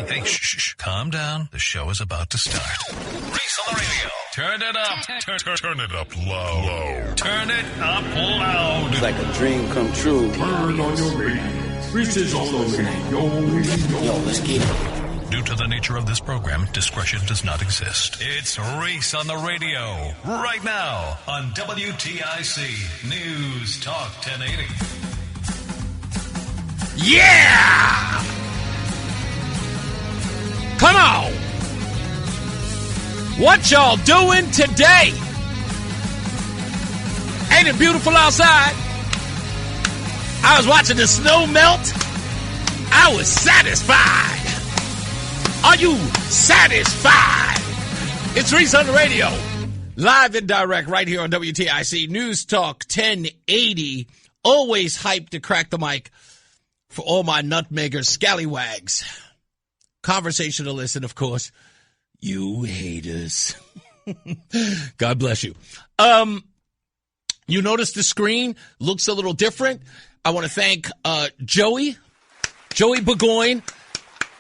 Hey, shh. Calm down. The show is about to start. Reese on the radio. Turn it up. Turn it up low. Turn it up loud. It's like a dream come true. Turn on your radio. Reese is on the radio. Yo, let's get it. Due to the nature of this program, discretion does not exist. It's Reese on the radio. Right now on WTIC News Talk 1080. Yeah! Come on! What y'all doing today? Ain't it beautiful outside? I was watching the snow melt. I was satisfied. Are you satisfied? It's Reese on the radio. Live and direct right here on WTIC News Talk 1080. Always hyped to crack the mic for all my nutmeggers, scallywags, conversationalists, and, of course, you haters. God bless you. You notice the screen looks a little different. I want to thank Joey Burgoyne.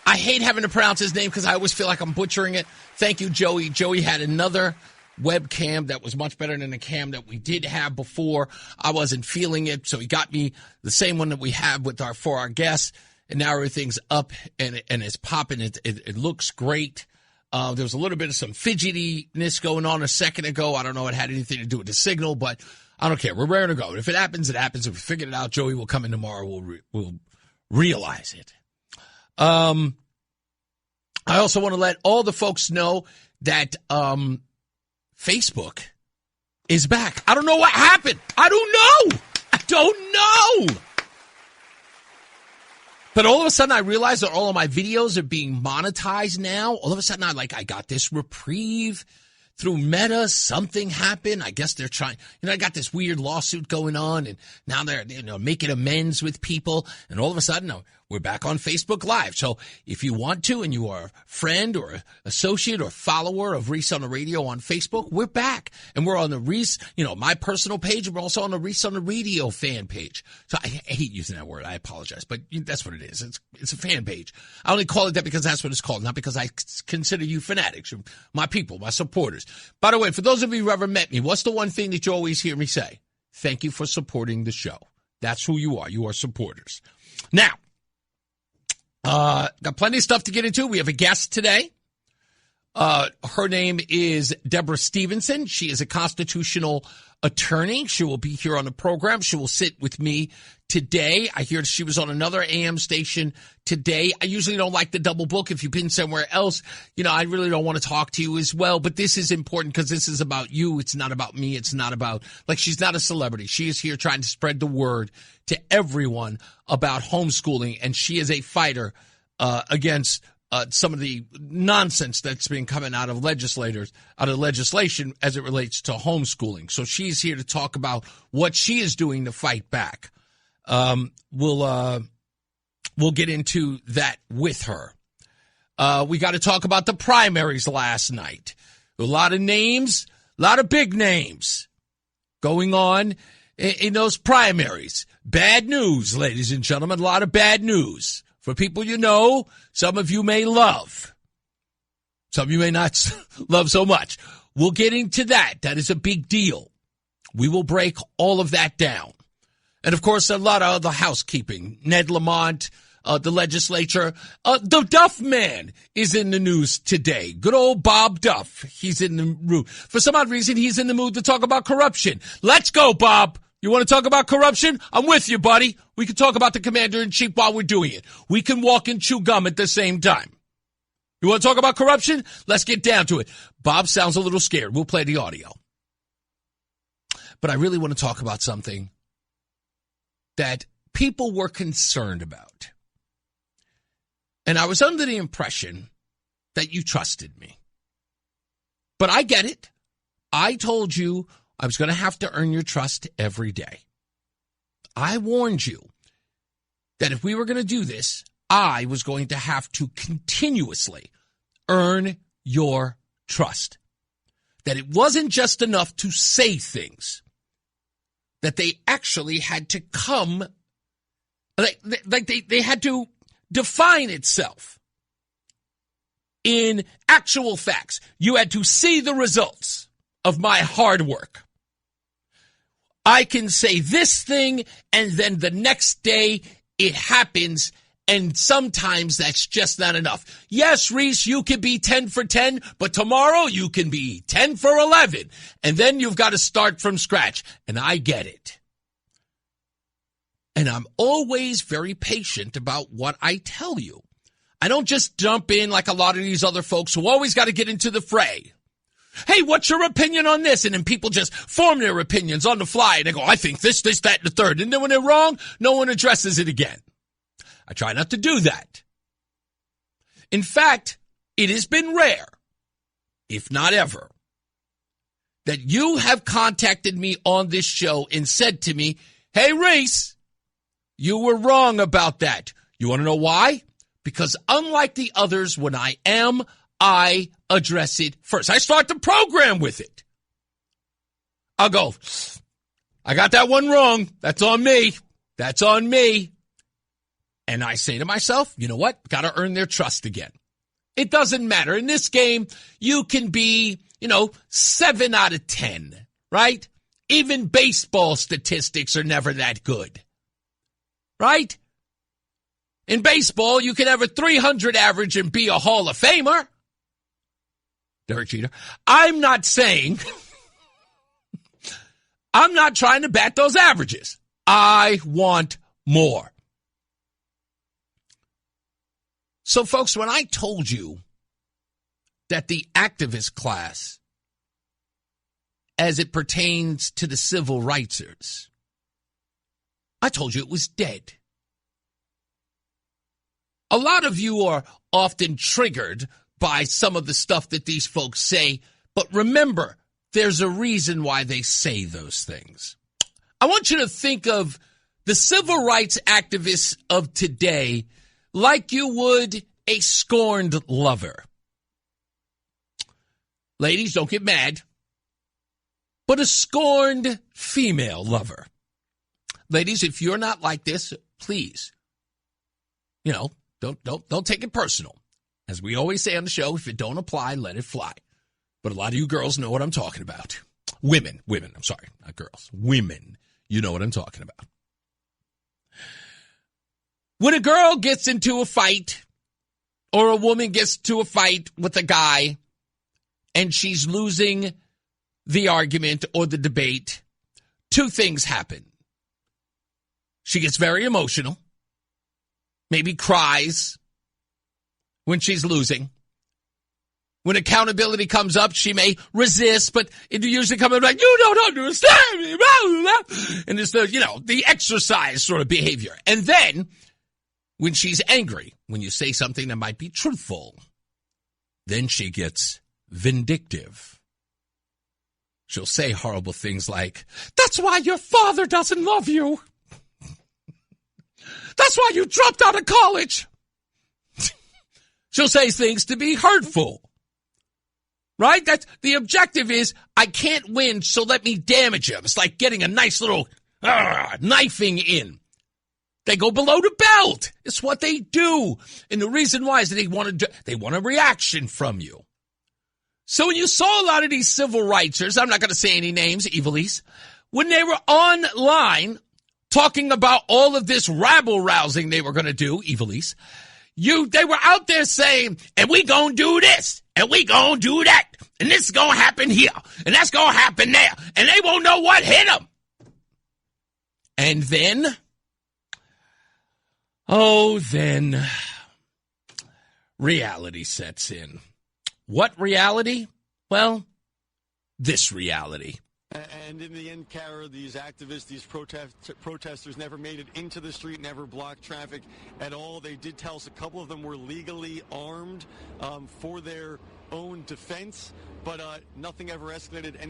I hate having to pronounce his name because I always feel like I'm butchering it. Thank you, Joey. Joey had another webcam that was much better than the cam that we did have before. I wasn't feeling it, so he got me the same one that we have for our guests, and now everything's up and it's popping. It looks great. There was a little bit of some fidgetiness going on a second ago. I don't know if it had anything to do with the signal, but I don't care. We're raring to go. If it happens, it happens. If we figure it out, Joey will come in tomorrow. We'll realize it. I also want to let all the folks know that Facebook is back. I don't know what happened. I don't know. But all of a sudden I realized that all of my videos are being monetized now. All of a sudden I got this reprieve through Meta. Something happened. I guess they're trying, I got this weird lawsuit going on, and now they're making amends with people. And all of a sudden we're back on Facebook Live. So if you want to, and you are a friend or associate or follower of Reese on the Radio on Facebook, we're back. And we're on the Reese, my personal page, and we're also on the Reese on the Radio fan page. So I hate using that word. I apologize, but that's what it is. It's a fan page. I only call it that because that's what it's called, not because I consider you fanatics, my people, my supporters. By the way, for those of you who ever met me, what's the one thing that you always hear me say? Thank you for supporting the show. That's who you are. You are supporters. Now, got plenty of stuff to get into. We have a guest today. Her name is Deborah Stevenson. She is a constitutional attorney. She will be here on the program. She will sit with me today. I hear she was on another AM station today. I usually don't like the double book. If you've been somewhere else, I really don't want to talk to you as well. But this is important because this is about you. It's not about me. It's not about, she's not a celebrity. She is here trying to spread the word to everyone about homeschooling. And she is a fighter against some of the nonsense that's been coming out of legislation as it relates to homeschooling. So she's here to talk about what she is doing to fight back. We'll get into that with her. We got to talk about the primaries last night. A lot of names, a lot of big names going on in those primaries. Bad news, ladies and gentlemen, a lot of bad news. For people some of you may love. Some of you may not love so much. We'll get into that. That is a big deal. We will break all of that down. And, of course, a lot of other housekeeping. Ned Lamont, the legislature. The Duff man is in the news today. Good old Bob Duff. He's in the mood. For some odd reason, he's in the mood to talk about corruption. Let's go, Bob. You want to talk about corruption? I'm with you, buddy. We can talk about the commander-in-chief while we're doing it. We can walk and chew gum at the same time. You want to talk about corruption? Let's get down to it. Bob sounds a little scared. We'll play the audio. But I really want to talk about something that people were concerned about. And I was under the impression that you trusted me. But I get it. I told you I was going to have to earn your trust every day. I warned you that if we were going to do this, I was going to have to continuously earn your trust. That it wasn't just enough to say things, that they actually had to come, they had to define itself. in actual facts. You had to see the results of my hard work. I can say this thing, and then the next day it happens, and sometimes that's just not enough. Yes, Reese, you can be 10 for 10, but tomorrow you can be 10 for 11, and then you've got to start from scratch, and I get it. And I'm always very patient about what I tell you. I don't just jump in like a lot of these other folks who always got to get into the fray. Hey, what's your opinion on this? And then people just form their opinions on the fly. And they go, I think this, that, and the third. And then when they're wrong, no one addresses it again. I try not to do that. In fact, it has been rare, if not ever, that you have contacted me on this show and said to me, hey, Reese, you were wrong about that. You want to know why? Because unlike the others, when I address it first. I start the program with it. I'll go, I got that one wrong. That's on me. That's on me. And I say to myself, you know what? Got to earn their trust again. It doesn't matter. In this game, you can be, 7 out of 10, right? Even baseball statistics are never that good, right? In baseball, you can have a 300 average and be a Hall of Famer. Derek Jeter. I'm not saying, I'm not trying to bat those averages. I want more. So, folks, when I told you that the activist class, as it pertains to the civil rightsers, I told you it was dead. A lot of you are often triggered by some of the stuff that these folks say, but remember, there's a reason why they say those things. I want you to think of the civil rights activists of today like you would a scorned lover. Ladies, don't get mad, but a scorned female lover. Ladies, if you're not like this, please, don't take it personal. As we always say on the show, if it don't apply, let it fly. But a lot of you girls know what I'm talking about. Women, I'm sorry, not girls. Women, you know what I'm talking about. When a girl gets into a fight or a woman gets to a fight with a guy and she's losing the argument or the debate, two things happen. She gets very emotional, maybe cries when she's losing. When accountability comes up, she may resist, but it usually comes like, you don't understand me, blah, blah. And it's the exercise sort of behavior. And then when she's angry, when you say something that might be truthful, then she gets vindictive. She'll say horrible things like, that's why your father doesn't love you. That's why you dropped out of college. She'll say things to be hurtful, right? That's the objective is I can't win, so let me damage him. It's like getting a nice little knifing in. They go below the belt. It's what they do. And the reason why is that they want a reaction from you. So when you saw a lot of these civil rightsers, I'm not going to say any names, Evilise, when they were online talking about all of this rabble-rousing they were going to do, Evilise, they were out there saying, and we gonna do this, and we gonna do that, and this is gonna happen here, and that's gonna happen there, and they won't know what hit them. And then, reality sets in. What reality? Well, this reality. And in the end, Kara, these activists, these protesters never made it into the street, never blocked traffic at all. They did tell us a couple of them were legally armed for their own defense, but nothing ever escalated.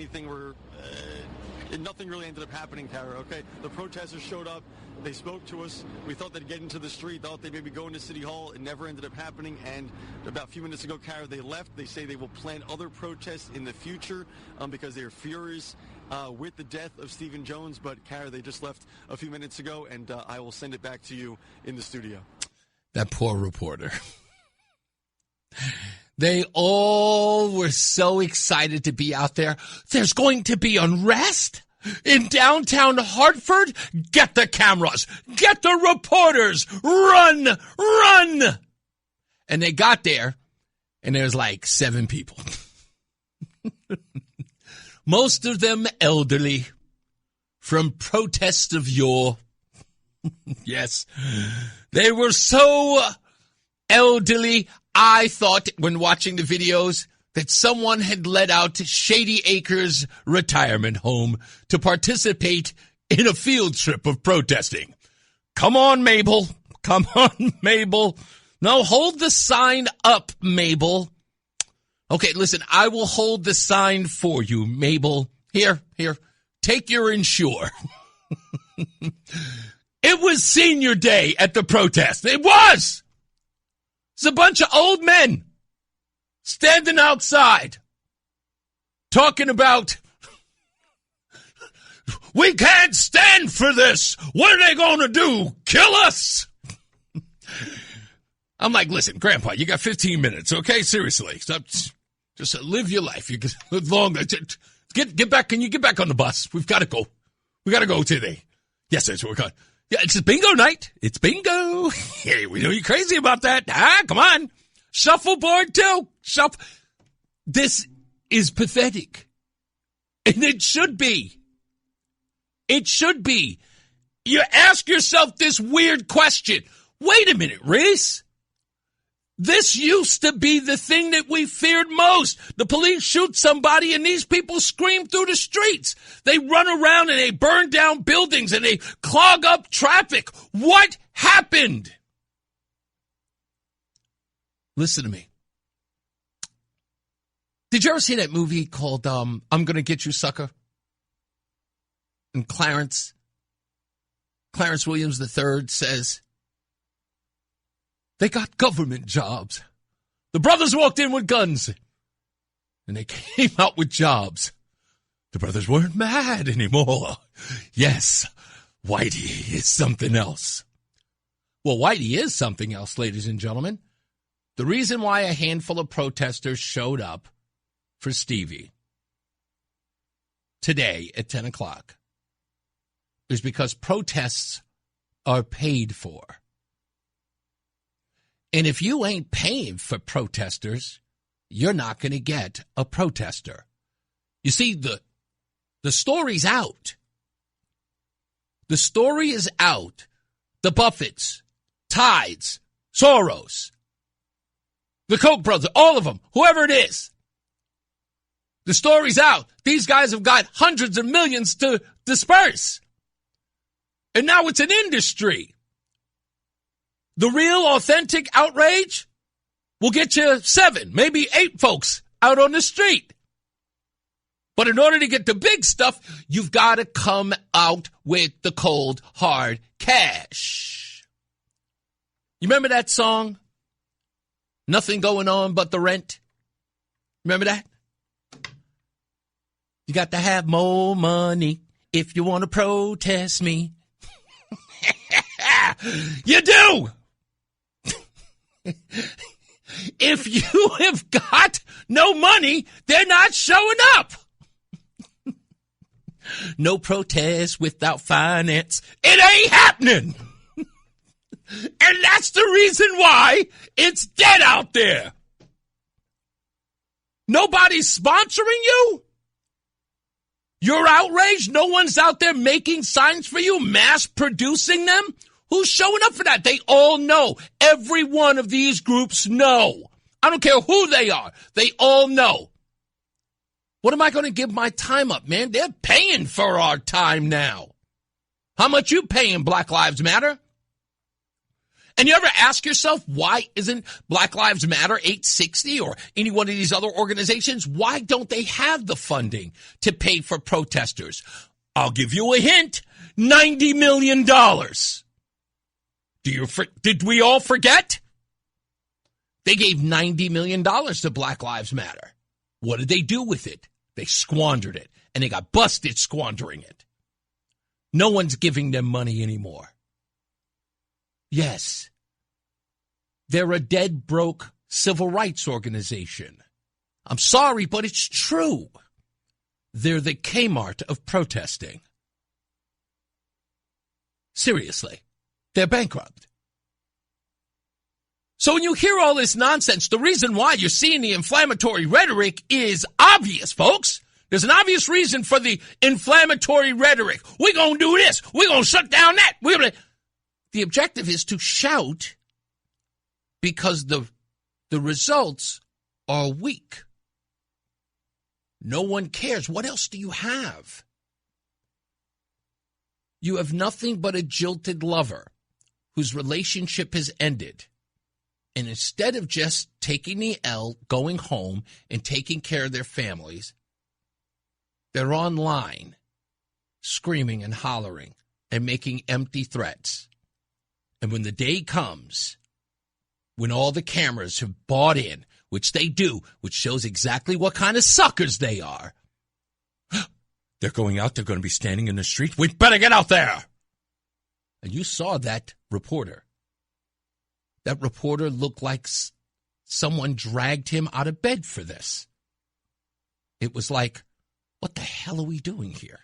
Nothing really ended up happening, Kara, okay? The protesters showed up. They spoke to us. We thought they'd get into the street, thought they'd maybe go into City Hall. It never ended up happening. And about a few minutes ago, Kara, they left. They say they will plan other protests in the future because they're furious with the death of Stephen Jones. But, Kara, they just left a few minutes ago, and I will send it back to you in the studio. That poor reporter. They all were so excited to be out there. There's going to be unrest in downtown Hartford. Get the cameras. Get the reporters. Run, run. And they got there, and there was like 7 people. Most of them elderly from protests of yore. Yes, they were so elderly. I thought when watching the videos that someone had let out Shady Acres Retirement Home to participate in a field trip of protesting. Come on, Mabel. Come on, Mabel. No, hold the sign up, Mabel. Okay, listen, I will hold the sign for you, Mabel. Here, take your insure. It was senior day at the protest. It was. It's a bunch of old men standing outside talking about, we can't stand for this. What are they going to do? Kill us? I'm like, listen, Grandpa, you got 15 minutes, okay? Seriously. Stop, just live your life. You can live long. Get back. Can you get back on the bus? We've got to go. We got to go today. Yes, that's what we're going. Yeah, it's bingo night. It's bingo. Hey, we know you're crazy about that. Come on. Shuffleboard too. This is pathetic. And it should be. It should be. You ask yourself this weird question. Wait a minute, Reese. This used to be the thing that we feared most. The police shoot somebody and these people scream through the streets. They run around and they burn down buildings and they clog up traffic. What happened? Listen to me. Did you ever see that movie called I'm Gonna Get You, Sucker? And Clarence Williams III says, they got government jobs. The brothers walked in with guns, and they came out with jobs. The brothers weren't mad anymore. Yes, Whitey is something else. Well, Whitey is something else, ladies and gentlemen. The reason why a handful of protesters showed up for Stevie today at 10 o'clock is because protests are paid for. And if you ain't paying for protesters, you're not going to get a protester. You see, the story's out. The story is out. The Buffetts, Tides, Soros, the Koch brothers, all of them, whoever it is. The story's out. These guys have got hundreds of millions to disperse. And now it's an industry. The real, authentic outrage will get you 7, maybe 8 folks out on the street. But in order to get the big stuff, you've got to come out with the cold, hard cash. You remember that song? Nothing going on but the rent. Remember that? You got to have more money if you want to protest me. You do! If you have got no money, they're not showing up. No protest without finance. It ain't happening. And that's the reason why it's dead out there. Nobody's sponsoring you? You're outraged? No one's out there making signs for you, mass producing them? Who's showing up for that? They all know. Every one of these groups know. I don't care who they are. They all know. What am I going to give my time up, man? They're paying for our time now. How much you paying, Black Lives Matter? And you ever ask yourself, why isn't Black Lives Matter 860 or any one of these other organizations? Why don't they have the funding to pay for protesters? I'll give you a hint. $90 million. Did we all forget? They gave $90 million to Black Lives Matter. What did they do with it? They squandered it, and they got busted squandering it. No one's giving them money anymore. Yes, they're a dead broke civil rights organization. I'm sorry, but it's true. They're the Kmart of protesting. Seriously, they're bankrupt. So when you hear all this nonsense, the reason why you're seeing the inflammatory rhetoric is obvious, folks. There's an obvious reason for the inflammatory rhetoric. We're going to do this. We're going to shut down that. The objective is to shout because the results are weak. No one cares. What else do you have? You have nothing but a jilted lover whose relationship has ended. And instead of just taking the L, going home, and taking care of their families, they're online screaming and hollering and making empty threats. And when the day comes, when all the cameras have bought in, which they do, which shows exactly what kind of suckers they are, they're going out, they're going to be standing in the street. We better get out there. And you saw that reporter. That reporter looked like someone dragged him out of bed for this. It was like, what the hell are we doing here?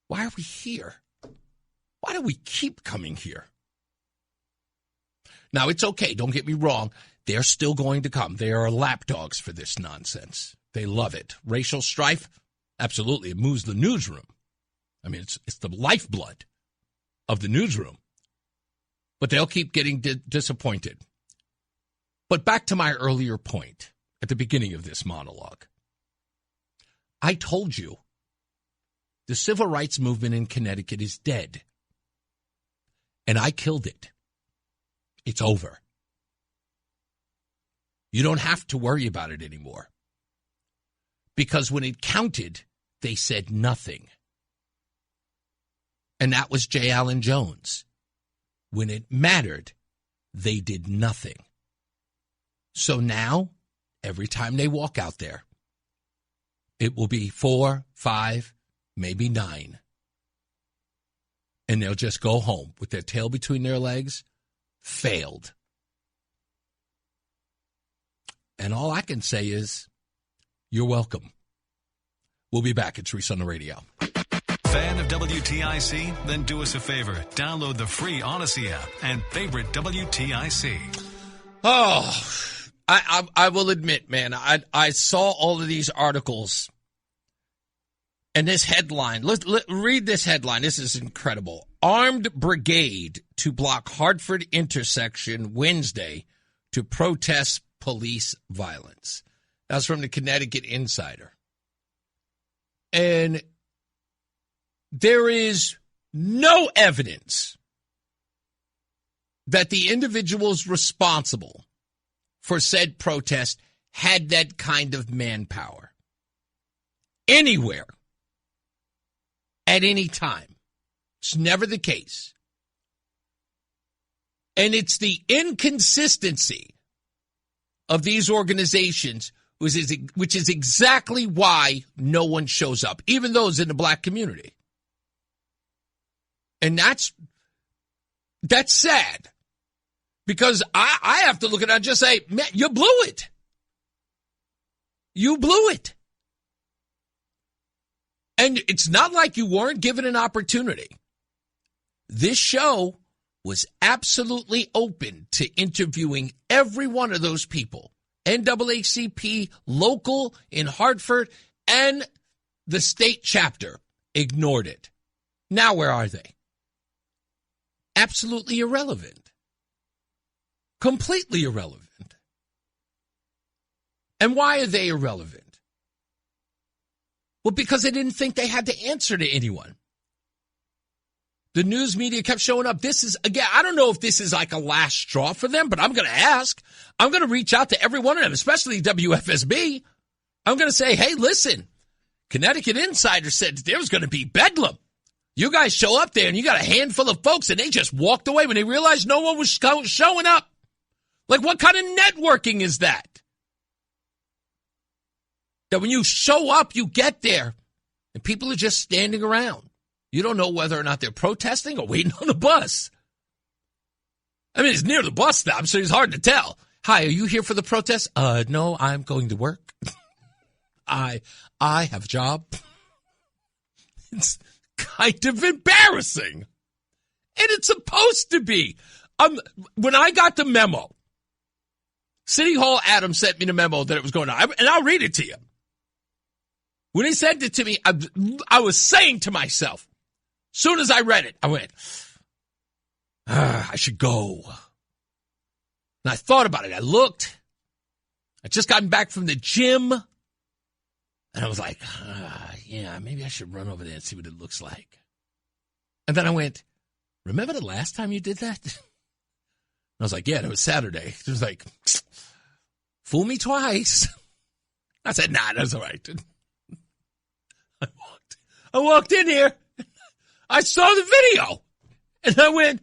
Why are we here? Why do we keep coming here? Now, it's okay. Don't get me wrong. They're still going to come. They are lapdogs for this nonsense. They love it. Racial strife? Absolutely. It moves the newsroom. I mean, it's the lifeblood of the newsroom. But they'll keep getting disappointed. But back to my earlier point at the beginning of this monologue. I told you the civil rights movement in Connecticut is dead. And I killed it. It's over. You don't have to worry about it anymore. Because when it counted, they said nothing. And that was J. Allen Jones. When it mattered, they did nothing. So now, every time they walk out there, it will be 4, 5, maybe 9. And they'll just go home with their tail between their legs, failed. And all I can say is, you're welcome. We'll be back. It's Reese on the Radio. Fan of WTIC? Then do us a favor. Download the free Odyssey app and favorite WTIC. Oh, I will admit, man, I saw all of these articles. And this headline, read this headline. This is incredible. Armed brigade to block Hartford intersection Wednesday to protest police violence. That's from the Connecticut Insider. And there is no evidence that the individuals responsible for said protest had that kind of manpower anywhere at any time. It's never the case. And it's the inconsistency of these organizations, which is exactly why no one shows up, even those in the black community. And that's sad. Because I have to look at it and just say, man, you blew it. You blew it. And it's not like you weren't given an opportunity. This show was absolutely open to interviewing every one of those people. NAACP, local in Hartford, and the state chapter ignored it. Now where are they? Absolutely irrelevant. Completely irrelevant. And why are they irrelevant? Well, because they didn't think they had to answer to anyone. The news media kept showing up. This is, again, I don't know if this is like a last straw for them, but I'm going to ask. I'm going to reach out to every one of them, especially WFSB. I'm going to say, hey, listen, Connecticut Insider said there was going to be bedlam. You guys show up there and you got a handful of folks and they just walked away when they realized no one was showing up. Like, what kind of networking is that? That when you show up, you get there and people are just standing around. You don't know whether or not they're protesting or waiting on the bus. I mean, it's near the bus stop, so it's hard to tell. Hi, are you here for the protest? No, I'm going to work. I have a job. It's kind of embarrassing. And it's supposed to be. When I got the memo, City Hall Adam sent me the memo that it was going on. And I'll read it to you. When he sent it to me, I was saying to myself, as soon as I read it, I went, I should go. And I thought about it. I looked. I just gotten back from the gym. And I was like, yeah, maybe I should run over there and see what it looks like. And then I went, remember the last time you did that? And I was like, yeah, it was Saturday. It was like, fool me twice. I said, nah, that's all right. I walked in here. I saw the video. And I went,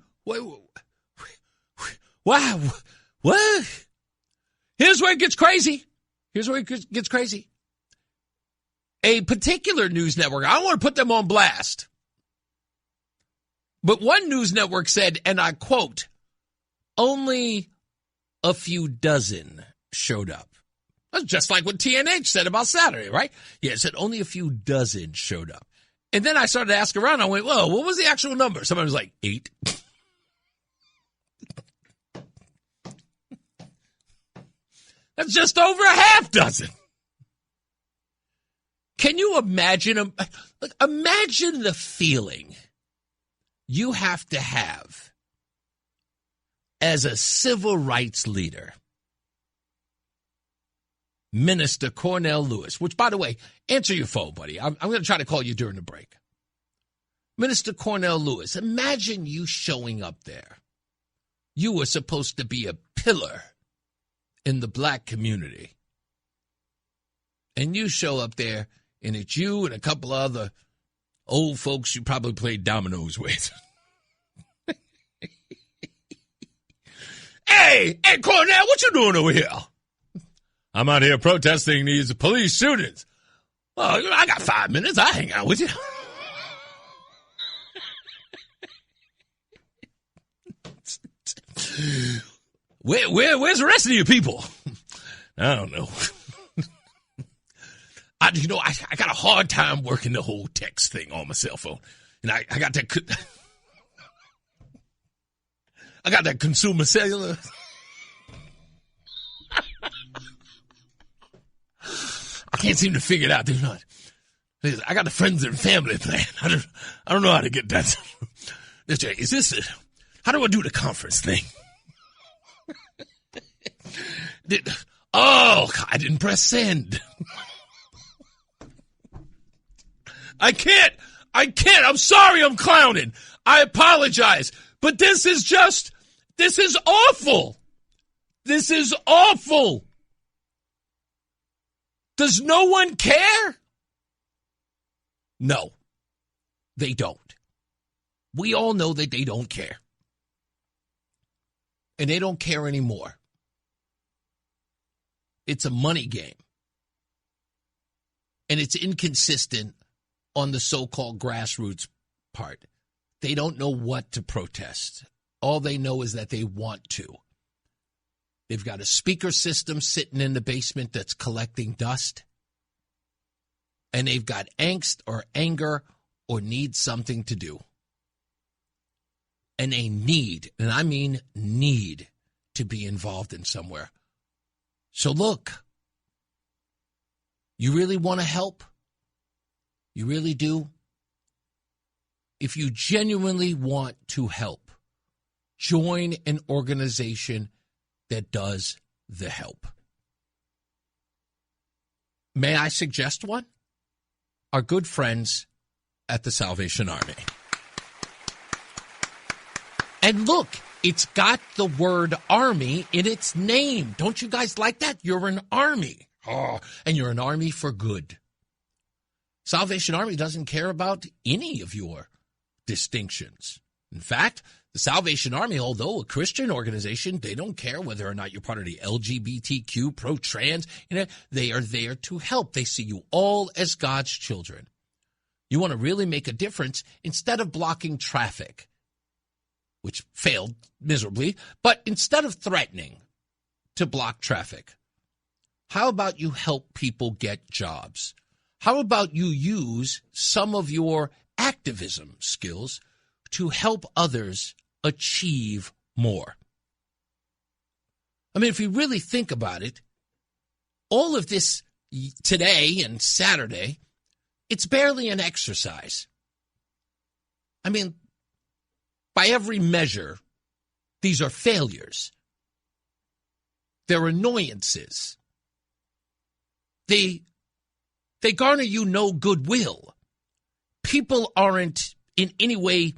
wow, what? Here's where it gets crazy. A particular news network, I don't want to put them on blast, but one news network said, and I quote, only a few dozen showed up. That's just like what TNH said about Saturday, right? Yeah, it said only a few dozen showed up. And then I started to ask around. I went, well, what was the actual number? Somebody was like, 8. That's just over a half dozen. Can you imagine? Imagine the feeling you have to have as a civil rights leader. Minister Cornell Lewis, which, by the way, answer your phone, buddy. I'm going to try to call you during the break. Minister Cornell Lewis, imagine you showing up there. You were supposed to be a pillar in the black community. And you show up there, and it's you and a couple other old folks you probably played dominoes with. Hey, Cornell, what you doing over here? I'm out here protesting these police shootings. Well, I got 5 minutes. I'll hang out with you. Where's the rest of you people? I don't know. I got a hard time working the whole text thing on my cell phone. And I got that consumer cellular. I can't seem to figure it out. I got the friends and family plan. I don't know how to get that. Is this how do I do the conference thing? I didn't press send. I can't. I'm sorry I'm clowning. I apologize. But this is awful. This is awful. Does no one care? No, they don't. We all know that they don't care. And they don't care anymore. It's a money game. And it's inconsistent on the so-called grassroots part. They don't know what to protest. All they know is that they want to. They've got a speaker system sitting in the basement that's collecting dust. And they've got angst or anger or need something to do. And they need, and I mean need, to be involved in somewhere. So look, you really want to help? You really do? If you genuinely want to help, join an organization that does the help. May I suggest one? Our good friends at the Salvation Army. And look, it's got the word army in its name. Don't you guys like that? You're an army. Oh, and you're an army for good. Salvation Army doesn't care about any of your distinctions. In fact, the Salvation Army, although a Christian organization, they don't care whether or not you're part of the LGBTQ, pro-trans. They are there to help. They see you all as God's children. You want to really make a difference instead of blocking traffic, which failed miserably, but instead of threatening, to block traffic? How about you help people get jobs? How about you use some of your activism skills to help others achieve more? I mean, if you really think about it, all of this today and Saturday, it's barely an exercise. I mean, by every measure, these are failures. They're annoyances. They garner you no goodwill. People aren't in any way,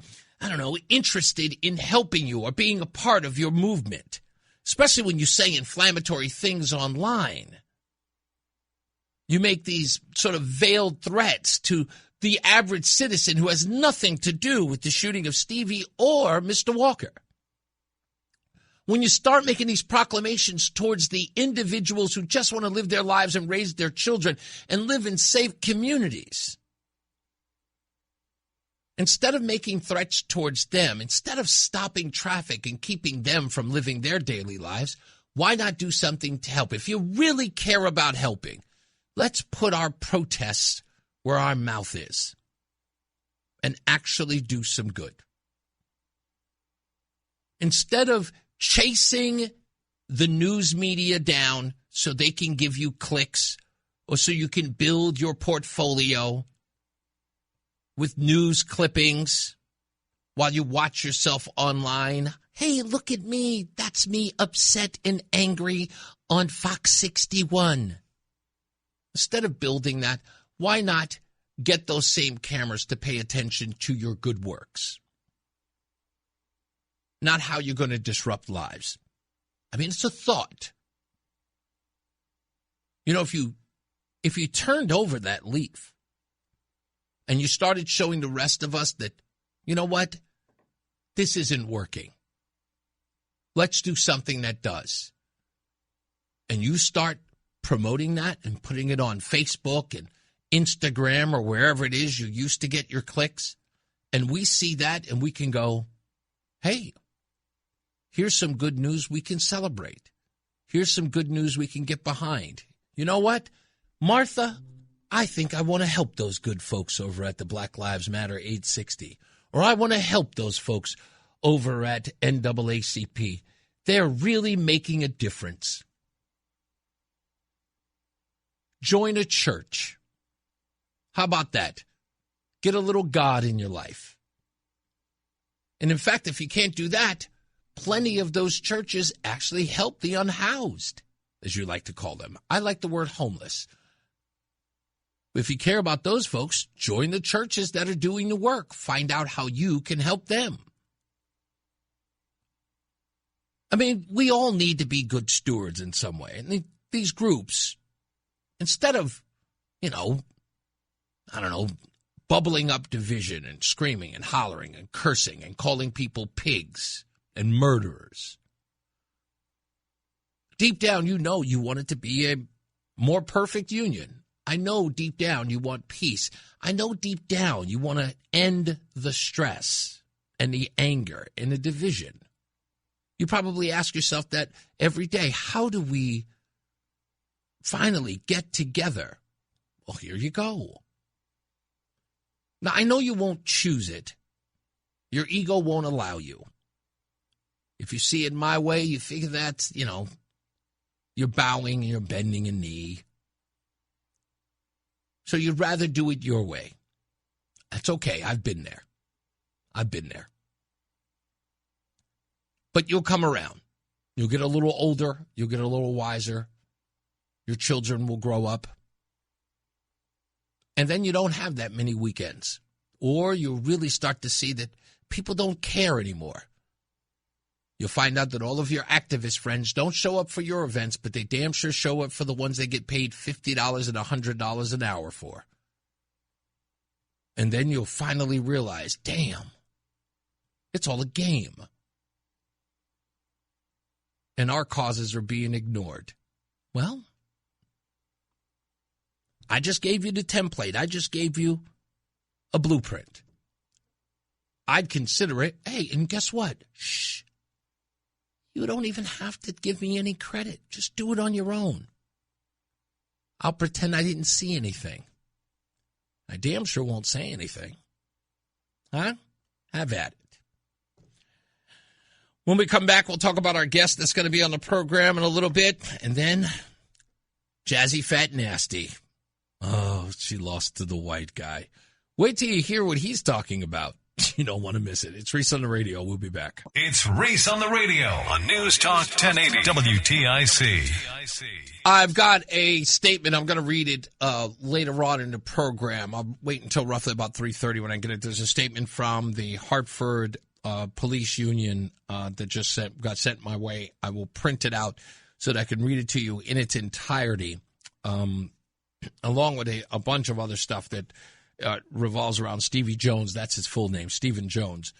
interested in helping you or being a part of your movement, especially when you say inflammatory things online. You make these sort of veiled threats to the average citizen who has nothing to do with the shooting of Stevie or Mr. Walker. When you start making these proclamations towards the individuals who just want to live their lives and raise their children and live in safe communities, instead of making threats towards them, instead of stopping traffic and keeping them from living their daily lives, why not do something to help? If you really care about helping, let's put our protests where our mouth is and actually do some good. Instead of chasing the news media down so they can give you clicks or so you can build your portfolio with news clippings while you watch yourself online. Hey, look at me. That's me upset and angry on Fox 61. Instead of building that, why not get those same cameras to pay attention to your good works? Not how you're going to disrupt lives. I mean, it's a thought. You know, if you turned over that leaf and you started showing the rest of us that, you know what, this isn't working. Let's do something that does. And you start promoting that and putting it on Facebook and Instagram or wherever it is you used to get your clicks, and we see that and we can go, hey, here's some good news we can celebrate. Here's some good news we can get behind. You know what, Martha, I think I want to help those good folks over at the Black Lives Matter 860, or I want to help those folks over at NAACP. They're really making a difference. Join a church. How about that? Get a little God in your life. And in fact, if you can't do that, plenty of those churches actually help the unhoused, as you like to call them. I like the word homeless. If you care about those folks, join the churches that are doing the work. Find out how you can help them. I mean, we all need to be good stewards in some way. And these groups, instead of, bubbling up division and screaming and hollering and cursing and calling people pigs and murderers, deep down, you want it to be a more perfect union. I know deep down you want peace. I know deep down you want to end the stress and the anger and the division. You probably ask yourself that every day. How do we finally get together? Well, here you go. Now, I know you won't choose it. Your ego won't allow you. If you see it my way, you figure that's, you're bowing and you're bending a knee. So you'd rather do it your way. That's okay. I've been there. But you'll come around. You'll get a little older. You'll get a little wiser. Your children will grow up. And then you don't have that many weekends. Or you'll really start to see that people don't care anymore. You'll find out that all of your activist friends don't show up for your events, but they damn sure show up for the ones they get paid $50 and $100 an hour for. And then you'll finally realize, damn, it's all a game. And our causes are being ignored. Well, I just gave you the template. I just gave you a blueprint. I'd consider it. Hey, and guess what? Shh. you don't even have to give me any credit. Just do it on your own. I'll pretend I didn't see anything. I damn sure won't say anything. Huh? Have at it. When we come back, we'll talk about our guest that's going to be on the program in a little bit. And then Jazzy Fat Nasty. Oh, she lost to the white guy. Wait till you hear what he's talking about. You don't want to miss it. It's Reese on the radio. We'll be back. It's Reese on the radio on News Talk 1080 WTIC. I've got a statement. I'm going to read it later on in the program. I'll wait until roughly about 3:30 when I get it. There's a statement from the Hartford police union that just got sent my way. I will print it out so that I can read it to you in its entirety, along with a bunch of other stuff that revolves around Stevie Jones. That's his full name, Stephen Jones,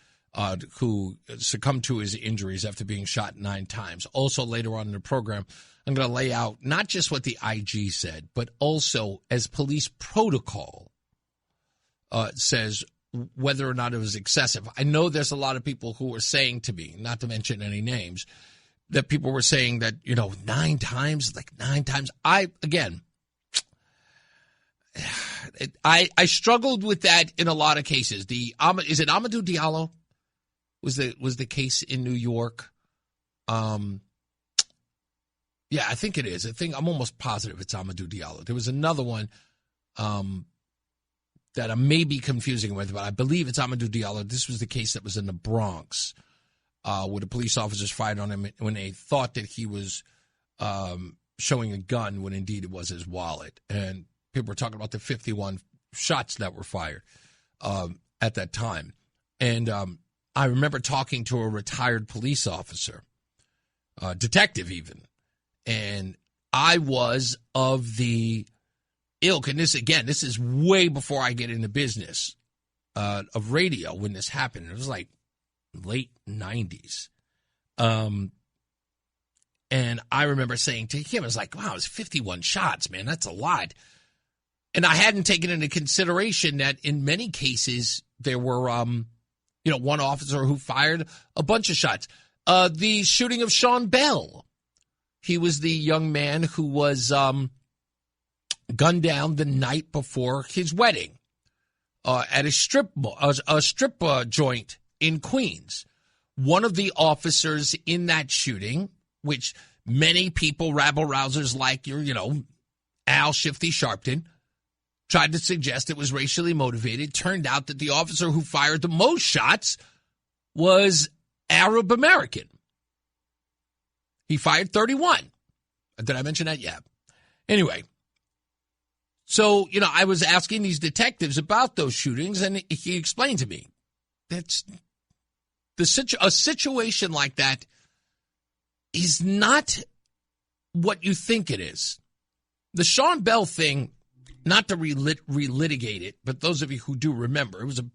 who succumbed to his injuries after being shot 9 times. Also, later on in the program, I'm going to lay out not just what the IG said, but also as police protocol says whether or not it was excessive. I know there's a lot of people who were saying to me, not to mention any names, that people were saying that, 9 times, like 9 times. I struggled with that in a lot of cases. Is it Amadou Diallo? Was the case in New York? Yeah, I think it is. I'm almost positive it's Amadou Diallo. There was another one that I may be confusing with, but I believe it's Amadou Diallo. This was the case that was in the Bronx, where the police officers fired on him when they thought that he was showing a gun when indeed it was his wallet. And people were talking about the 51 shots that were fired at that time. And I remember talking to a retired police officer, detective even, and I was of the ilk, and this is way before I get into business of radio when this happened. It was like late 90s. And I remember saying to him, I was like, wow, it's 51 shots, man. That's a lot. And I hadn't taken into consideration that in many cases there were, one officer who fired a bunch of shots. The shooting of Sean Bell. He was the young man who was gunned down the night before his wedding at a strip joint in Queens. One of the officers in that shooting, which many people, rabble-rousers like Al Shifty Sharpton, tried to suggest it was racially motivated. Turned out that the officer who fired the most shots was Arab American. He fired 31. Did I mention that? Yeah. Anyway, so, I was asking these detectives about those shootings, and he explained to me that's a situation like that is not what you think it is. The Sean Bell thing, not to relitigate it, but those of you who do remember, it was a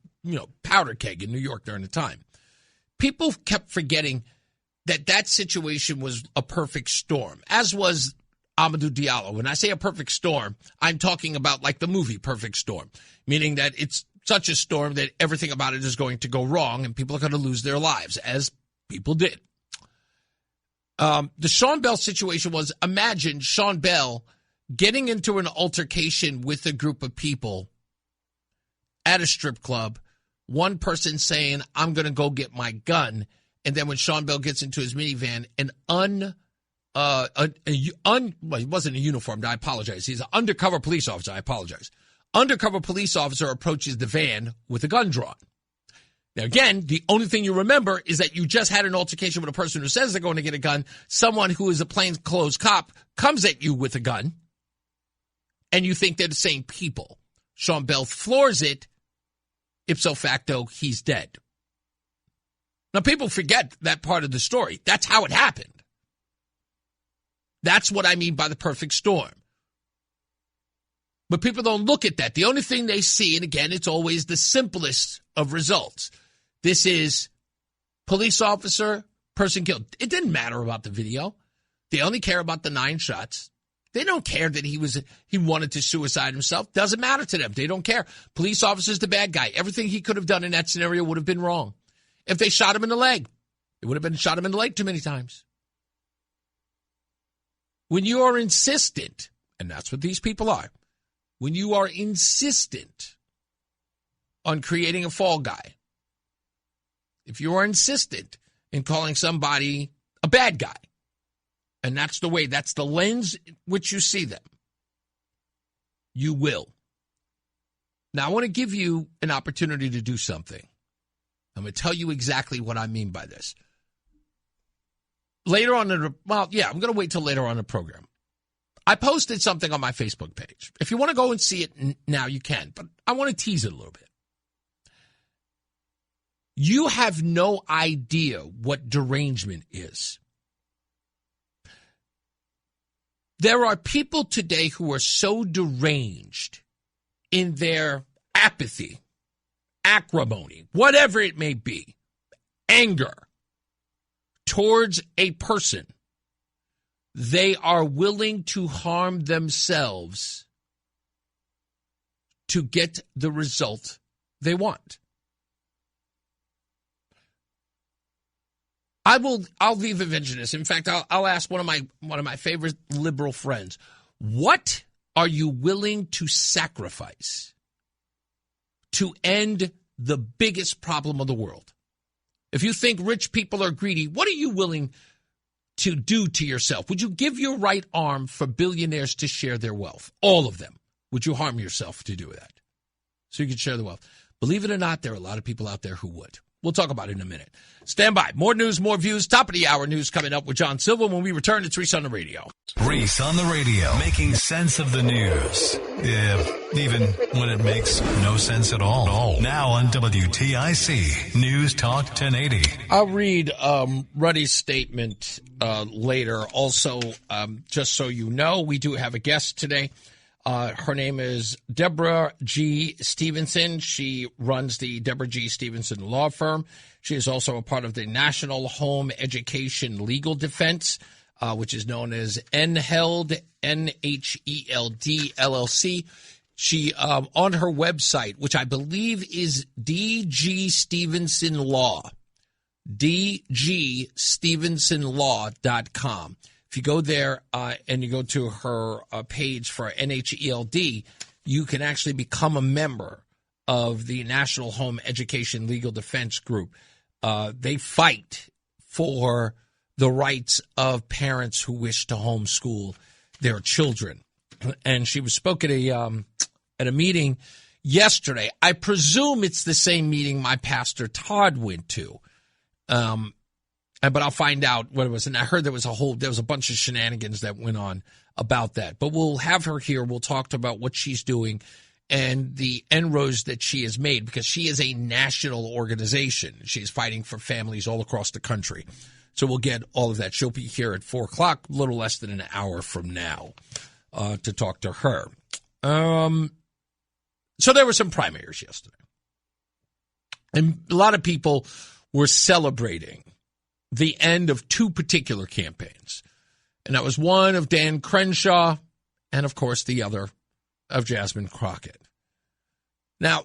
powder keg in New York during the time. People kept forgetting that situation was a perfect storm, as was Amadou Diallo. When I say a perfect storm, I'm talking about like the movie Perfect Storm, meaning that it's such a storm that everything about it is going to go wrong and people are going to lose their lives, as people did. The Sean Bell situation was, imagine Sean Bell getting into an altercation with a group of people at a strip club, one person saying, I'm going to go get my gun. And then when Sean Bell gets into his minivan, well, he wasn't a uniformed, I apologize. He's an undercover police officer, I apologize. Undercover police officer approaches the van with a gun drawn. Now, again, the only thing you remember is that you just had an altercation with a person who says they're going to get a gun. Someone who is a plainclothes cop comes at you with a gun, and you think they're the same people. Sean Bell floors it. Ipso facto, he's dead. Now, people forget that part of the story. That's how it happened. That's what I mean by the perfect storm. But people don't look at that. The only thing they see, and again, it's always the simplest of results. This is police officer, person killed. It didn't matter about the video. They only care about the 9 shots. They don't care that he wanted to suicide himself. Doesn't matter to them. They don't care. Police officer's the bad guy. Everything he could have done in that scenario would have been wrong. If they shot him in the leg, it would have been shot him in the leg too many times. When you are insistent, and that's what these people are, when you are insistent on creating a fall guy, if you are insistent in calling somebody a bad guy, and that's the lens in which you see them, you will. Now, I want to give you an opportunity to do something. I'm going to tell you exactly what I mean by this. Later on, I'm going to wait till later on in the program. I posted something on my Facebook page. If you want to go and see it now, you can, but I want to tease it a little bit. You have no idea what derangement is. There are people today who are so deranged in their apathy, acrimony, whatever it may be, anger towards a person, they are willing to harm themselves to get the result they want. I'll even mention this. In fact, I'll ask one of my favorite liberal friends, what are you willing to sacrifice to end the biggest problem of the world? If you think rich people are greedy, what are you willing to do to yourself? Would you give your right arm for billionaires to share their wealth? All of them. Would you harm yourself to do that so you could share the wealth? Believe it or not, there are a lot of people out there who would. We'll talk about it in a minute. Stand by. More news, more views. Top of the hour news coming up with John Silva. When we return, it's Reese on the Radio. Reese on the Radio, making sense of the news. Yeah, even when it makes no sense at all. Now on WTIC, News Talk 1080. I'll read Ruddy's statement later. Also, just so you know, we do have a guest today. Her name is Deborah G. Stevenson. She runs the Deborah G. Stevenson law firm. She is also a part of the National Home Education Legal Defense, which is known as NHELD, N-H-E-L-D, LLC. She, on her website, which I believe is DG Stevenson Law, DGStevensonLaw.com. If you go there and you go to her page for NHELD, you can actually become a member of the National Home Education Legal Defense Group. They fight for the rights of parents who wish to homeschool their children. And she spoke at a meeting yesterday. I presume it's the same meeting my pastor Todd went to. But I'll find out what it was. And I heard there was a bunch of shenanigans that went on about that. But we'll have her here. We'll talk about what she's doing and the inroads that she has made, because she is a national organization. She's fighting for families all across the country. So we'll get all of that. She'll be here at 4 o'clock, a little less than an hour from now, to talk to her. So there were some primaries yesterday. And a lot of people were celebrating the end of two particular campaigns. And that was one of Dan Crenshaw and, of course, the other of Jasmine Crockett. Now,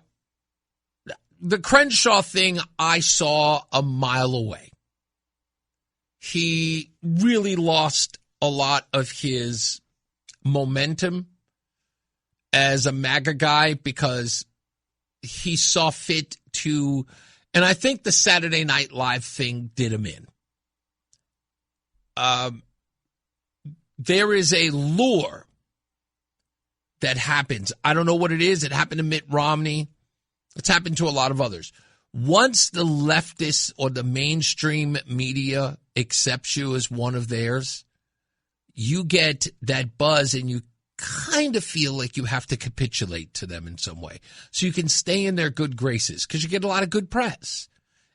the Crenshaw thing I saw a mile away. He really lost a lot of his momentum as a MAGA guy because he saw fit to, and I think the Saturday Night Live thing did him in. There is a lure that happens. I don't know what it is. It happened to Mitt Romney. It's happened to a lot of others. Once the leftists or the mainstream media accepts you as one of theirs, you get that buzz and you kind of feel like you have to capitulate to them in some way so you can stay in their good graces, because you get a lot of good press.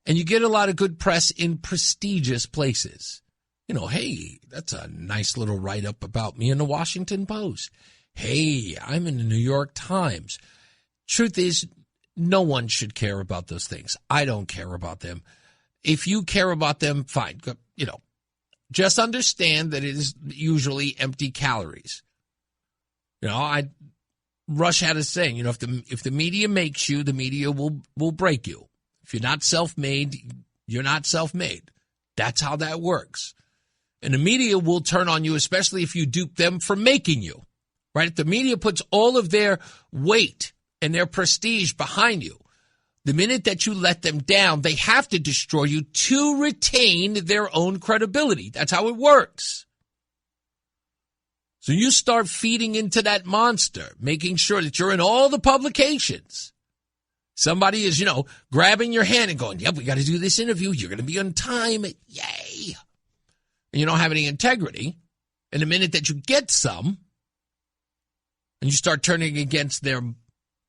And you get a lot of good press in prestigious places. You know, hey, that's a nice little write-up about me in the Washington Post. Hey, I'm in the New York Times. Truth is, no one should care about those things. I don't care about them. If you care about them, fine. You know, just understand that it is usually empty calories. You know, Rush had a saying, you know, if the media makes you, the media will break you. If you're not self-made, you're not self-made. That's how that works. And the media will turn on you, especially if you dupe them for making you, right? If the media puts all of their weight and their prestige behind you, the minute that you let them down, they have to destroy you to retain their own credibility. That's how it works. So you start feeding into that monster, making sure that you're in all the publications. Somebody is, grabbing your hand and going, yep, we got to do this interview. You're going to be on time. Yay. And you don't have any integrity. And the minute that you get some and you start turning against their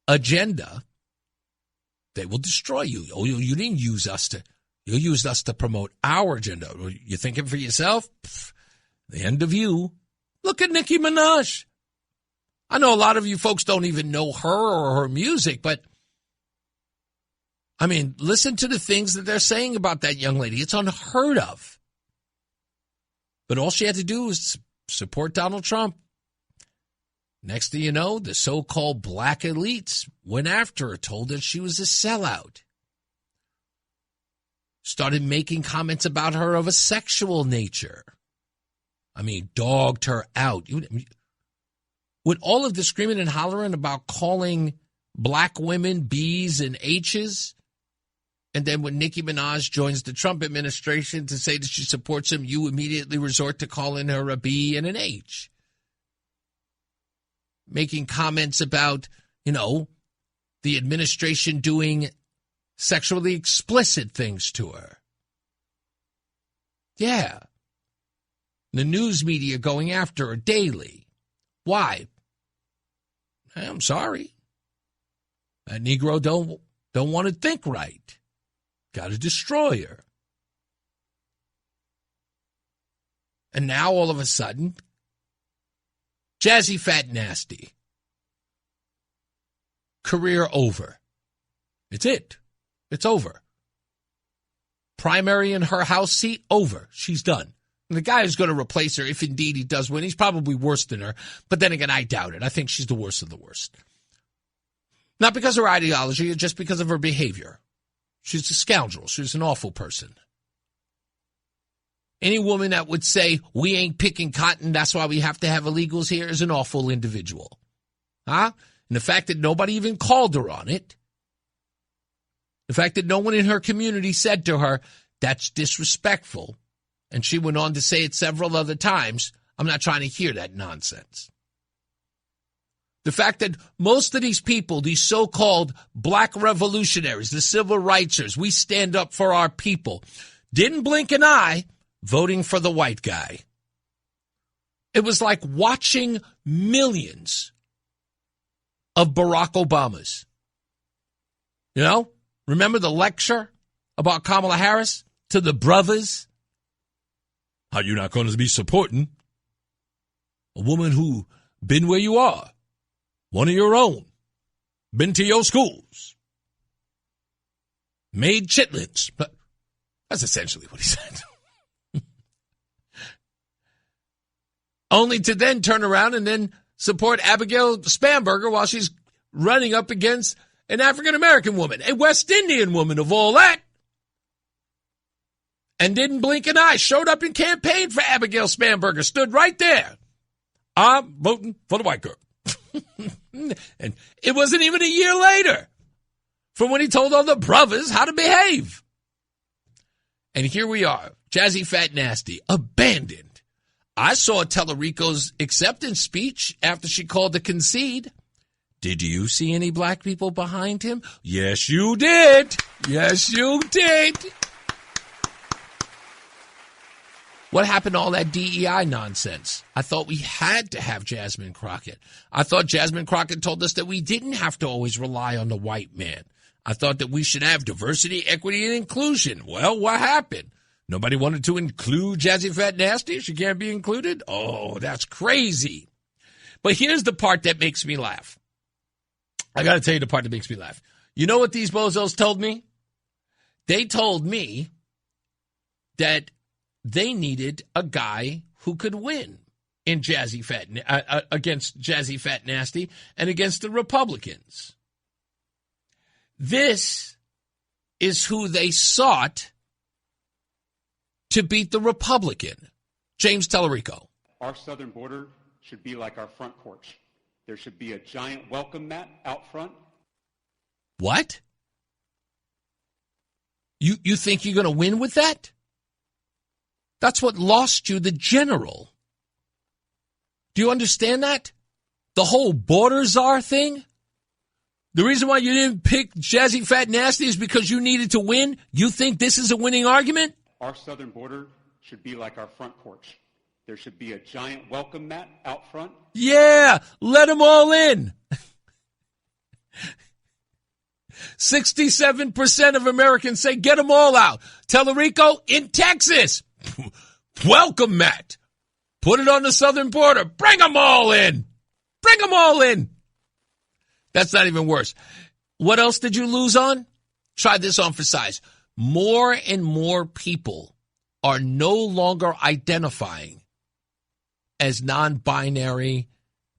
agenda, they will destroy you. Oh, you didn't use us you used us to promote our agenda. You're thinking for yourself? The end of you. Look at Nicki Minaj. I know a lot of you folks don't even know her or her music, but I mean, listen to the things that they're saying about that young lady. It's unheard of. But all she had to do was support Donald Trump. Next thing you know, the so-called black elites went after her, told her she was a sellout. Started making comments about her of a sexual nature. I mean, dogged her out. With all of the screaming and hollering about calling black women B's and H's, and then when Nicki Minaj joins the Trump administration to say that she supports him, you immediately resort to calling her a B and an H. Making comments about, the administration doing sexually explicit things to her. Yeah. The news media going after her daily. Why? I'm sorry. That Negro don't want to think right. Got to destroy her. And now all of a sudden, Jazzy Fat Nasty. Career over. It's it. It's over. Primary in her House seat, over. She's done. And the guy who's going to replace her, if indeed he does win, he's probably worse than her. But then again, I doubt it. I think she's the worst of the worst. Not because of her ideology, just because of her behavior. She's a scoundrel. She's an awful person. Any woman that would say, we ain't picking cotton, that's why we have to have illegals here, is an awful individual. Huh? And the fact that nobody even called her on it, the fact that no one in her community said to her, that's disrespectful, and she went on to say it several other times, I'm not trying to hear that nonsense. The fact that most of these people, these so-called black revolutionaries, the civil rightsers, we stand up for our people, didn't blink an eye voting for the white guy. It was like watching millions of Barack Obamas. Remember the lecture about Kamala Harris to the brothers? How you not going to be supporting a woman who been where you are? One of your own, been to your schools, made chitlins. That's essentially what he said. Only to then turn around and then support Abigail Spanberger while she's running up against an African-American woman, a West Indian woman of all that. And didn't blink an eye, showed up and campaigned for Abigail Spanberger, stood right there. I'm voting for the white girl. And it wasn't even a year later from when he told all the brothers how to behave. And here we are, Jazzy Fat Nasty, abandoned. I saw Telarico's acceptance speech after she called to concede. Did you see any black people behind him? Yes, you did. Yes, you did. What happened to all that DEI nonsense? I thought we had to have Jasmine Crockett. I thought Jasmine Crockett told us that we didn't have to always rely on the white man. I thought that we should have diversity, equity, and inclusion. Well, what happened? Nobody wanted to include Jazzy Fat Nasty? She can't be included? Oh, that's crazy. But here's the part that makes me laugh. I got to tell you the part that makes me laugh. You know what these bozos told me? They told me that they needed a guy who could win in against Jazzy Fat Nasty and against the Republicans. This is who they sought to beat the Republican. James Telarico. Our southern border should be like our front porch. There should be a giant welcome mat out front. What? You think you're going to win with that? That's what lost you the general. Do you understand that? The whole border czar thing? The reason why you didn't pick Jazzy Fat Nasty is because you needed to win? You think this is a winning argument? Our southern border should be like our front porch. There should be a giant welcome mat out front. Yeah, let them all in. 67% of Americans say get them all out. Telarico in Texas. Welcome, Matt. Put it on the southern border. Bring them all in. Bring them all in. That's not even worse. What else did you lose on? Try this on for size. More and more people are no longer identifying as non-binary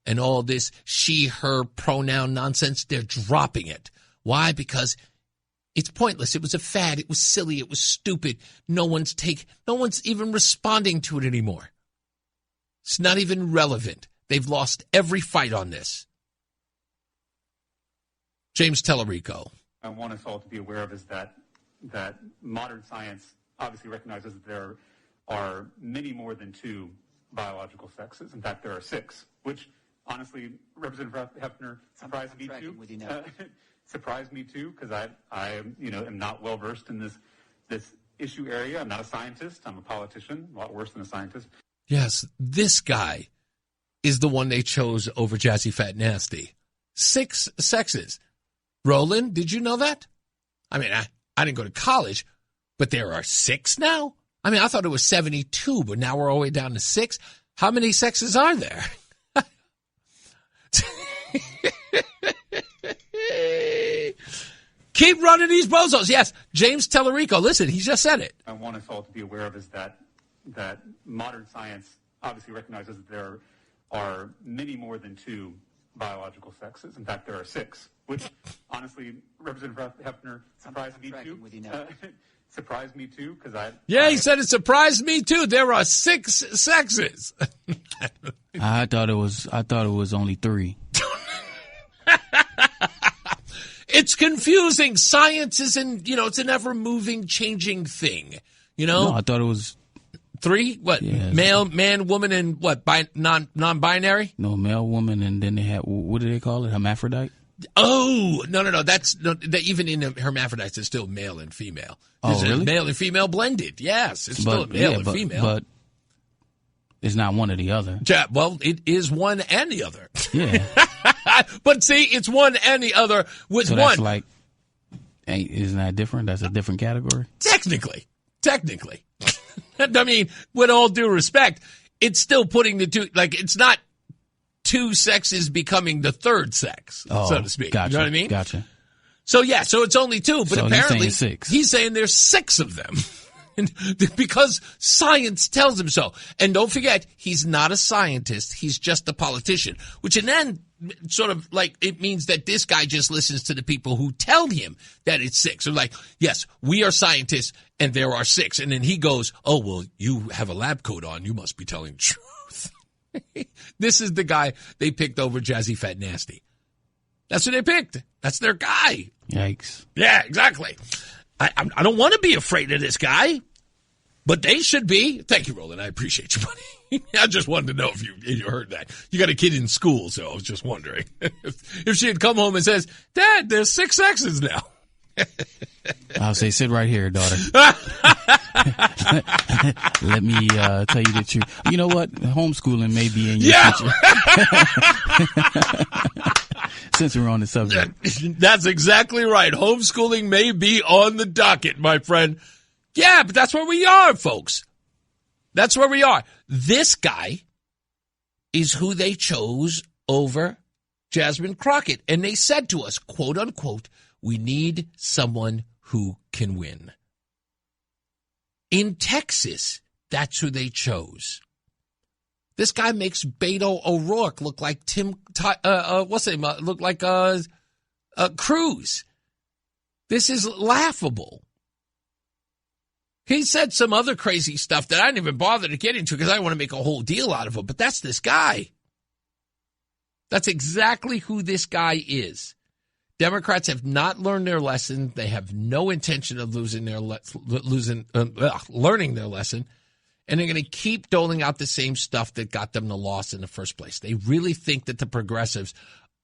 and all this she, her pronoun nonsense. They're dropping it. Why? Because it's pointless. It was a fad. It was silly. It was stupid. No one's even responding to it anymore. It's not even relevant. They've lost every fight on this. James Telarico. I want us all to be aware of is that modern science obviously recognizes that there are many more than two biological sexes. In fact, there are 6, which honestly, Representative Hefner surprised me too. Surprised me too, because I am not well versed in this issue area. I'm not a scientist. I'm a politician, a lot worse than a scientist. Yes, this guy is the one they chose over Jazzy Fat Nasty. 6 sexes. Roland, did you know that? I mean, I didn't go to college, but there are 6 now? I mean, I thought it was 72, but now we're all the way down to 6. How many sexes are there? Keep running these bozos. Yes, James Telarico. Listen, he just said it. I want us all to be aware of is that modern science obviously recognizes that there are many more than 2 biological sexes. In fact, there are 6, which honestly, Representative Hefner surprised me too. Surprised me too, because he said it surprised me too. There are 6 sexes. I thought it was only 3. It's confusing. Science isn't, it's an ever-moving, changing thing. No, I thought it was 3? What? Yeah, male, man, woman, and what? Non-binary? No, male, woman, and then they had, what do they call it? Hermaphrodite? Oh, no. That's even in hermaphrodites, it's still male and female. Oh, really? Male and female blended. Yes, it's still male and female. But it's not one or the other. Yeah, well, it is one and the other. Yeah. But see, it's one and the other with so one. That's like, isn't that different? That's a different category? Technically. I mean, with all due respect, it's still putting the two, like, it's not 2 sexes becoming the third sex, so to speak. Gotcha, you know what I mean? Gotcha. So, so it's only 2, but so apparently he's saying there's 6 of them. Because science tells him so. And don't forget, he's not a scientist. He's just a politician, which in then sort of like it means that this guy just listens to the people who tell him that it's 6. They're like, yes, we are scientists and there are 6. And then he goes, oh, well, you have a lab coat on. You must be telling the truth. This is the guy they picked over Jazzy Fat Nasty. That's who they picked. That's their guy. Yikes. Yeah, exactly. I don't want to be afraid of this guy, but they should be. Thank you, Roland. I appreciate your money. I just wanted to know if you heard that. You got a kid in school, so I was just wondering. If she had come home and says, Dad, there's 6 sexes now. I'll say, sit right here, daughter. Let me tell you the truth. You know what? Homeschooling may be in your future. Since we're on the subject. That's exactly right. Homeschooling may be on the docket, my friend. Yeah, but that's where we are, folks. That's where we are. This guy is who they chose over Jasmine Crockett. And they said to us, quote unquote, we need someone who can win. In Texas, that's who they chose. This guy makes Beto O'Rourke look like look like Cruz. This is laughable. He said some other crazy stuff that I didn't even bother to get into because I don't want to make a whole deal out of it. But that's this guy. That's exactly who this guy is. Democrats have not learned their lesson. They have no intention of learning their lesson. And they're going to keep doling out the same stuff that got them the loss in the first place. They really think that the progressives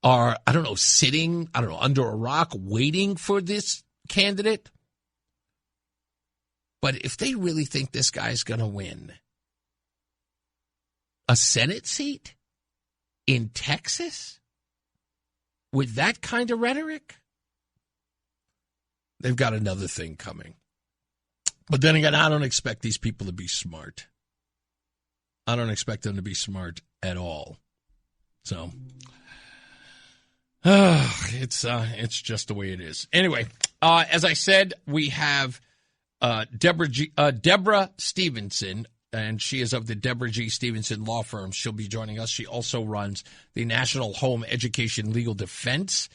are, sitting, under a rock waiting for this candidate. But if they really think this guy's going to win a Senate seat in Texas with that kind of rhetoric, they've got another thing coming. But then again, I don't expect these people to be smart. I don't expect them to be smart at all. So, it's just the way it is. Anyway, as I said, we have Deborah Stevenson, and she is of the Deborah G. Stevenson law firm. She'll be joining us. She also runs the National Home Education Legal Defense,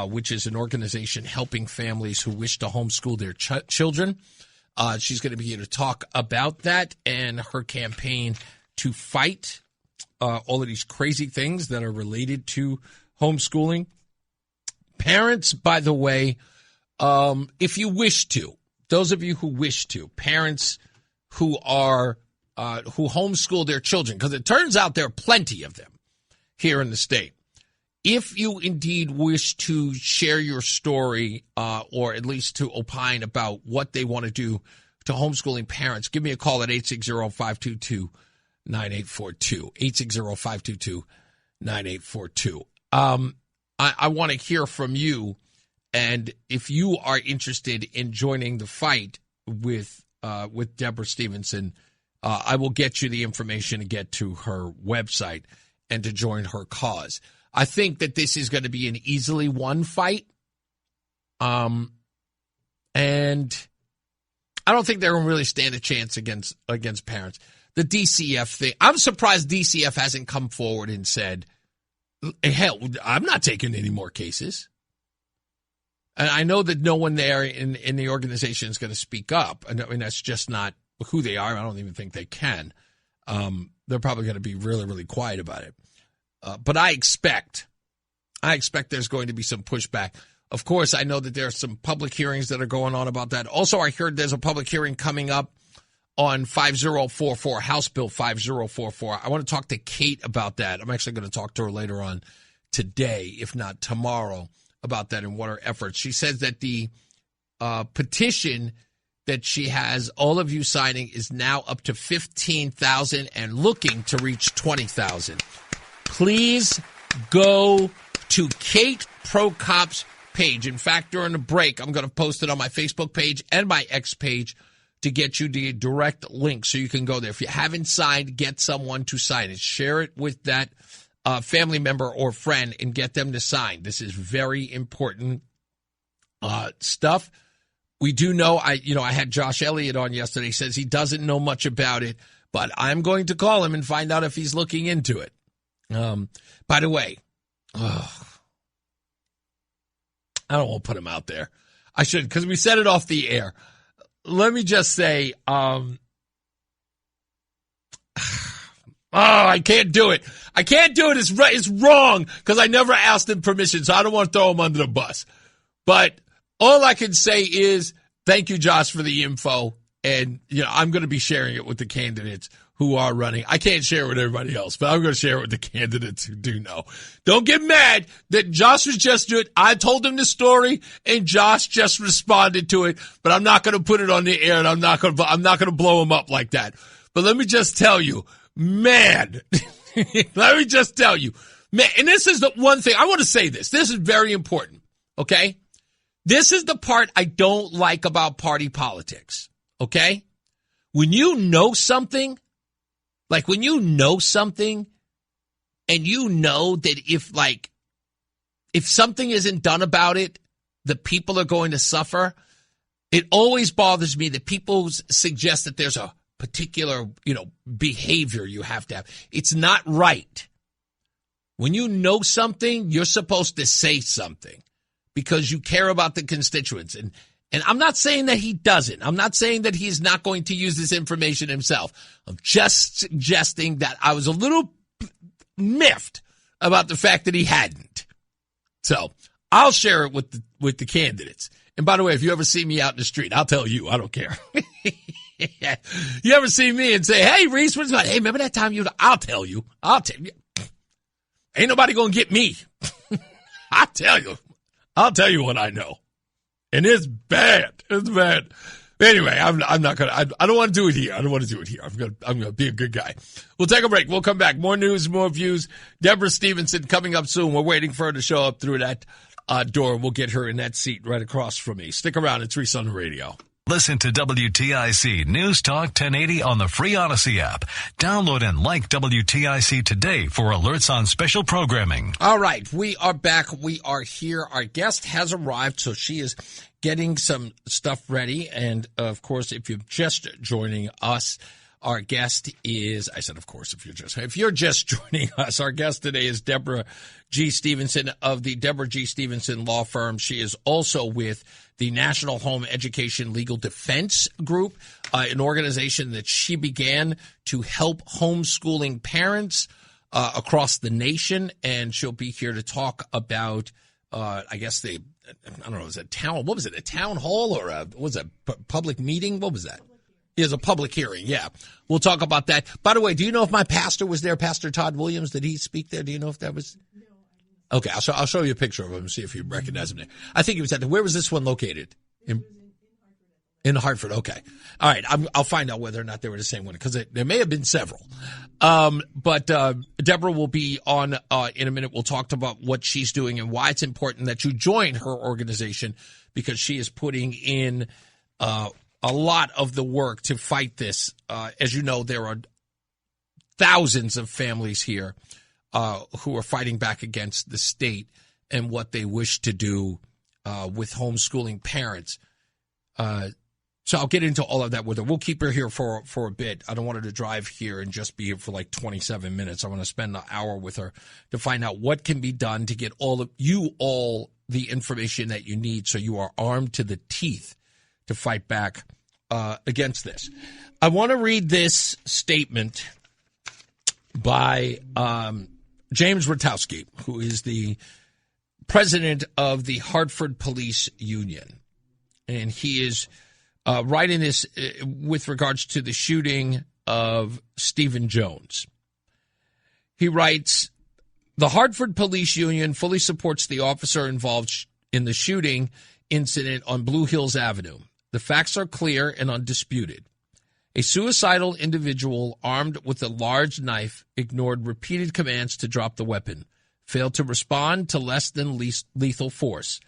which is an organization helping families who wish to homeschool their children. She's going to be here to talk about that and her campaign to fight all of these crazy things that are related to homeschooling. Parents, by the way, if you wish to, those of you who wish to, parents who are who homeschool their children, because it turns out there are plenty of them here in the state. If you indeed wish to share your story or at least to opine about what they want to do to homeschooling parents, give me a call at 860-522-9842, 860-522-9842. I want to hear from you, and if you are interested in joining the fight with Deborah Stevenson, I will get you the information to get to her website and to join her cause. I think that this is going to be an easily won fight. And I don't think they're going to really stand a chance against parents. The DCF thing, I'm surprised DCF hasn't come forward and said, hell, I'm not taking any more cases. And I know that no one there in the organization is going to speak up. I mean, that's just not who they are. I don't even think they can. They're probably going to be really, really quiet about it. But I expect there's going to be some pushback. Of course, I know that there are some public hearings that are going on about that. Also, I heard there's a public hearing coming up on 5044, House Bill 5044. I want to talk to Kate about that. I'm actually going to talk to her later on today, if not tomorrow, about that and what her efforts. She says that the petition that she has all of you signing is now up to 15,000 and looking to reach 20,000. Please go to Kate Prokop's page. In fact, during the break, I'm going to post it on my Facebook page and my X page to get you the direct link so you can go there. If you haven't signed, get someone to sign it. Share it with that family member or friend and get them to sign. This is very important stuff. We do know, I had Josh Elliott on yesterday. He says he doesn't know much about it, but I'm going to call him and find out if he's looking into it. By the way, I don't want to put him out there. I should, because we said it off the air. Let me just say, I can't do it. I can't do it. It's wrong because I never asked him permission, so I don't want to throw him under the bus. But all I can say is thank you, Josh, for the info. And, I'm going to be sharing it with the candidates who are running. I can't share it with everybody else, but I'm going to share it with the candidates who do know. Don't get mad that Josh was just doing it. I told him the story, and Josh just responded to it, but I'm not going to put it on the air, and I'm not going to blow him up like that. But let me just tell you, man, let me just tell you, man, and this is the one thing, I want to say this. This is very important, okay? This is the part I don't like about party politics, okay? When you know something, like when you know something and you know that if something isn't done about it, the people are going to suffer, it always bothers me that people suggest that there's a particular, behavior you have to have. It's not right. When you know something, you're supposed to say something because you care about the constituents. And I'm not saying that he doesn't. I'm not saying that he's not going to use this information himself. I'm just suggesting that I was a little miffed about the fact that he hadn't. So I'll share it with the candidates. And by the way, if you ever see me out in the street, I'll tell you. I don't care. You ever see me and say, hey, Reese, what's going on? Hey, remember that time I'll tell you. I'll tell you. Ain't nobody going to get me. I'll tell you. I'll tell you what I know. And it's bad. It's bad. Anyway, I'm not going to, I don't want to do it here. I don't want to do it here. I'm going to be a good guy. We'll take a break. We'll come back. More news, more views. Deborah Stevenson coming up soon. We're waiting for her to show up through that door. We'll get her in that seat right across from me. Stick around. It's Reese on the radio. Listen to WTIC News Talk 1080 on the free Odyssey app. Download and like WTIC today for alerts on special programming. All right, we are back. We are here. Our guest has arrived, so she is getting some stuff ready. And, of course, if you're just joining us, our guest is, I said, of course, if you're just joining us, our guest today is Deborah G. Stevenson of the Deborah G. Stevenson Law Firm. She is also with the National Home Education Legal Defense Group, an organization that she began to help homeschooling parents across the nation. And she'll be here to talk about, I guess, I don't know, a town hall or was it a public meeting? What was that? It was a public hearing, yeah. We'll talk about that. By the way, do you know if my pastor was there, Pastor Todd Williams? Did he speak there? Do you know if that was? Okay, I'll show you a picture of him and see if you recognize him there. I think he was where was this one located? In Hartford, okay. All right, I'll find out whether or not they were the same one, because there may have been several. But Deborah will be on in a minute. We'll talk about what she's doing and why it's important that you join her organization, because she is putting in a lot of the work to fight this. As you know, there are thousands of families here who are fighting back against the state and what they wish to do with homeschooling parents. So I'll get into all of that with her. We'll keep her here for a bit. I don't want her to drive here and just be here for like 27 minutes. I want to spend an hour with her to find out what can be done to get all the information that you need so you are armed to the teeth to fight back against this. I want to read this statement by James Rutowski, who is the president of the Hartford Police Union. And he is writing this with regards to the shooting of Stephen Jones. He writes, the Hartford Police Union fully supports the officer involved in the shooting incident on Blue Hills Avenue. The facts are clear and undisputed. A suicidal individual armed with a large knife ignored repeated commands to drop the weapon, failed to respond to less than lethal force,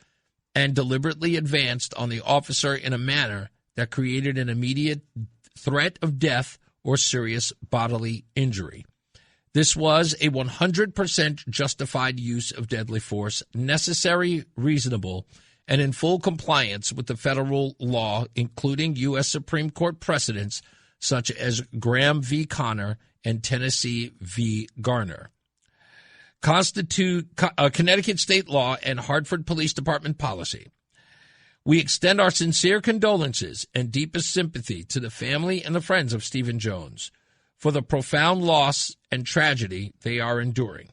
and deliberately advanced on the officer in a manner that created an immediate threat of death or serious bodily injury. This was a 100% justified use of deadly force, necessary, reasonable, and in full compliance with the federal law, including U.S. Supreme Court precedents such as Graham v. Connor and Tennessee v. Garner. Connecticut state law and Hartford Police Department policy. We extend our sincere condolences and deepest sympathy to the family and the friends of Stephen Jones for the profound loss and tragedy they are enduring.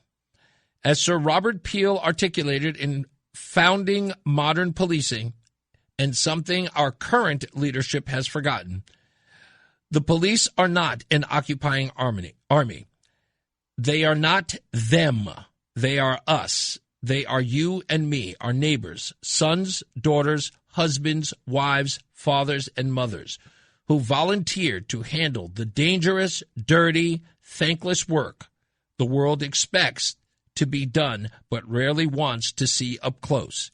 As Sir Robert Peel articulated in Founding Modern Policing, and something our current leadership has forgotten, the police are not an occupying army. They are not them. They are us. They are you and me, our neighbors, sons, daughters, husbands, wives, fathers, and mothers, who volunteered to handle the dangerous, dirty, thankless work the world expects to be done but rarely wants to see up close.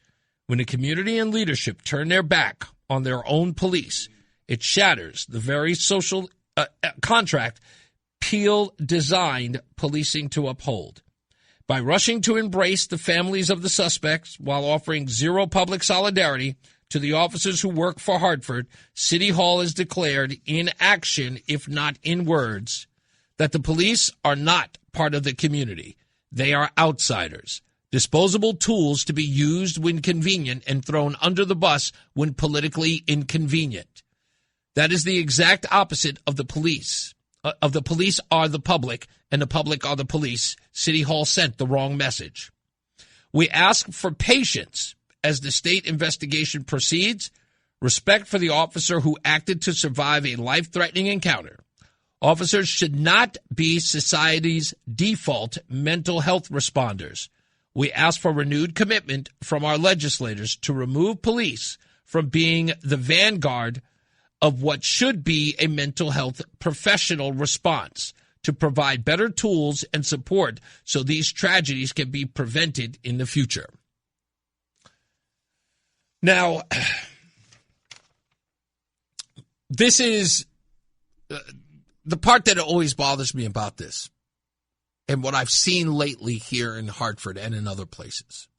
When the community and leadership turn their back on their own police, it shatters the very social contract Peel designed policing to uphold. By rushing to embrace the families of the suspects while offering zero public solidarity to the officers who work for Hartford, City Hall has declared in action, if not in words, that the police are not part of the community. They are outsiders. Disposable tools to be used when convenient and thrown under the bus when politically inconvenient. That is the exact opposite of the police. The police are the public, and the public are the police. City Hall sent the wrong message. We ask for patience as the state investigation proceeds, respect for the officer who acted to survive a life-threatening encounter. Officers should not be society's default mental health responders. We ask for renewed commitment from our legislators to remove police from being the vanguard of what should be a mental health professional response, to provide better tools and support so these tragedies can be prevented in the future. Now, this is the part that always bothers me about this, and what I've seen lately here in Hartford and in other places,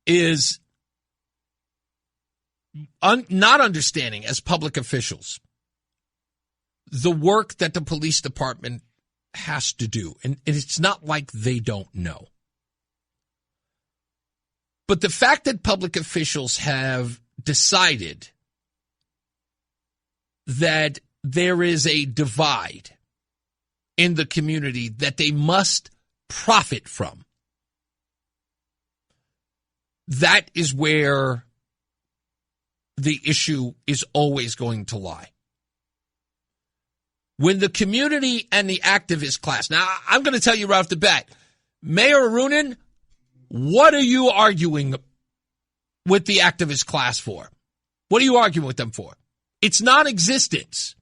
is not understanding as public officials the work that the police department has to do. And it's not like they don't know. But the fact that public officials have decided that there is a divide in the community that they must profit from, that is where the issue is always going to lie. When the community and the activist class, now I'm going to tell you right off the bat, Mayor Arunin, what are you arguing with the activist class for? What are you arguing with them for? It's non-existence.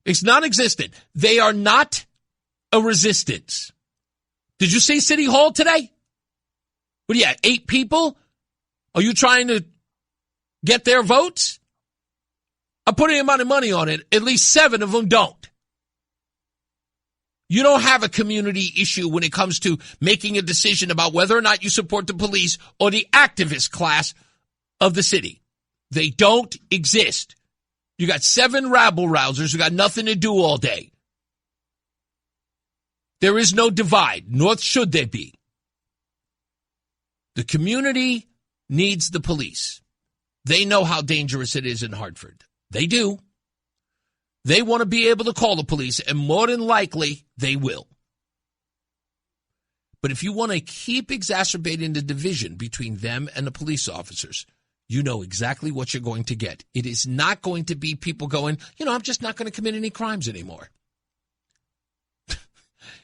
It's non-existent. They are not a resistance. Did you see City Hall today? What do you have, 8 people? Are you trying to get their votes? I'm putting a amount of money on it. At least 7 of them don't. You don't have a community issue when it comes to making a decision about whether or not you support the police or the activist class of the city. They don't exist. You got 7 rabble-rousers who got nothing to do all day. There is no divide, nor should there be. The community needs the police. They know how dangerous it is in Hartford. They do. They want to be able to call the police, and more than likely, they will. But if you want to keep exacerbating the division between them and the police officers, you know exactly what you're going to get. It is not going to be people going, I'm just not going to commit any crimes anymore.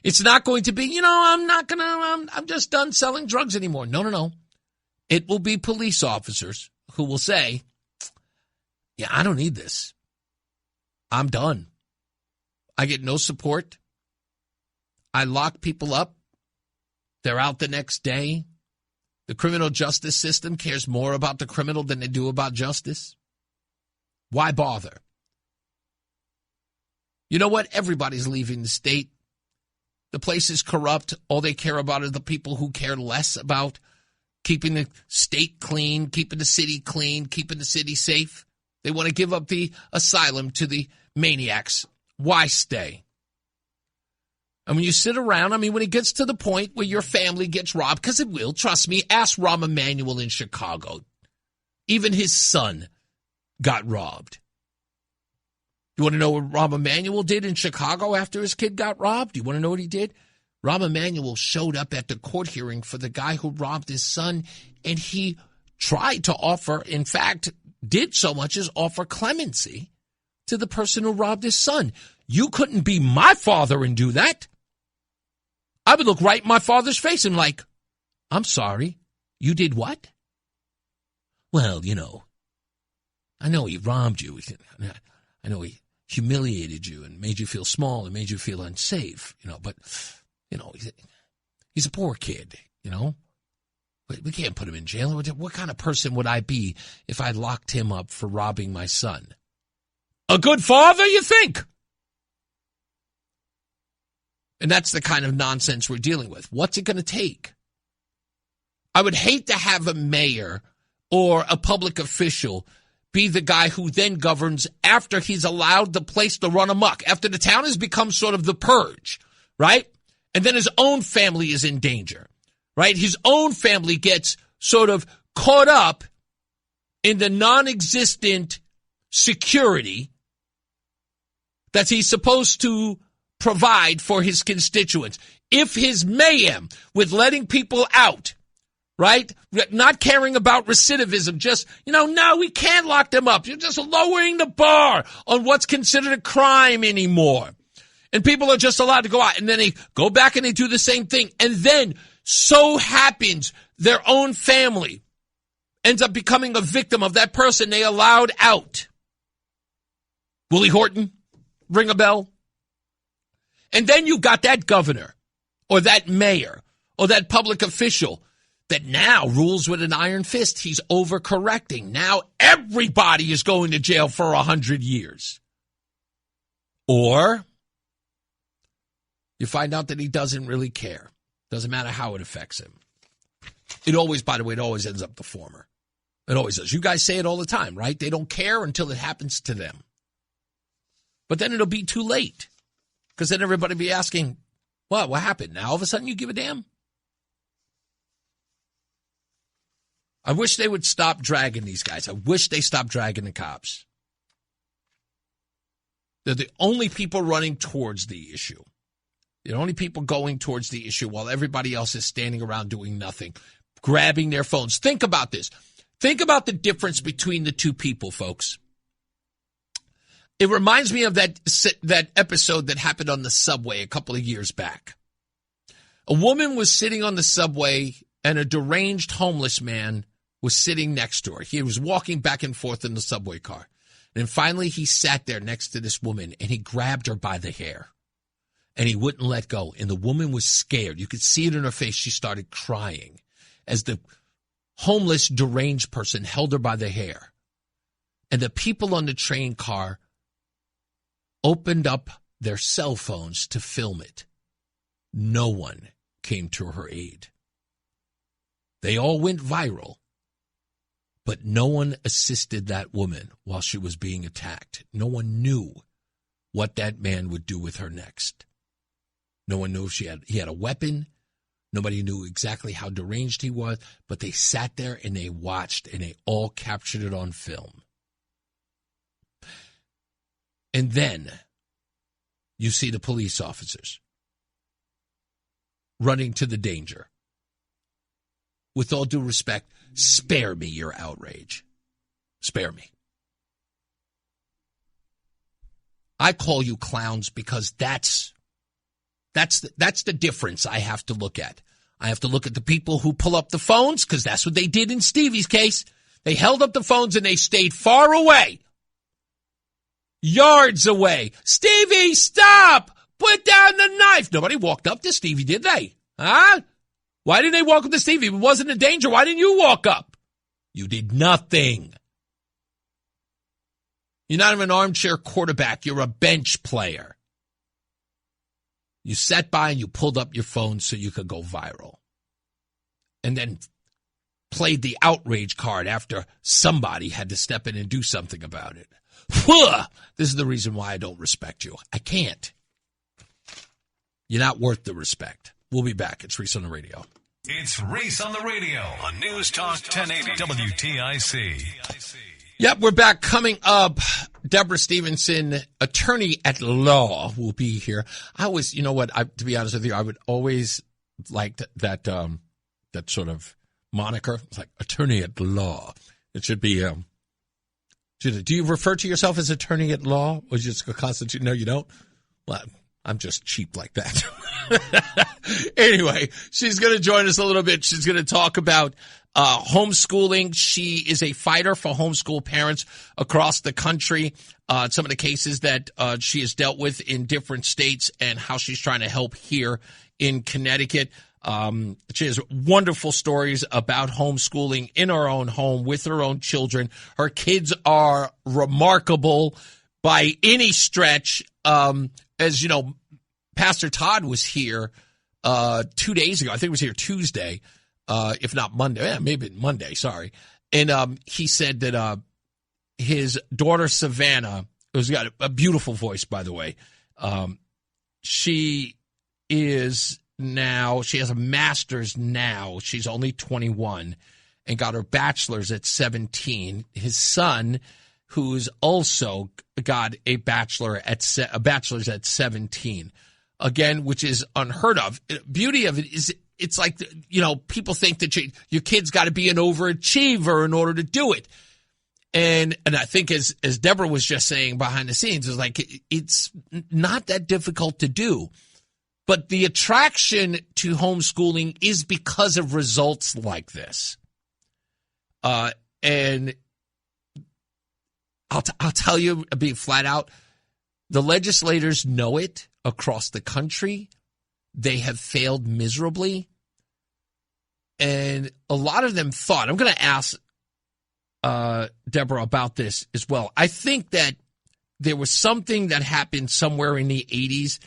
It's not going to be, I'm just done selling drugs anymore. No. It will be police officers who will say, yeah, I don't need this. I'm done. I get no support. I lock people up. They're out the next day. The criminal justice system cares more about the criminal than they do about justice. Why bother? You know what? Everybody's leaving the state. The place is corrupt. All they care about are the people who care less about keeping the state clean, keeping the city clean, keeping the city safe. They want to give up the asylum to the maniacs. Why stay? And when you sit around, when it gets to the point where your family gets robbed, because it will, trust me, ask Rahm Emanuel in Chicago. Even his son got robbed. You want to know what Rahm Emanuel did in Chicago after his kid got robbed? You want to know what he did? Rahm Emanuel showed up at the court hearing for the guy who robbed his son, and he tried to offer, in fact, did so much as offer clemency to the person who robbed his son. You couldn't be my father and do that. I would look right in my father's face and like, I'm sorry, you did what? Well, I know he robbed you. I know he humiliated you and made you feel small and made you feel unsafe, but, he's a poor kid, We can't put him in jail. What kind of person would I be if I locked him up for robbing my son? A good father, you think? And that's the kind of nonsense we're dealing with. What's it going to take? I would hate to have a mayor or a public official be the guy who then governs after he's allowed the place to run amok, after the town has become sort of the purge, right? And then his own family is in danger, right? His own family gets sort of caught up in the non-existent security that he's supposed to provide for his constituents. If his mayhem with letting people out, right, not caring about recidivism, just, no, we can't lock them up. You're just lowering the bar on what's considered a crime anymore. And people are just allowed to go out. And then they go back and they do the same thing. And then so happens their own family ends up becoming a victim of that person they allowed out. Willie Horton, ring a bell? And then you got that governor or that mayor or that public official that now rules with an iron fist. He's overcorrecting. Now everybody is going to jail for 100 years. Or you find out that he doesn't really care. Doesn't matter how it affects him. It always, by the way, it always ends up the former. It always does. You guys say it all the time, right? They don't care until it happens to them. But then it'll be too late. Because then everybody will be asking, what happened? Now all of a sudden you give a damn? I wish they would stop dragging these guys. I wish they stopped dragging the cops. They're the only people running towards the issue. The only people going towards the issue while everybody else is standing around doing nothing, grabbing their phones. Think about this. Think about the difference between the two people, folks. It reminds me of that episode that happened on the subway a couple of years back. A woman was sitting on the subway and a deranged homeless man was sitting next to her. He was walking back and forth in the subway car. And finally he sat there next to this woman and he grabbed her by the hair. And he wouldn't let go. And the woman was scared. You could see it in her face. She started crying as the homeless, deranged person held her by the hair. And the people on the train car opened up their cell phones to film it. No one came to her aid. They all went viral. But no one assisted that woman while she was being attacked. No one knew what that man would do with her next. No one knew if he had a weapon. Nobody knew exactly how deranged he was, but they sat there and they watched and they all captured it on film. And then you see the police officers running to the danger. With all due respect, spare me your outrage. Spare me. I call you clowns because that's the difference I have to look at. I have to look at the people who pull up the phones because that's what they did in Stevie's case. They held up the phones and they stayed far away. Yards away. Stevie, stop! Put down the knife. Nobody walked up to Stevie, did they? Huh? Why didn't they walk up to Stevie? If it wasn't in danger, why didn't you walk up? You did nothing. You're not even an armchair quarterback. You're a bench player. You sat by and you pulled up your phone so you could go viral. And then played the outrage card after somebody had to step in and do something about it. This is the reason why I don't respect you. I can't. You're not worth the respect. We'll be back. It's Reese on the Radio. It's Reese on the Radio on NewsTalk 1080 WTIC. Yep, we're back. Coming up, Deborah Stevenson, attorney at law, will be here. I always, you know what, to be honest with you, I would always like that sort of moniker. It's like attorney at law. It should be, do you refer to yourself as attorney at law? Or just a constitute? No, you don't? Well, I'm just cheap like that. Anyway, she's going to join us a little bit. She's going to talk about homeschooling. She is a fighter for homeschool parents across the country. Some of the cases that she has dealt with in different states and how she's trying to help here in Connecticut. She has wonderful stories about homeschooling in her own home with her own children. Her kids are remarkable by any stretch. As you know, Pastor Todd was here 2 days ago. I think it was here Tuesday, if not Monday. Yeah, maybe Monday, sorry. And he said that his daughter Savannah, who's got a beautiful voice, by the way, she is now. She has a master's now. She's only 21 and got her bachelor's at 17. His son, who's also got a bachelor's at 17. Again, which is unheard of. Beauty of it is it's like, people think that your kid's got to be an overachiever in order to do it. And I think as Deborah was just saying behind the scenes, is like it's not that difficult to do. But the attraction to homeschooling is because of results like this. And I'll tell you, being flat out, the legislators know it across the country. They have failed miserably. And a lot of them thought, I'm going to ask Deborah about this as well. I think that there was something that happened somewhere in the 80s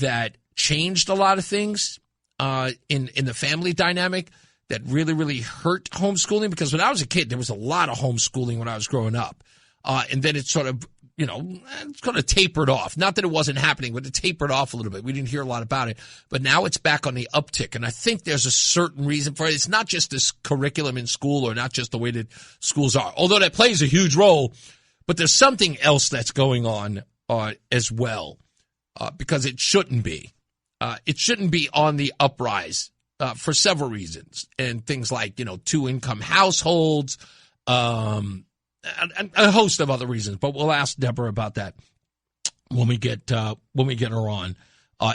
that changed a lot of things in the family dynamic that really, really hurt homeschooling. Because when I was a kid, there was a lot of homeschooling when I was growing up. And then it sort of, it's kind of tapered off. Not that it wasn't happening, but it tapered off a little bit. We didn't hear a lot about it. But now it's back on the uptick. And I think there's a certain reason for it. It's not just this curriculum in school or not just the way that schools are, although that plays a huge role. But there's something else that's going on as well, because it shouldn't be. It shouldn't be on the uprise for several reasons. And things like, two-income households, and a host of other reasons, but we'll ask Deborah about that when we get her on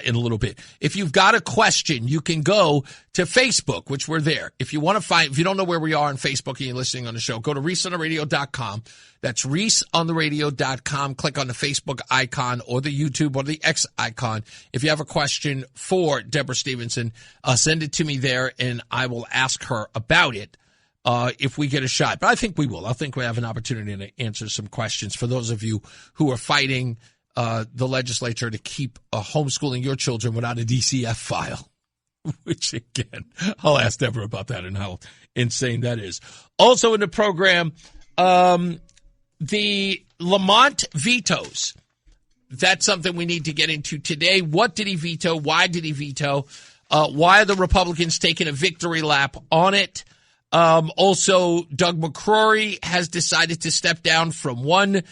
in a little bit. If you've got a question, you can go to Facebook, which we're there. If you want to if you don't know where we are on Facebook and you're listening on the show, go to ReeseOnTheRadio.com. That's ReeseOnTheRadio.com. Click on the Facebook icon or the YouTube or the X icon. If you have a question for Deborah Stevenson, send it to me there and I will ask her about it. If we get a shot. But I think we will. I think we have an opportunity to answer some questions for those of you who are fighting the legislature to keep homeschooling your children without a DCF file, which, again, I'll ask Deborah about that and how insane that is. Also in the program, the Lamont vetoes. That's something we need to get into today. What did he veto? Why did he veto? Why are the Republicans taking a victory lap on it? Also, Doug McCrory has decided to step down from one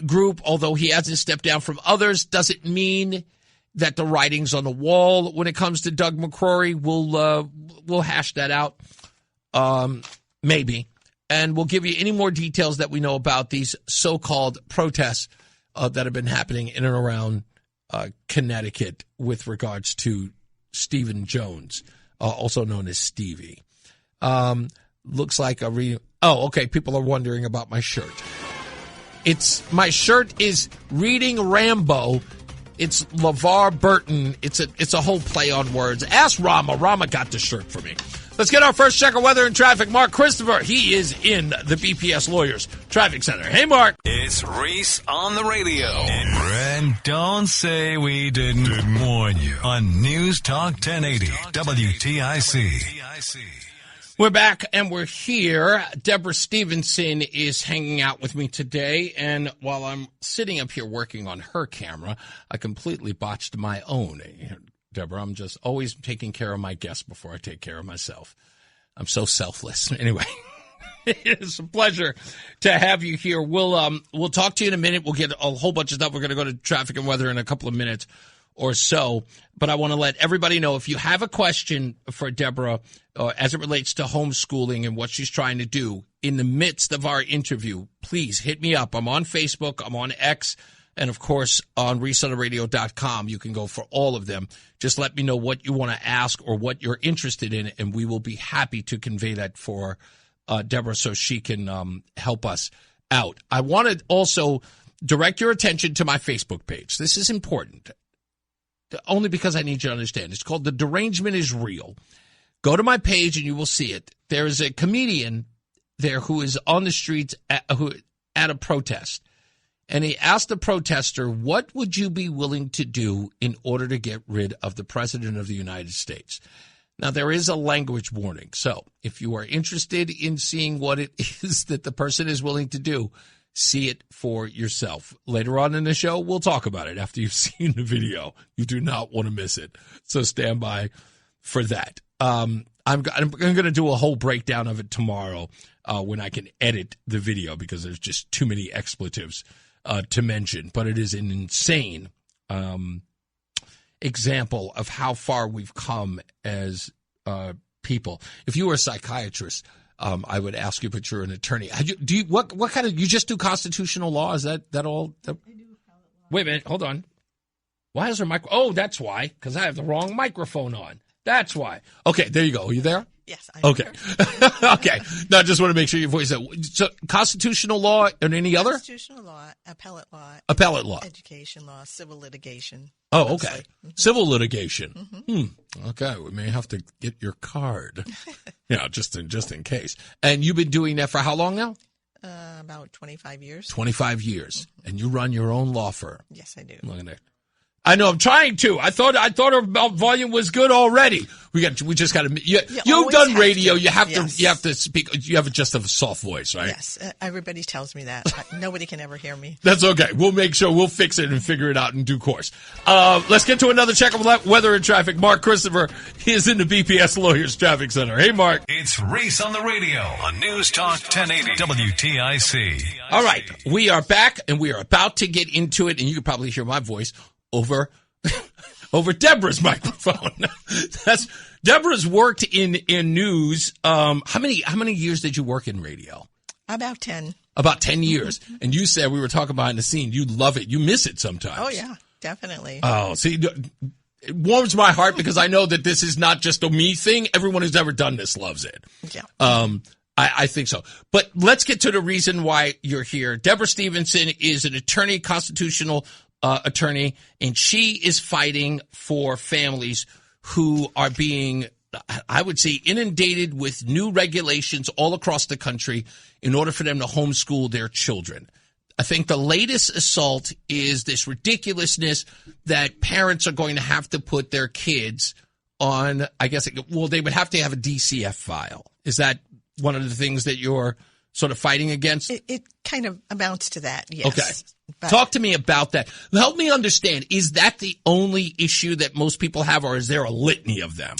group, although he hasn't stepped down from others. Doesn't mean that the writing's on the wall when it comes to Doug McCrory. We'll hash that out, maybe, and we'll give you any more details that we know about these so-called protests that have been happening in and around Connecticut with regards to Stephen Jones, also known as Stevie. Looks like okay. People are wondering about my shirt. My shirt is reading Rambo. It's LeVar Burton. It's a whole play on words. Ask Rama. Rama got the shirt for me. Let's get our first check of weather and traffic. Mark Christopher. He is in the BPS Lawyers Traffic Center. Hey, Mark. It's Reese on the radio. And don't say we didn't warn you on News Talk 1080 WTIC. We're back and we're here. Deborah Stevenson is hanging out with me today, and while I'm sitting up here working on her camera, I completely botched my own. Deborah, I'm just always taking care of my guests before I take care of myself. I'm so selfless. Anyway, it's a pleasure to have you here. We'll talk to you in a minute. We'll get a whole bunch of stuff. We're going to go to traffic and weather in a couple of minutes or so, but I want to let everybody know if you have a question for Deborah as it relates to homeschooling and what she's trying to do in the midst of our interview, please hit me up. I'm on Facebook, I'm on X, and of course on ReeseOnTheRadio.com. You can go for all of them. Just let me know what you want to ask or what you're interested in, and we will be happy to convey that for Deborah so she can help us out. I want to also direct your attention to my Facebook page. This is important. Only because I need you to understand. It's called The Derangement Is Real. Go to my page and you will see it. There is a comedian there who is on the streets at a protest. And he asked the protester, what would you be willing to do in order to get rid of the President of the United States? Now, there is a language warning. So if you are interested in seeing what it is that the person is willing to do, see it for yourself. Later on in the show, we'll talk about it after you've seen the video. You do not want to miss it. So stand by for that. I'm going to do a whole breakdown of it tomorrow when I can edit the video because there's just too many expletives to mention. But it is an insane example of how far we've come as people. If you were a psychiatrist, I would ask you, but you're an attorney. What kind of, you just do constitutional law? Is that all? I do appellate law. Wait a minute, hold on. Why is there oh, that's why, because I have the wrong microphone on. That's why. Okay, there you go. Are you there? Yes, I am. Okay. Okay. No, I just want to make sure your voice is. So, constitutional law and any other? Constitutional law, appellate law, education law, civil litigation. Oh, okay. Mm-hmm. Civil litigation. Mm-hmm. Okay, we may have to get your card. Just in case. And you've been doing that for how long now? About 25 years. 25 years. Mm-hmm. And you run your own law firm. Yes, I do. Look at that. I know. I'm trying to. I thought our volume was good already. We just got to. You've done radio. You have to speak. You have just a soft voice, right? Yes. Everybody tells me that. Nobody can ever hear me. That's okay. We'll make sure. We'll fix it and figure it out in due course. Let's get to another check of weather and traffic. Mark Christopher is in the BPS Lawyers Traffic Center. Hey, Mark. It's Reese on the radio on News Talk 1080 WTIC. All right, we are back and we are about to get into it, and you can probably hear my voice over Deborah's microphone. Deborah's worked in news. How many years did you work in radio? About 10. About 10 years. Mm-hmm. And you said, we were talking behind the scene, you love it. You miss it sometimes. Oh, yeah, definitely. Oh, see, it warms my heart because I know that this is not just a me thing. Everyone who's ever done this loves it. Yeah. I think so. But let's get to the reason why you're here. Deborah Stevenson is an attorney, constitutional attorney, and she is fighting for families who are being, I would say, inundated with new regulations all across the country in order for them to homeschool their children. I think the latest assault is this ridiculousness that parents are going to have to put their kids on, they would have to have a DCF file. Is that one of the things that you're sort of fighting against? It kind of amounts to that, yes. Okay. Talk to me about that. Help me understand, is that the only issue that most people have, or is there a litany of them?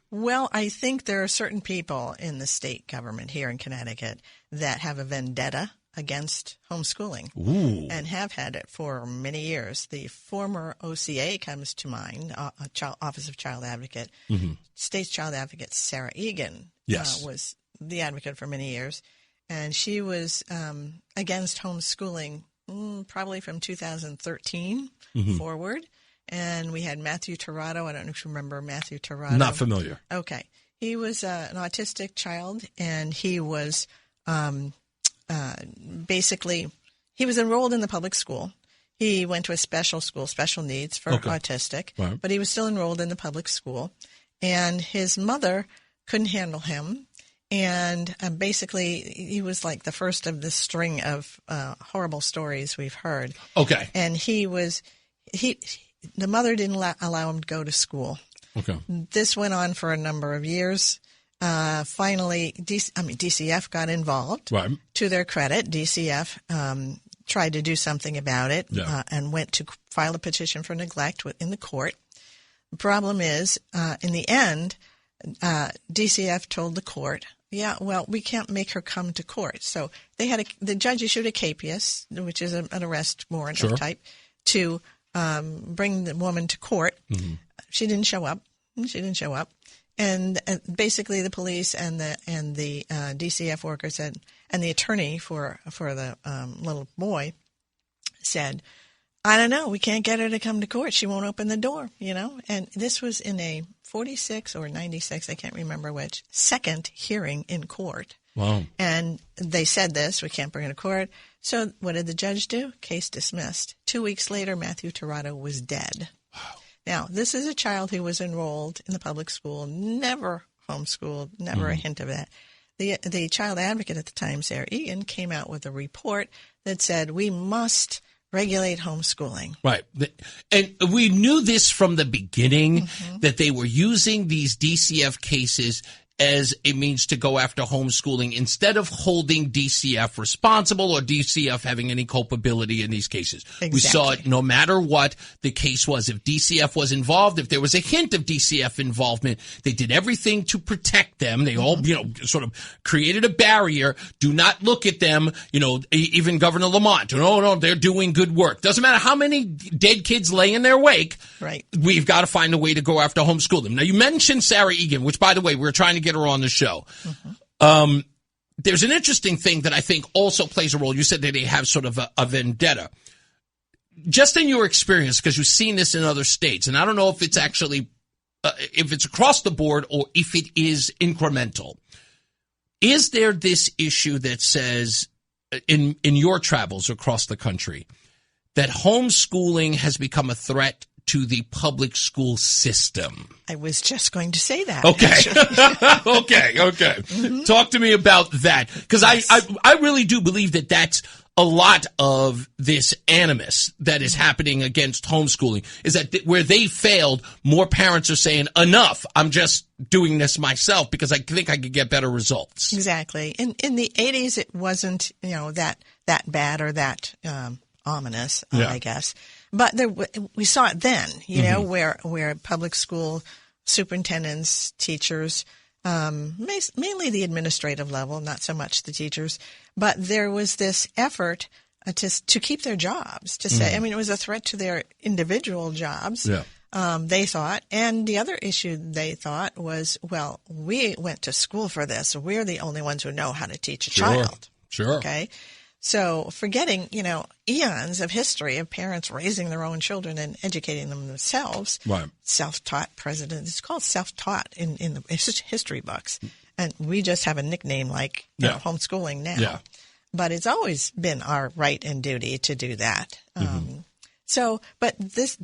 Well, I think there are certain people in the state government here in Connecticut that have a vendetta against homeschooling. Ooh. And have had it for many years. The former OCA comes to mind, Office of Child Advocate. Mm-hmm. State's Child Advocate Sarah Egan was the advocate for many years. And she was against homeschooling probably from 2013 forward. And we had Matthew Tirado. I don't know if you remember Matthew Tirado. Not familiar. Okay. He was an autistic child, and he was basically, he was enrolled in the public school. He went to a special school, special needs for autistic, right. But he was still enrolled in the public school. And his mother couldn't handle him. And basically, he was like the first of the string of horrible stories we've heard. Okay. And the mother didn't allow him to go to school. Okay. This went on for a number of years. Finally, DCF got involved. Right. To their credit, DCF tried to do something about it and went to file a petition for neglect in the court. The problem is, in the end, DCF told the court, we can't make her come to court. So the judge issued a capias, which is an arrest warrant of type, to bring the woman to court. Mm-hmm. She didn't show up. And basically, the police and the DCF worker said, and the attorney for the little boy said, I don't know, we can't get her to come to court. She won't open the door, And this was in a 46 or 96, I can't remember which, second hearing in court. Wow. And they said this, we can't bring her to court. So what did the judge do? Case dismissed. 2 weeks later, Matthew Tirado was dead. Wow. Now, this is a child who was enrolled in the public school, never homeschooled, never a hint of that. The child advocate at the time, Sarah Egan, came out with a report that said we must regulate homeschooling. Right. And we knew this from the beginning, that they were using these DCF cases as a means to go after homeschooling instead of holding DCF responsible or DCF having any culpability in these cases. Exactly. We saw it no matter what the case was. If DCF was involved, if there was a hint of DCF involvement, they did everything to protect them. They all, sort of created a barrier. Do not look at them. Even Governor Lamont. No, they're doing good work. Doesn't matter how many dead kids lay in their wake. Right. We've got to find a way to go after homeschooling. Now, you mentioned Sarah Egan, which, by the way, we're trying to get her on the show. Mm-hmm. There's an interesting thing that I think also plays a role. You said that they have sort of a vendetta. Just in your experience, because you've seen this in other states, and I don't know if it's actually, if it's across the board or if it is incremental. Is there this issue that says, in your travels across the country, that homeschooling has become a threat to the public school system? I was just going to say that. Okay. Okay. Mm-hmm. Talk to me about that. Because yes. I really do believe that that's a lot of this animus that is happening against homeschooling, is that where they failed, more parents are saying, enough, I'm just doing this myself because I think I could get better results. Exactly. In the 80s, it wasn't, that bad or that ominous, I guess. But we saw it then, where public school superintendents, teachers, mainly the administrative level, not so much the teachers, but there was this effort to keep their jobs, to say, it was a threat to their individual jobs, they thought. And the other issue they thought was, well, we went to school for this. We're the only ones who know how to teach a child. Sure. Okay. So forgetting, eons of history of parents raising their own children and educating them themselves, right. Self-taught president. It's called self-taught in the history books. And we just have a nickname like homeschooling now. Yeah. But it's always been our right and duty to do that. But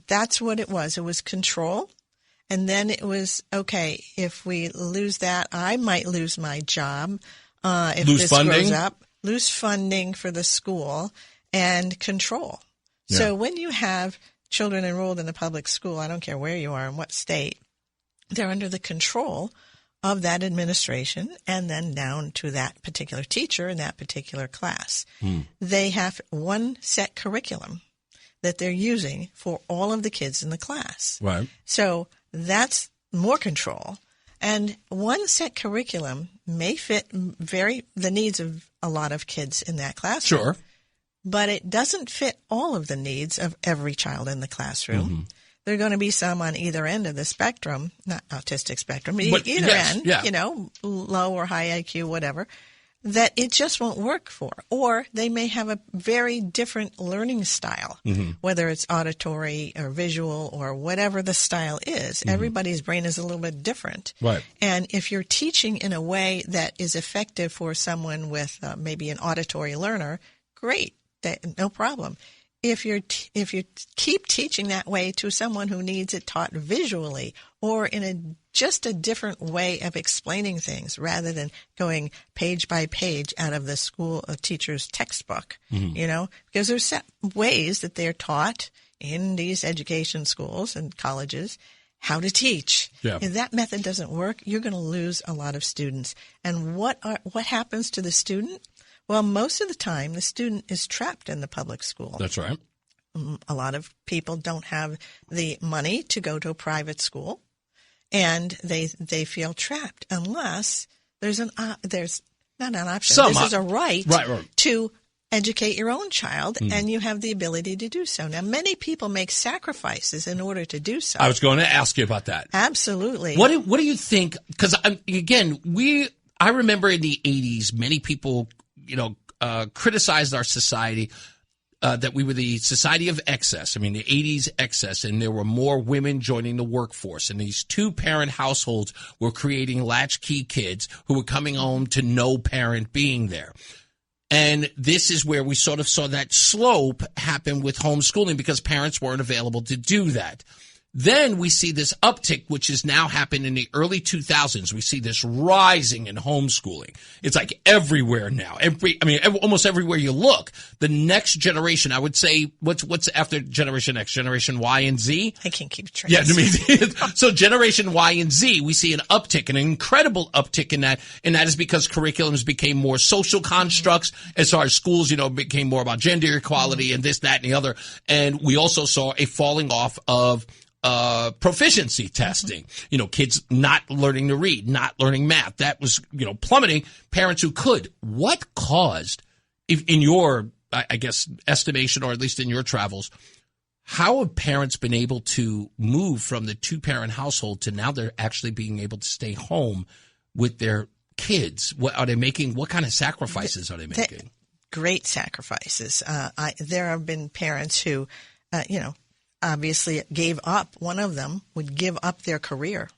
that's what it was. It was control. And then it was, okay, if we lose that, I might lose my job. If lose this funding? Grows up. Lose funding for the school and control. Yeah. So when you have children enrolled in a public school, I don't care where you are in what state, they're under the control of that administration and then down to that particular teacher in that particular class. They have one set curriculum that they're using for all of the kids in the class. Right. So that's more control. And one set curriculum may fit the needs of a lot of kids in that classroom. Sure. But it doesn't fit all of the needs of every child in the classroom. There are going to be some on either end of the spectrum, not autistic spectrum, but either end, low or high IQ, whatever, that it just won't work for. Or they may have a very different learning style, whether it's auditory or visual or whatever the style is. Everybody's brain is a little bit different. Right. And if you're teaching in a way that is effective for someone with maybe an auditory learner, great, no problem. If you keep teaching that way to someone who needs it taught visually or in just a different way of explaining things rather than going page by page out of the school teacher's textbook, because there's set ways that they're taught in these education schools and colleges how to teach. Yeah. If that method doesn't work, you're going to lose a lot of students. And what happens to the student? Well, most of the time, the student is trapped in the public school. That's right. A lot of people don't have the money to go to a private school, and they feel trapped unless there's not an option. This is a right. To educate your own child, and you have the ability to do so. Now, many people make sacrifices in order to do so. I was going to ask you about that. Absolutely. What do you think? Because again, I remember in the 80s, many people criticized our society, that we were the society of excess. The 80s excess, and there were more women joining the workforce. And these two-parent households were creating latchkey kids who were coming home to no parent being there. And this is where we sort of saw that slope happen with homeschooling because parents weren't available to do that. Then we see this uptick, which has now happened in the early 2000s. We see this rising in homeschooling. It's like everywhere now. Almost everywhere you look. The next generation, I would say, what's after Generation X? Generation Y and Z? I can't keep track. Yeah, so Generation Y and Z, we see an uptick, an incredible uptick in that, and that is because curriculums became more social constructs as far as schools, became more about gender equality and this, that, and the other. And we also saw a falling off of proficiency testing, kids not learning to read, not learning math. That was, plummeting. Parents who could. What caused, in your, I guess, estimation, or at least in your travels, how have parents been able to move from the two-parent household to now they're actually being able to stay home with their kids? What are they making? What kind of sacrifices are they making? Great sacrifices. There have been parents who, obviously gave up. One of them would give up their career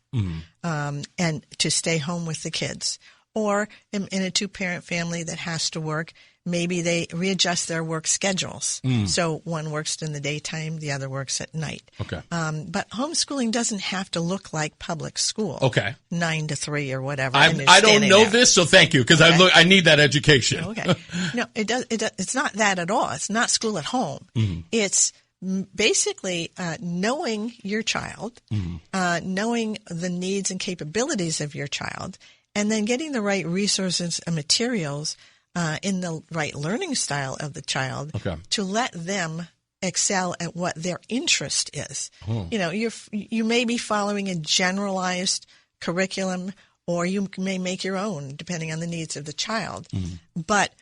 and to stay home with the kids. Or in a two-parent family that has to work, maybe they readjust their work schedules. So one works in the daytime, the other works at night. Okay. But homeschooling doesn't have to look like public school. Okay. 9 to 3 or whatever. I don't know this, so thank you, because I need that education. Okay. No, it does. It's not that at all. It's not school at home. It's basically knowing your child, knowing the needs and capabilities of your child, and then getting the right resources and materials in the right learning style of the child to let them excel at what their interest is. You may be following a generalized curriculum, or you may make your own depending on the needs of the child. But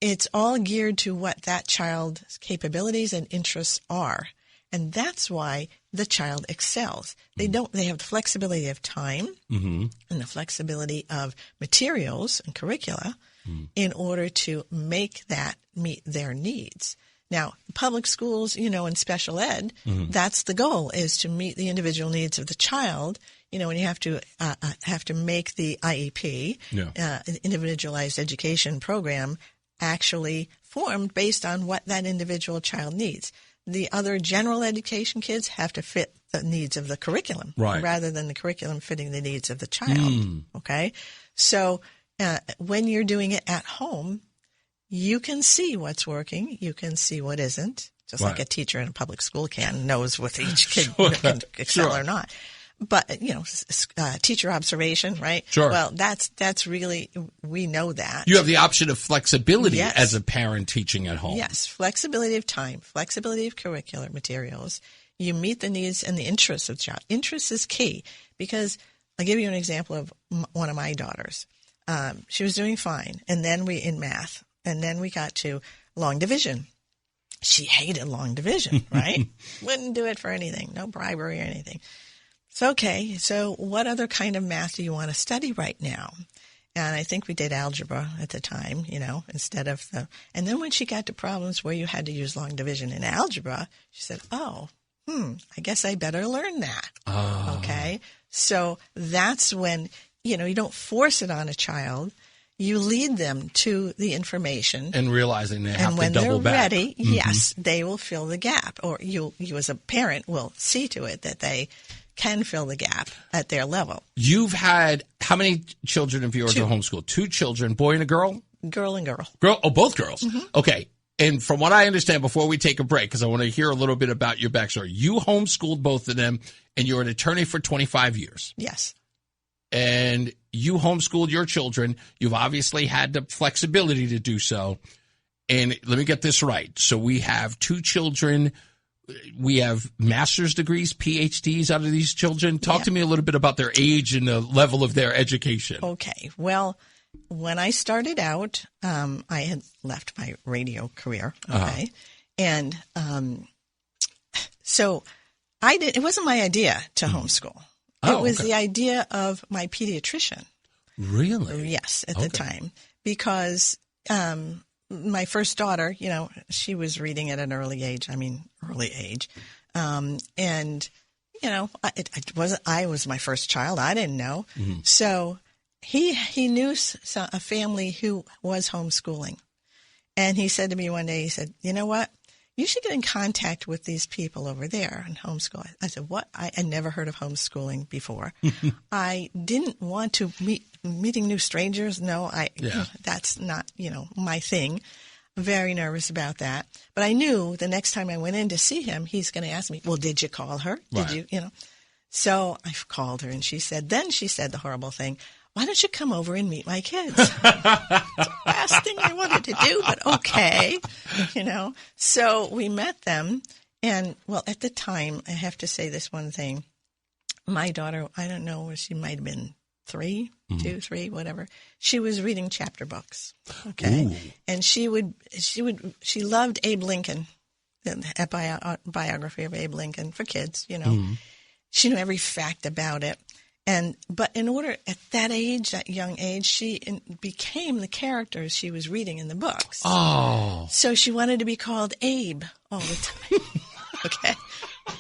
it's all geared to what that child's capabilities and interests are. And that's why the child excels. They have the flexibility of time and the flexibility of materials and curricula in order to make that meet their needs. Now, public schools, and special ed, that's the goal, is to meet the individual needs of the child. And you have to make the IEP, an individualized education program, actually formed based on what that individual child needs. The other general education kids have to fit the needs of the curriculum rather than the curriculum fitting the needs of the child. Okay? So when you're doing it at home, you can see what's working. You can see what isn't, just like a teacher in a public school knows what each kid can excel or not. But, teacher observation, right? Sure. Well, that's really, we know that. You have the option of flexibility as a parent teaching at home. Yes. Flexibility of time, flexibility of curricular materials. You meet the needs and the interests of the child. Interest is key, because I'll give you an example of one of my daughters. She was doing fine. And then in math, and then we got to long division. She hated long division, right? Wouldn't do it for anything. No bribery or anything. So, okay, so what other kind of math do you want to study right now? And I think we did algebra at the time, instead of and then when she got to problems where you had to use long division in algebra, she said, I guess I better learn that. Okay. So that's when, you don't force it on a child. You lead them to the information. And realizing they have to double back. And when they're ready, yes, they will fill the gap. Or you as a parent will see to it that they can fill the gap at their level. You've had, how many children of yours are homeschooled? 2 children, boy and a girl? Girl and girl. Oh, both girls. Okay. And from what I understand, before we take a break, because I want to hear a little bit about your backstory, you homeschooled both of them, and you're an attorney for 25 years. Yes. And you homeschooled your children. You've obviously had the flexibility to do so. And let me get this right. So we have 2 children. We have master's degrees, PhDs out of these children. Talk to me a little bit about their age and the level of their education. Okay. Well, when I started out, I had left my radio career. Okay. And so it wasn't my idea to homeschool. It was the idea of my pediatrician. Really? Yes, at the time. Because my first daughter, she was reading at an early age. And, I was my first child. I didn't know. So he knew a family who was homeschooling. And he said to me one day, he said, you know what? you should get in contact with these people over there in homeschool. I said, what? I had never heard of homeschooling before. I didn't want to meeting new strangers. No, that's not, my thing. Very nervous about that. But I knew the next time I went in to see him, he's going to ask me, well, did you call her? Did you? So I called her and she said the horrible thing, why don't you come over and meet my kids? It's the last thing I wanted to do, but okay, So we met them. And, well, at the time, I have to say this one thing. My daughter, I don't know, she might have been 2, 3, whatever. She was reading chapter books. Okay. Ooh. And she loved Abe Lincoln, a biography of Abe Lincoln for kids, She knew every fact about it. But in order, at that age, that young age, she became the characters she was reading in the books. Oh. So she wanted to be called Abe all the time. Okay.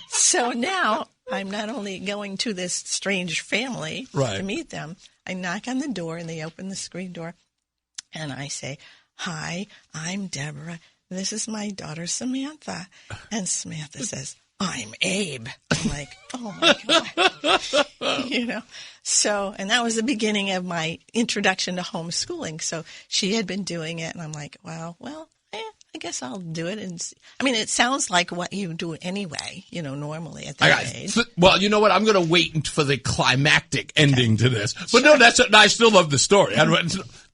So now I'm not only going to this strange family to meet them, I knock on the door and they open the screen door and I say, hi, I'm Deborah. This is my daughter, Samantha. And Samantha says, I'm Abe. I'm like, oh my God. So, and that was the beginning of my introduction to homeschooling. So she had been doing it and I'm like, well, I guess I'll do it. And it sounds like what you do anyway, normally at that age. Well, you know what? I'm going to wait for the climactic ending to this. But no, I still love the story.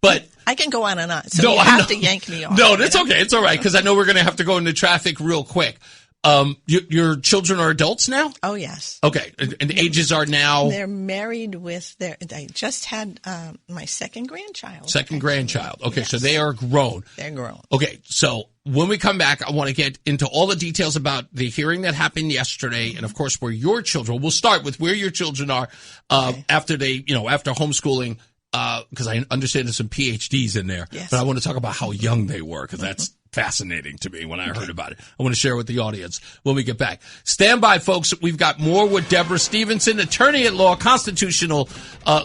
But I can go on and on. So you have to yank me off. No, that's okay. It's all right. Because I know we're going to have to go into traffic real quick. Your children are adults now? Oh, yes. Okay. And ages are now? They're married I just had my second grandchild. Okay, yes. So they are grown. They're grown. Okay, so when we come back, I want to get into all the details about the hearing that happened yesterday and, of course, where your children, we'll start with where your children are after after homeschooling, because I understand there's some PhDs in there. Yes. But I want to talk about how young they were, because that's fascinating to me when I heard about it. I want to share with the audience when we get back. Stand by, folks. We've got more with Deborah Stevenson, attorney at law, constitutional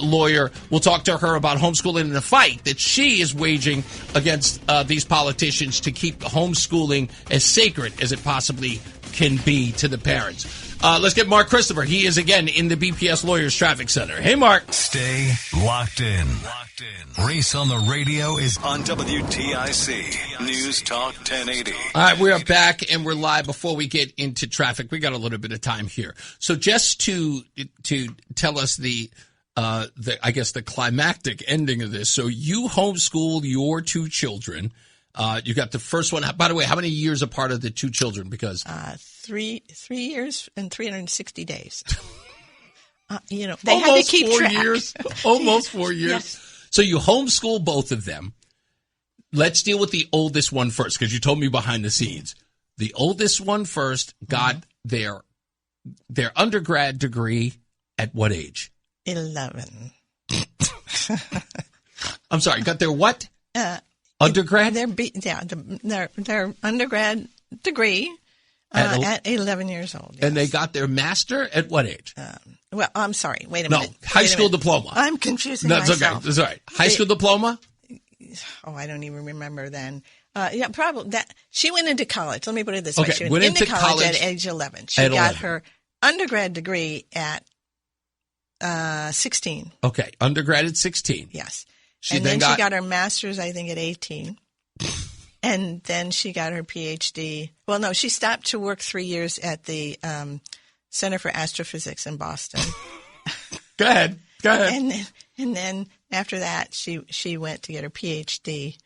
lawyer. We'll talk to her about homeschooling and the fight that she is waging against these politicians to keep homeschooling as sacred as it possibly can be to the parents. Let's get Mark Christopher. He is, again, in the BPS Lawyers Traffic Center. Hey, Mark. Stay locked in. Reese on the radio is on WTIC. News Talk 1080. All right, we are back, and we're live. Before we get into traffic, we got a little bit of time here. So just to tell us the climactic ending of this. So you homeschooled your 2 children. You got the first one. By the way, how many years apart are the 2 children? Because 3 years and 360 days. They almost had to keep 4 track. years. Almost 4 years. Yes. So you homeschool both of them. Let's deal with the oldest one first, because you told me behind the scenes. The oldest one first got their undergrad degree at what age? 11. I'm sorry, got their what? Undergrad? Their undergrad degree at 11 years old. Yes. And they got their master at what age? Well, I'm sorry. Wait a minute. No, high school diploma. I'm confusing myself. That's okay. That's all right. High school diploma? Oh, I don't even remember then. Probably that. She went into college. Let me put it this way. She went into college at age 11. She got her undergrad degree at 16. Okay, undergrad at 16. Yes. She got her master's, I think, at 18. And then she got her PhD. Well, no, she stopped to work 3 years at the Center for Astrophysics in Boston. Go ahead. And then after that, she went to get her PhD.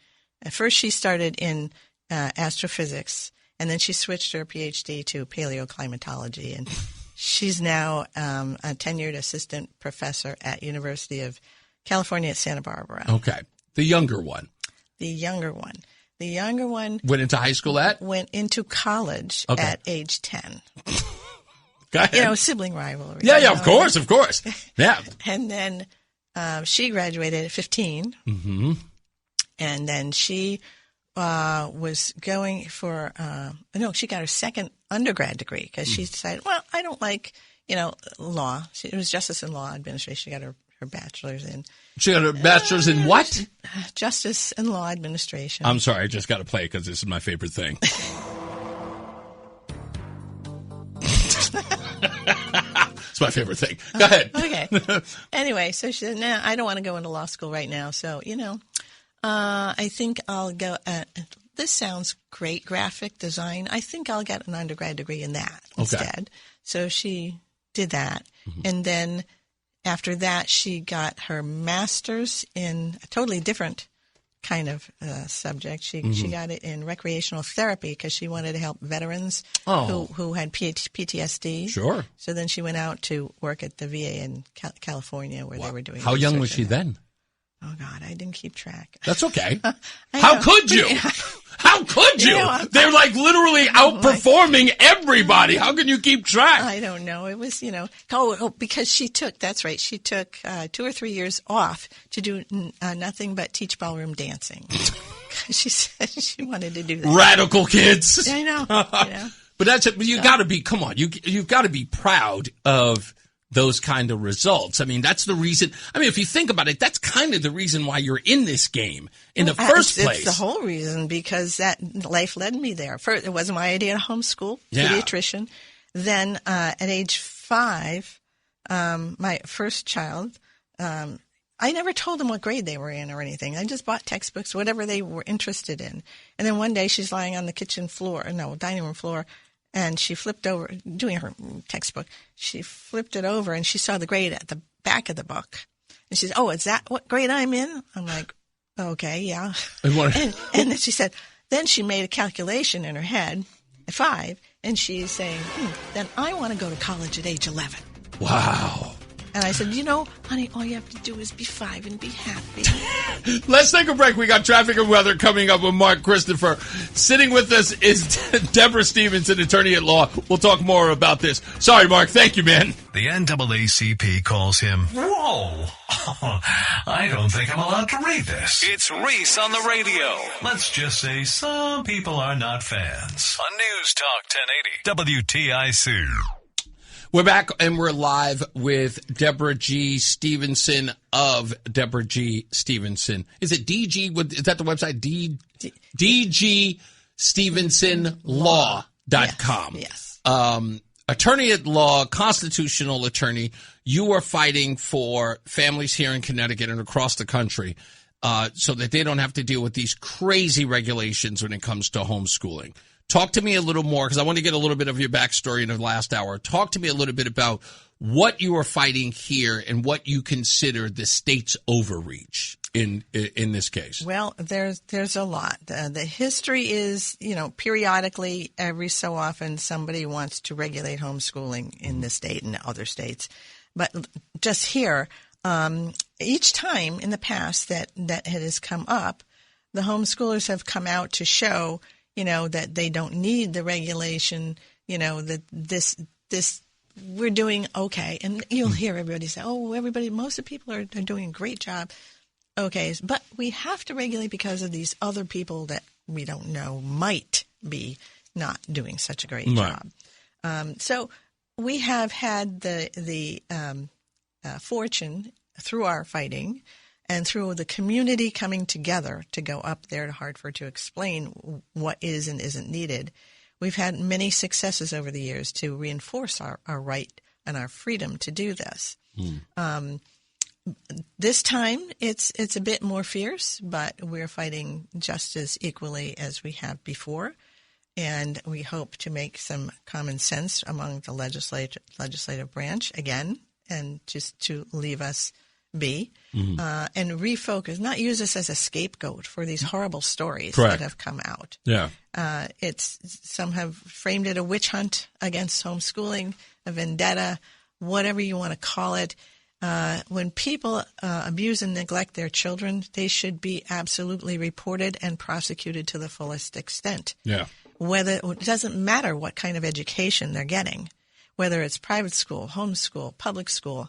At first, she started in astrophysics, and then she switched her PhD to paleoclimatology. And she's now a tenured assistant professor at University of California at Santa Barbara. Okay. The younger one. The younger one went into high school went into college at age 10. Go ahead. Sibling rivalry. Yeah, of course. Yeah. And then she graduated at 15. Mm-hmm. And then she was going for she got her second undergrad degree because she decided, well, I don't like, law. It was Justice and Law Administration. She got her bachelor's in. She got her bachelor's in what? Justice and Law Administration. I'm sorry, I just got to play because this is my favorite thing. It's my favorite thing. Go ahead. Okay. Anyway, so she said, "No, I don't want to go into law school right now. So, I think I'll go. This sounds great, graphic design. I think I'll get an undergrad degree in that instead." So she did that, and then after that, she got her master's in a totally different kind of subject. She got it in recreational therapy because she wanted to help veterans who had PTSD. Sure. So then she went out to work at the VA in California where they were doing. How young was she then? Oh, God, I didn't keep track. That's okay. How could you? How could you? They're like literally outperforming everybody. How can you keep track? I don't know. It was, because she took 2 or 3 years off to do nothing but teach ballroom dancing. She said she wanted to do that. Radical kids. I know. But that's it. You got to be, come on, you've got to be proud of those kind of results. I mean, that's the reason. I mean, if you think about it, that's kind of the reason why you're in this game in the first place. It's the whole reason, because that life led me there. First, it wasn't my idea to homeschool, pediatrician. Then at age 5, my first child, I never told them what grade they were in or anything. I just bought textbooks, whatever they were interested in. And then one day she's lying on the dining room floor, and she flipped over, doing her textbook. She flipped it over, and she saw the grade at the back of the book. And she said, "Oh, is that what grade I'm in?" I'm like, "Okay, yeah." And then she said, then she made a calculation in her head at 5, and she's saying, then I want to go to college at age 11. Wow. And I said, honey, all you have to do is be 5 and be happy. Let's take a break. We got traffic and weather coming up with Mark Christopher. Sitting with us is Deborah Stevenson, attorney at law. We'll talk more about this. Sorry, Mark. Thank you, man. The NAACP calls him, whoa, I don't think I'm allowed to read this. It's Reese on the radio. Let's just say some people are not fans. On News Talk 1080 WTIC. We're back, and we're live with Deborah G. Stevenson of Deborah G. Stevenson. Is it DG? Is that the website? DGStevensonlaw.com. Yes. Attorney at law, constitutional attorney. You are fighting for families here in Connecticut and across the country so that they don't have to deal with these crazy regulations when it comes to homeschooling. Talk to me a little more, because I want to get a little bit of your backstory in the last hour. Talk to me a little bit about what you are fighting here and what you consider the state's overreach in this case. Well, there's a lot. The history is, periodically, every so often, somebody wants to regulate homeschooling in this state and other states. But just here, each time in the past that it has come up, the homeschoolers have come out to show that they don't need the regulation, that this we're doing okay. And you'll hear everybody say, most of the people are doing a great job. Okay, but we have to regulate because of these other people that we don't know might be not doing such a great job. So we have had the fortune through our fighting and through the community coming together to go up there to Hartford to explain what is and isn't needed. We've had many successes over the years to reinforce our right and our freedom to do this. This time it's a bit more fierce, but we're fighting just as equally as we have before. And we hope to make some common sense among the legislative branch again, and just to leave us be, and refocus, not use us as a scapegoat for these horrible stories that have come out. Yeah. Some have framed it a witch hunt against homeschooling, a vendetta, whatever you want to call it. When people abuse and neglect their children, they should be absolutely reported and prosecuted to the fullest extent. Yeah. It doesn't matter what kind of education they're getting, whether it's private school, homeschool, public school.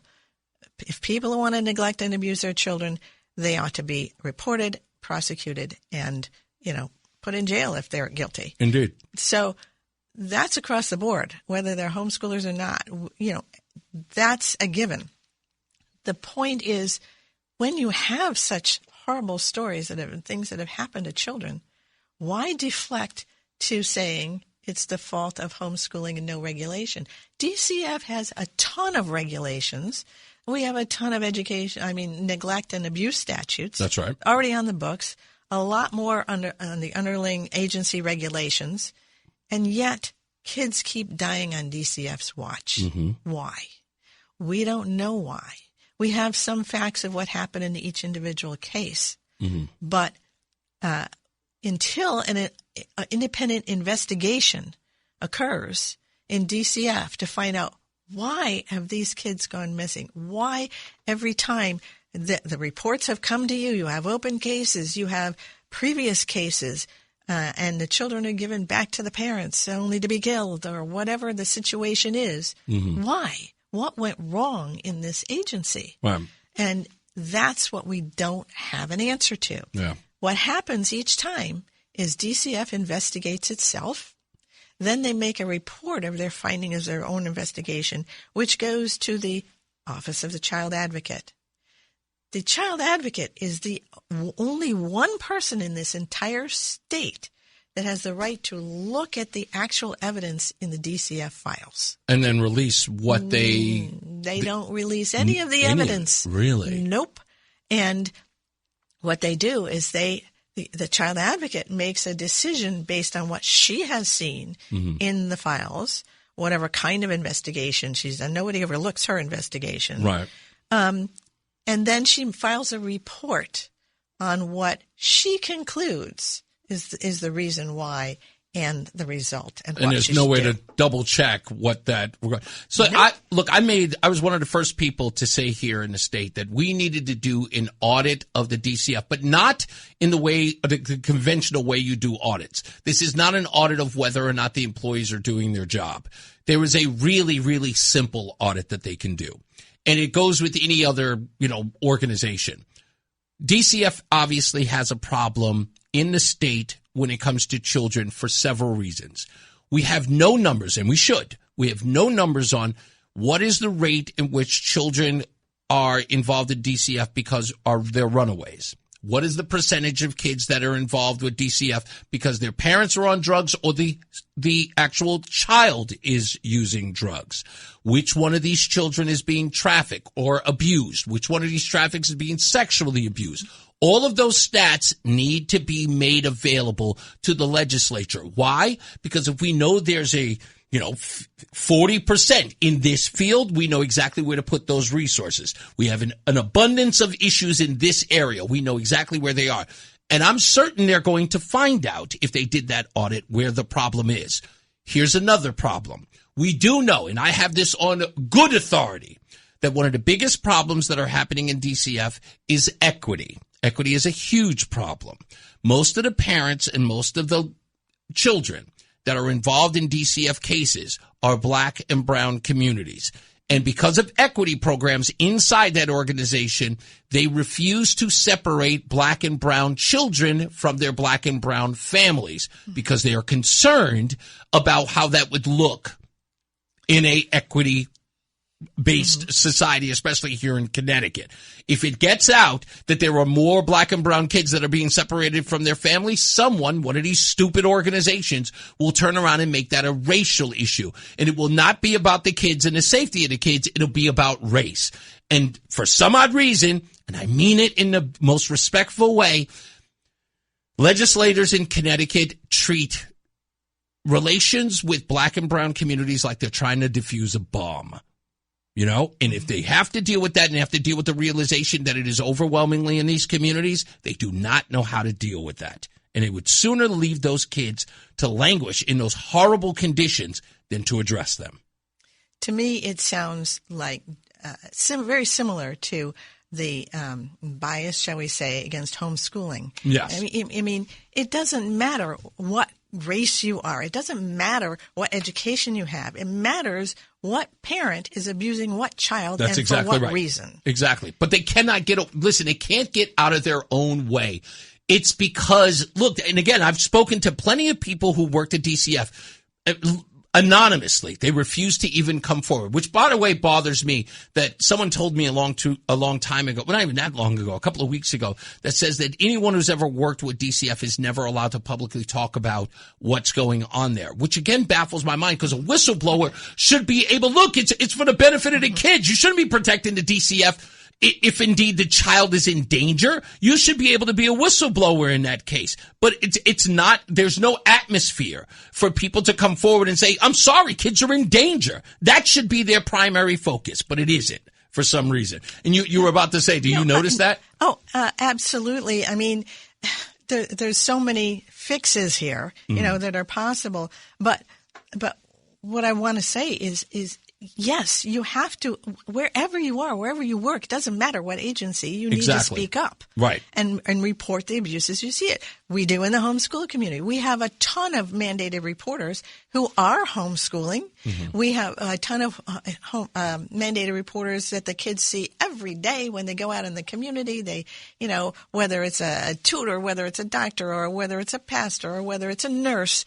If people want to neglect and abuse their children, they ought to be reported, prosecuted, and, put in jail if they're guilty. Indeed. So that's across the board, whether they're homeschoolers or not. That's a given. The point is, when you have such horrible stories things that have happened to children, why deflect to saying it's the fault of homeschooling and no regulation. DCF has a ton of regulations. We have a ton of neglect and abuse statutes. That's right. Already on the books. A lot more on the underlying agency regulations. And yet, kids keep dying on DCF's watch. Mm-hmm. Why? We don't know why. We have some facts of what happened in each individual case. Mm-hmm. But until an independent investigation occurs in DCF to find out why have these kids gone missing, why every time the reports have come to you, you have open cases, you have previous cases, and the children are given back to the parents only to be killed or whatever the situation is. Mm-hmm. Why? What went wrong in this agency? Wow. And that's what we don't have an answer to. Yeah. What happens each time is DCF investigates itself. Then they make a report of their finding as their own investigation, which goes to the Office of the Child Advocate. The Child Advocate is the only one person in this entire state that has the right to look at the actual evidence in the DCF files. And then release what they don't release any of the evidence. Really? Nope. And what they do is the Child Advocate makes a decision based on what she has seen in the files, whatever kind of investigation she's done. Nobody overlooks her investigation. Right. And then she files a report on what she concludes is the reason why and the result. And there's no way to double check what that. So nope. I was one of the first people to say here in the state that we needed to do an audit of the DCF, but not in the conventional way you do audits. This is not an audit of whether or not the employees are doing their job. There is a really, really simple audit that they can do. And it goes with any other, organization. DCF obviously has a problem in the state when it comes to children for several reasons. We have no numbers, and we should. We have no numbers on what is the rate in which children are involved in DCF because they're runaways. What is the percentage of kids that are involved with DCF because their parents are on drugs or the actual child is using drugs? Which one of these children is being trafficked or abused? Which one of these traffickers is being sexually abused? All of those stats need to be made available to the legislature. Why? Because if we know there's 40% in this field, we know exactly where to put those resources. We have an abundance of issues in this area. We know exactly where they are. And I'm certain they're going to find out, if they did that audit, where the problem is. Here's another problem. We do know, and I have this on good authority, that one of the biggest problems that are happening in DCF is equity. Equity is a huge problem. Most of the parents and most of the children that are involved in DCF cases are black and brown communities. And because of equity programs inside that organization, they refuse to separate black and brown children from their black and brown families because they are concerned about how that would look in a equity-based society, especially here in Connecticut. If it gets out that there are more black and brown kids that are being separated from their families, one of these stupid organizations will turn around and make that a racial issue. And it will not be about the kids and the safety of the kids. It'll be about race. And for some odd reason, and I mean it in the most respectful way, legislators in Connecticut treat relations with black and brown communities like they're trying to defuse a bomb. And if they have to deal with that and have to deal with the realization that it is overwhelmingly in these communities, they do not know how to deal with that. And they would sooner leave those kids to languish in those horrible conditions than to address them. To me, it sounds like very similar to the bias, shall we say, against homeschooling. Yes. I mean, it doesn't matter what race you are. It doesn't matter what education you have. It matters what parent is abusing what child. That's and exactly for what reason. Exactly. But they cannot they can't get out of their own way. It's because, look, and again, I've spoken to plenty of people who worked at DCF. anonymously. They refuse to even come forward, which, by the way, bothers me that someone told me a long time ago, well, not even that long ago, a couple of weeks ago, that says that anyone who's ever worked with DCF is never allowed to publicly talk about what's going on there, which again baffles my mind because a whistleblower should be able, look, it's for the benefit of the kids. You shouldn't be protecting the DCF. If indeed the child is in danger, you should be able to be a whistleblower in that case. But it's not, there's no atmosphere for people to come forward and say, I'm sorry, kids are in danger. That should be their primary focus, but it isn't for some reason. And you were about to say, do you notice that? Oh, absolutely. I mean, there's so many fixes here, that are possible. But what I want to say is yes, you have to, wherever you are, wherever you work, doesn't matter what agency, you need to speak up. Right. And report the abuse as you see it. We do in the homeschool community. We have a ton of mandated reporters who are homeschooling. Mm-hmm. We have a ton of mandated reporters that the kids see every day when they go out in the community. They, whether it's a tutor, whether it's a doctor, or whether it's a pastor, or whether it's a nurse,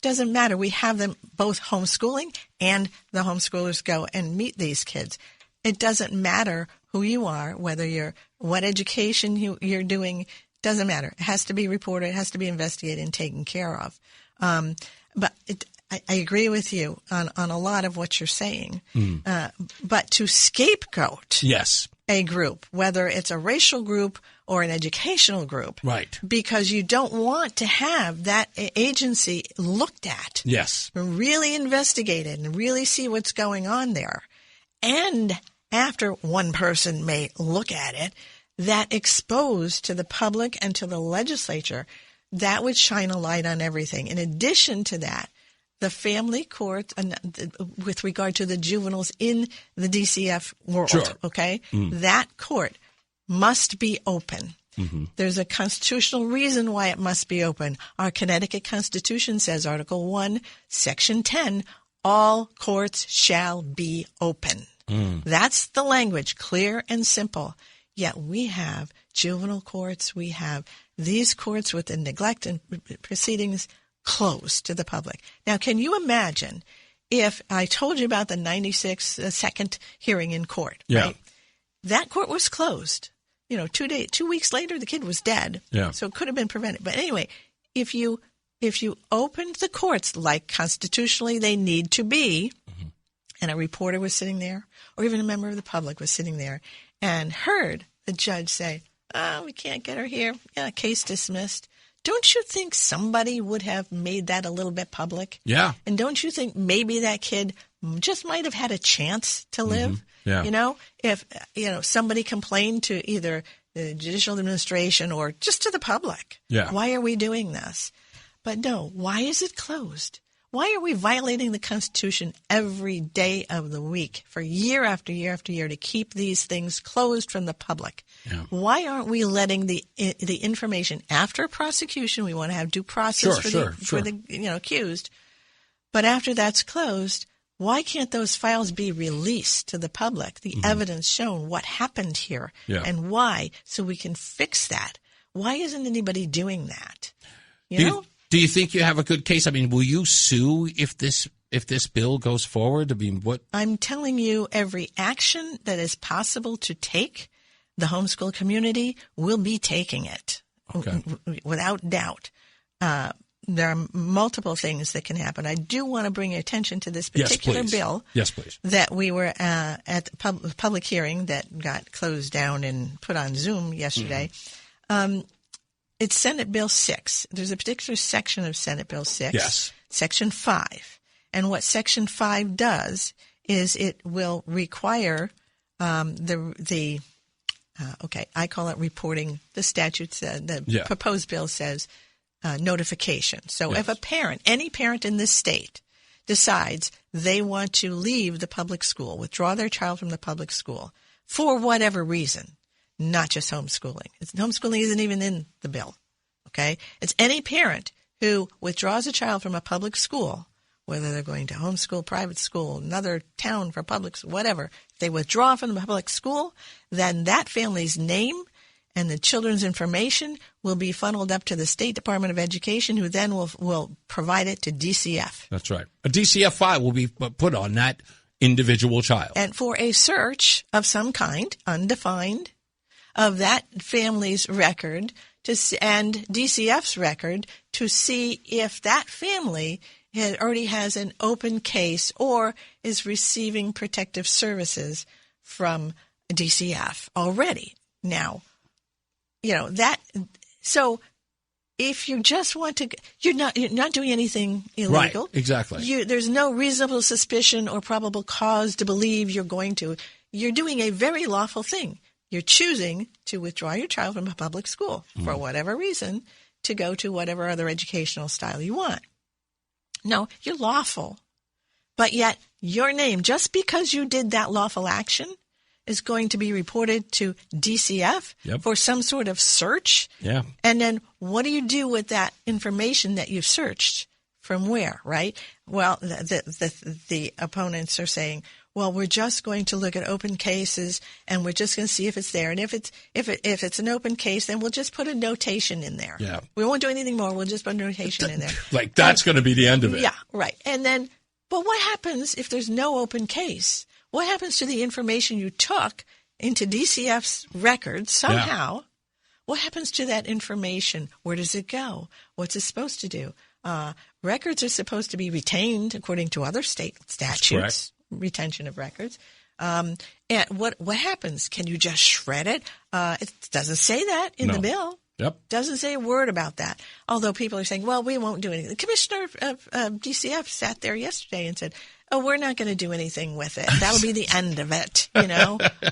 doesn't matter. We have them both homeschooling, and the homeschoolers go and meet these kids. It doesn't matter who you are, what education you're doing, doesn't matter. It has to be reported, it has to be investigated and taken care of. But I agree with you on a lot of what you're saying. But to scapegoat a group, whether it's a racial group or an educational group, right? Because you don't want to have that agency looked at, really investigated, and really see what's going on there. And after one person may look at it, that exposed to the public and to the legislature, that would shine a light on everything. In addition to that, the family court, with regard to the juveniles in the DCF world, that court must be open. Mm-hmm. There's a constitutional reason why it must be open. Our Connecticut Constitution says, Article 1, Section 10, all courts shall be open. That's the language, clear and simple. Yet we have juvenile courts, we have these courts with the neglect and proceedings closed to the public. Now, can you imagine if I told you about the 96 second hearing in court, right? That court was closed. 2 weeks later, the kid was dead. Yeah. So it could have been prevented. But anyway, if you opened the courts like constitutionally they need to be, and a reporter was sitting there, or even a member of the public was sitting there, and heard the judge say, we can't get her here. Yeah, case dismissed. Don't you think somebody would have made that a little bit public? Yeah. And don't you think maybe that kid just might have had a chance to live? Mm-hmm. Yeah. If, somebody complained to either the judicial administration or just to the public. Yeah. Why are we doing this? But no, why is it closed? Why are we violating the Constitution every day of the week for year after year after year to keep these things closed from the public? Yeah. Why aren't we letting the information after prosecution? We want to have due process for the accused. But after that's closed, why can't those files be released to the public? The evidence shown, what happened here and why, so we can fix that. Why isn't anybody doing that? Do you think you have a good case? I mean, will you sue if this bill goes forward? I mean, what? I'm telling you, every action that is possible to take, the homeschool community will be taking it, without doubt. There are multiple things that can happen. I do want to bring your attention to this particular bill. Yes, please. That we were at the public hearing that got closed down and put on Zoom yesterday. It's Senate Bill 6. There's a particular section of Senate Bill 6, Section 5. And what Section 5 does is it will require I call it reporting. The statute, the proposed bill says notification. So if a parent, any parent in this state, decides they want to leave the public school, withdraw their child from the public school for whatever reason, not just homeschooling. Homeschooling isn't even in the bill, okay? It's any parent who withdraws a child from a public school, whether they're going to homeschool, private school, another town for public, whatever. If they withdraw from the public school, then that family's name and the children's information will be funneled up to the State Department of Education, who then will provide it to DCF. That's right. A DCF file will be put on that individual child. And for a search of some kind, undefined, of that family's record and DCF's record to see if that family already has an open case or is receiving protective services from DCF already. Now, so if you just want to, you're not doing anything illegal. Right, exactly. There's no reasonable suspicion or probable cause to believe you're doing a very lawful thing. You're choosing to withdraw your child from a public school for whatever reason to go to whatever other educational style you want. No, you're lawful. But yet your name, just because you did that lawful action, is going to be reported to DCF for some sort of search. Yeah. And then what do you do with that information that you've searched? From where, right? Well, the opponents are saying, well, we're just going to look at open cases and we're just going to see if it's there. And if it's an open case, then we'll just put a notation in there. Yeah. We won't do anything more. We'll just put a notation in there. Like that's going to be the end of it. Yeah, right. And then, but what happens if there's no open case? What happens to the information you took into DCF's records somehow? Yeah. What happens to that information? Where does it go? What's it supposed to do? Records are supposed to be retained according to other state statutes. Retention of records. And what happens? Can you just shred it? It doesn't say that in the bill. Yep. Doesn't say a word about that. Although people are saying, well, we won't do anything. The commissioner of DCF sat there yesterday and said, oh, we're not going to do anything with it. That'll be the end of it.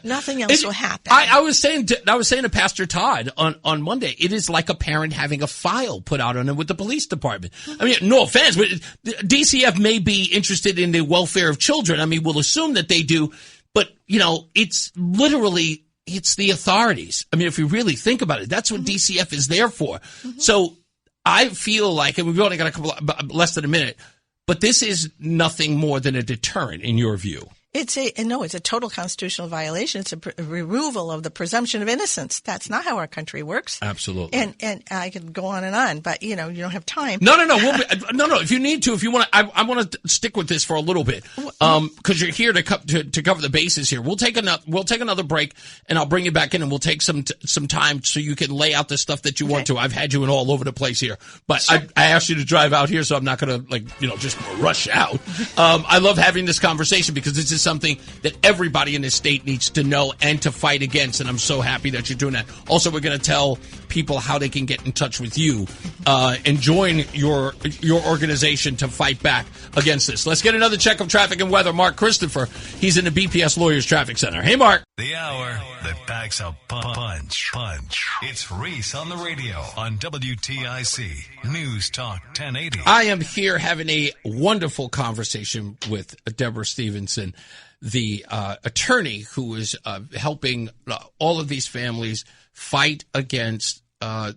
Nothing else will happen. I was saying to Pastor Todd on Monday, it is like a parent having a file put out on him with the police department. I mean, no offense, but DCF may be interested in the welfare of children. I mean, we'll assume that they do, but it's literally, it's the authorities. I mean, if you really think about it, that's what DCF is there for. Mm-hmm. So I feel like, and we've only got less than a minute, but this is nothing more than a deterrent in your view. It's a total constitutional violation. It's a removal of the presumption of innocence. That's not how our country works. Absolutely. And I could go on, but you don't have time. No. If you need to, if you want, I want to stick with this for a little bit, because you're here to cover the bases here. We'll take another break, and I'll bring you back in, and we'll take some time so you can lay out the stuff that you want to. I've had you in all over the place here, but sure. I asked you to drive out here, so I'm not going to just rush out. I love having this conversation because this is something that everybody in this state needs to know and to fight against, and I'm so happy that you're doing that. Also, we're going to tell people how they can get in touch with you and join your organization to fight back against this. Let's get another check of traffic and weather. Mark Christopher, he's in the BPS Lawyers Traffic Center. Hey, Mark. The hour that packs a punch. It's Reese on the radio on WTIC News Talk 1080. I am here having a wonderful conversation with Deborah Stevenson, the attorney who is helping all of these families fight against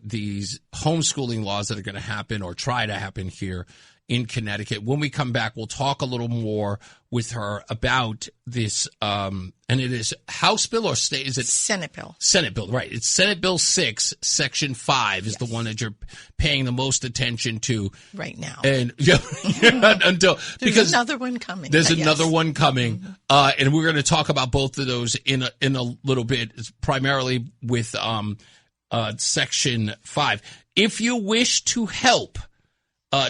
these homeschooling laws that are going to happen or try to happen here in Connecticut. When we come back, we'll talk a little more with her about this, and it is House Bill or state? Is it Senate Bill? Senate Bill, right. It's Senate Bill 6, Section 5 is the one that you're paying the most attention to. Right now. And There's another one coming. There's another one coming, and we're going to talk about both of those in a little bit, primarily with Section 5. If you wish to help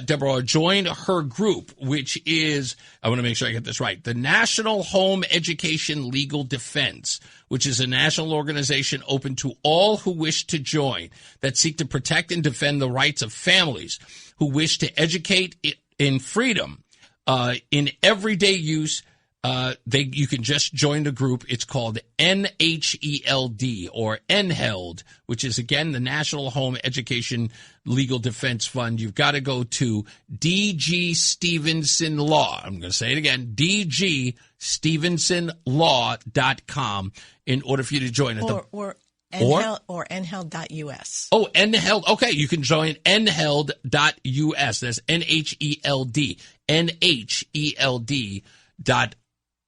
Deborah, join her group, which is, I want to make sure I get this right, the National Home Education Legal Defense, which is a national organization open to all who wish to join that seek to protect and defend the rights of families who wish to educate in freedom in everyday use. You can just join the group. It's called NHELD or NHELD, which is, again, the National Home Education Legal Defense Fund. You've got to go to DG Stevenson Law. I'm going to say it again, DGStevensonLaw.com in order for you to join it. Or NHELD.us. Oh, NHELD. Okay, you can join NHELD.us. That's NHELD. NHELD.us.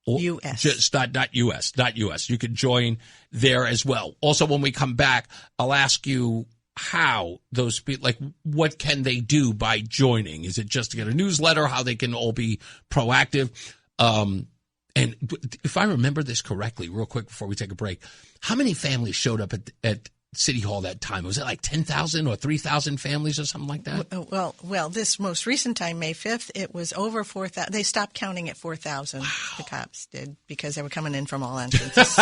U.S. Just not U.S. You can join there as well. Also, when we come back, I'll ask you how those people, like, what can they do by joining? Is it just to get a newsletter? How they can all be proactive? And if I remember this correctly, real quick before we take a break, how many families showed up at City Hall that time? Was it like 10,000 or 3,000 families or something like that? Well, this most recent time, May 5th, it was over 4,000. They stopped counting at 4,000. Wow. The cops did, because they were coming in from all entrances.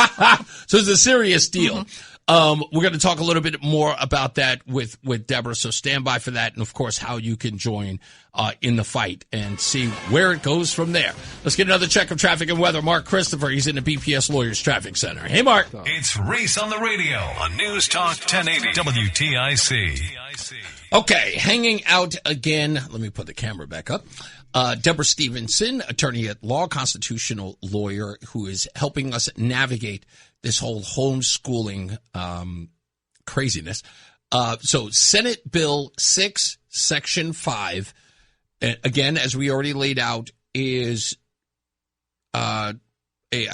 So it's a serious deal. Mm-hmm. We're going to talk a little bit more about that with Deborah. So stand by for that. And of course, how you can join in the fight and see where it goes from there. Let's get another check of traffic and weather. Mark Christopher, he's in the BPS Lawyers Traffic Center. Hey, Mark. It's Reese on the radio on NewsTalk 1080 WTIC. Okay, hanging out again. Let me put the camera back up. Deborah Stevenson, attorney at law, constitutional lawyer, who is helping us navigate this whole homeschooling craziness. So Senate Bill 6, Section 5, again, as we already laid out, is I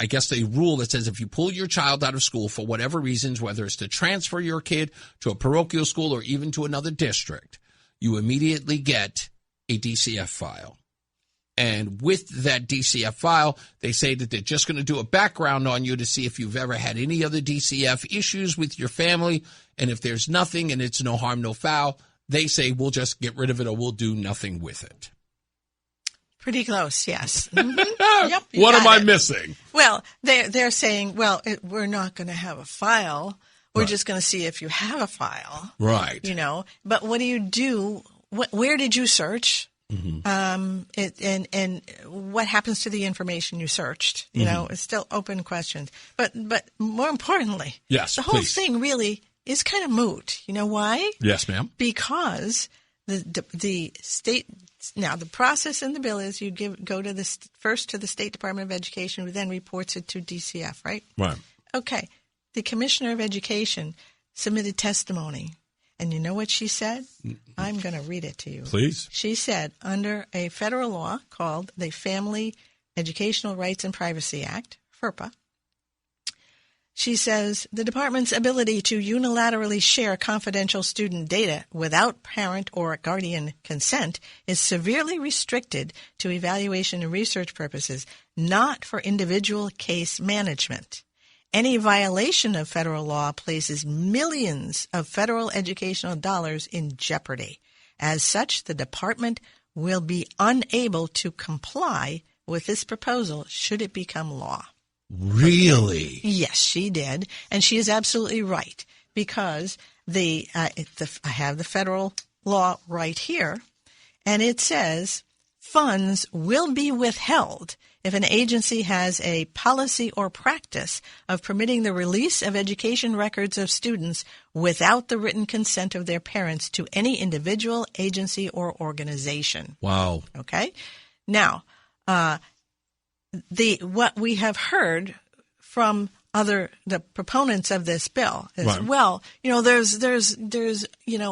guess a rule that says if you pull your child out of school for whatever reasons, whether it's to transfer your kid to a parochial school or even to another district, you immediately get a DCF file. And with that DCF file, they say that they're just going to do a background on you to see if you've ever had any other DCF issues with your family. And if there's nothing and it's no harm, no foul, they say we'll just get rid of it or we'll do nothing with it. Pretty close, yes. Mm-hmm. Yep. What am I missing? Well, they're saying, we're not going to have a file. We're just going to see if you have a file. Right. You know, but what do you do? Where did you search? Mm-hmm. And what happens to the information you searched? You know, it's still open questions. But more importantly, yes, the whole thing really is kind of moot. You know why? Yes, ma'am. Because the state. Now, the process in the bill is you go to first to the State Department of Education, who then reports it to DCF, right? Right. Okay. The Commissioner of Education submitted testimony. And you know what she said? I'm going to read it to you. Please. She said, under a federal law called the Family Educational Rights and Privacy Act, FERPA, she says the department's ability to unilaterally share confidential student data without parent or guardian consent is severely restricted to evaluation and research purposes, not for individual case management. Any violation of federal law places millions of federal educational dollars in jeopardy. As such, the department will be unable to comply with this proposal should it become law. Really? Yes, she did. And she is absolutely right, because I have the federal law right here, and it says funds will be withheld if an agency has a policy or practice of permitting the release of education records of students without the written consent of their parents to any individual, agency, or organization. Wow. Okay? Now, what we have heard from the proponents of this bill is, right. Well, you know, there's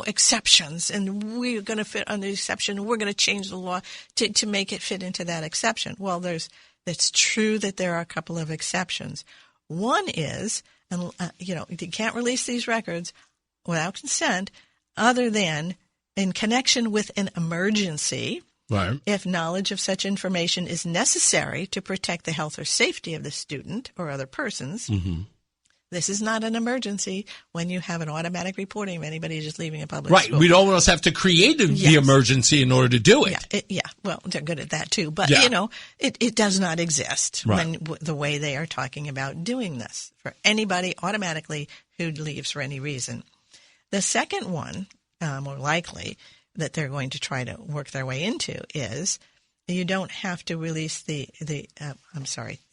exceptions, and we're going to fit under the exception, and we're going to change the law to make it fit into that exception. Well, it's true that there are a couple of exceptions. One is, you can't release these records without consent other than in connection with an emergency. Right. If knowledge of such information is necessary to protect the health or safety of the student or other persons. Mm-hmm. This is not an emergency when you have an automatic reporting of anybody just leaving a public school. Right. We'd almost have to create the emergency in order to do it. Yeah. Well, they're good at that too. But, it does not exist the way they are talking about doing this for anybody automatically who leaves for any reason. The second one, more likely, that they're going to try to work their way into is you don't have to release the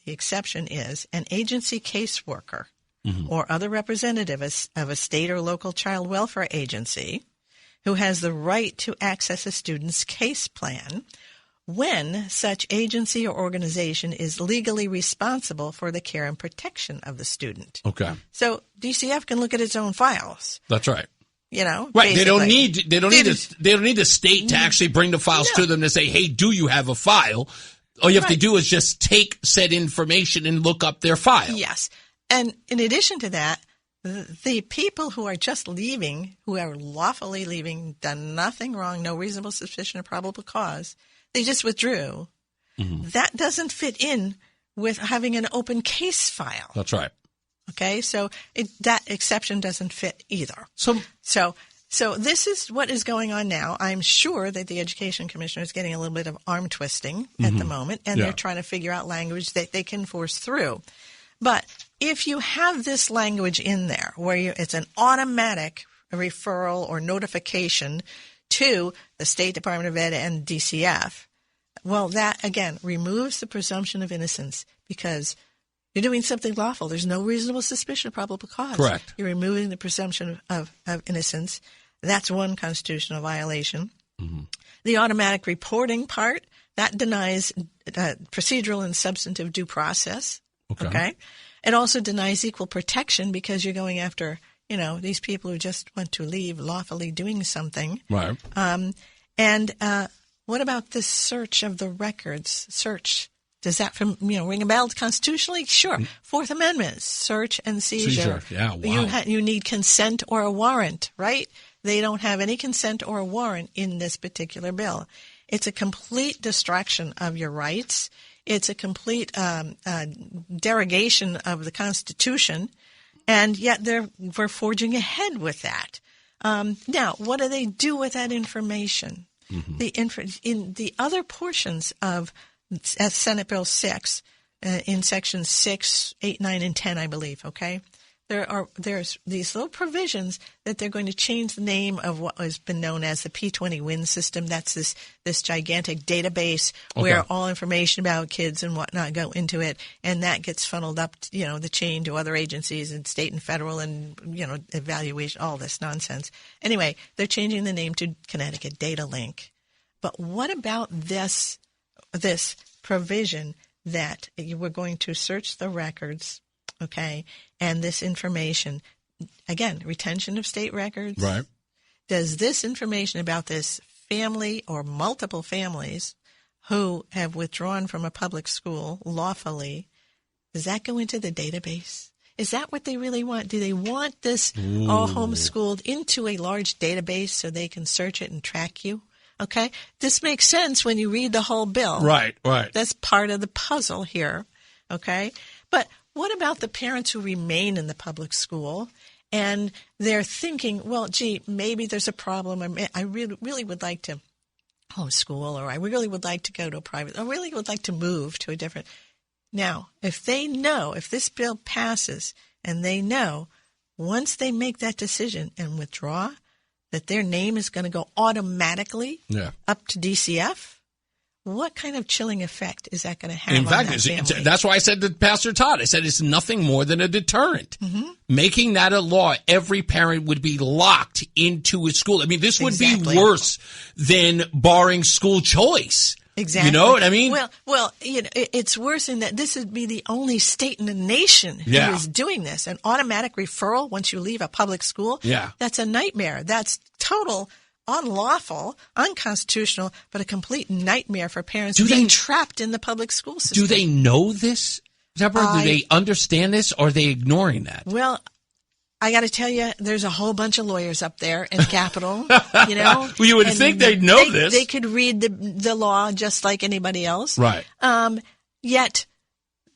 exception is an agency caseworker or other representative of a state or local child welfare agency who has the right to access a student's case plan when such agency or organization is legally responsible for the care and protection of the student. Okay. So DCF can look at its own files. That's right. Right. Basically. They don't need the state to actually bring the files to them to say, hey, do you have a file? All you have to do is just take said information and look up their file. Yes. And in addition to that, the people who are just leaving, who are lawfully leaving, done nothing wrong, no reasonable suspicion or probable cause, they just withdrew. Mm-hmm. That doesn't fit in with having an open case file. That's right. Okay, so that exception doesn't fit either. So this is what is going on now. I'm sure that the Education Commissioner is getting a little bit of arm twisting at the moment, and they're trying to figure out language that they can force through. But if you have this language in there where it's an automatic referral or notification to the State Department of Ed and DCF, well, that, again, removes the presumption of innocence because you're doing something lawful. There's no reasonable suspicion of probable cause. Correct. You're removing the presumption of innocence. That's one constitutional violation. Mm-hmm. The automatic reporting part, that denies procedural and substantive due process. Okay. It also denies equal protection because you're going after, these people who just want to leave lawfully doing something. Right. And what about this search of the records? Search. Does that ring a bell constitutionally? Sure. Fourth Amendment, search and seizure. Yeah, wow. You need consent or a warrant, right? They don't have any consent or a warrant in this particular bill. It's a complete destruction of your rights. It's a complete derogation of the Constitution, and yet we're forging ahead with that. Now, what do they do with that information? Mm-hmm. In the other portions of Senate Bill 6, in sections 6, 8, 9, and 10, I believe, okay? There's these little provisions that they're going to change the name of what has been known as the P20 WIN system. That's this gigantic database where all information about kids and whatnot go into it, and that gets funneled up, the chain to other agencies and state and federal and, evaluation, all this nonsense. Anyway, they're changing the name to Connecticut Data Link. But what about this provision that you were going to search the records, okay, and this information, again, retention of state records. Right. Does this information about this family or multiple families who have withdrawn from a public school lawfully, does that go into the database? Is that what they really want? Do they want this all homeschooled into a large database so they can search it and track you? Okay? This makes sense when you read the whole bill. Right. That's part of the puzzle here. Okay? But what about the parents who remain in the public school and they're thinking, well, gee, maybe there's a problem. I really would like to homeschool, or I really would like to go to a private, I really would like to move to a different. Now, if this bill passes and they know once they make that decision and withdraw that their name is going to go automatically up to DCF, what kind of chilling effect is that going to have on that family? That's why I said to Pastor Todd, I said it's nothing more than a deterrent. Mm-hmm. Making that a law, every parent would be locked into a school. I mean, this would be worse than barring school choice. Exactly. You know what I mean? Well, it's worse in that this would be the only state in the nation who is doing this. An automatic referral once you leave a public school, that's a nightmare. That's total unlawful, unconstitutional, but a complete nightmare for parents being trapped in the public school system. Do they know this, Deborah? Do they understand this, or are they ignoring that? Well, I got to tell you, there's a whole bunch of lawyers up there in the Capitol, Well, you would think they'd know this. They could read the law just like anybody else. Right. Yet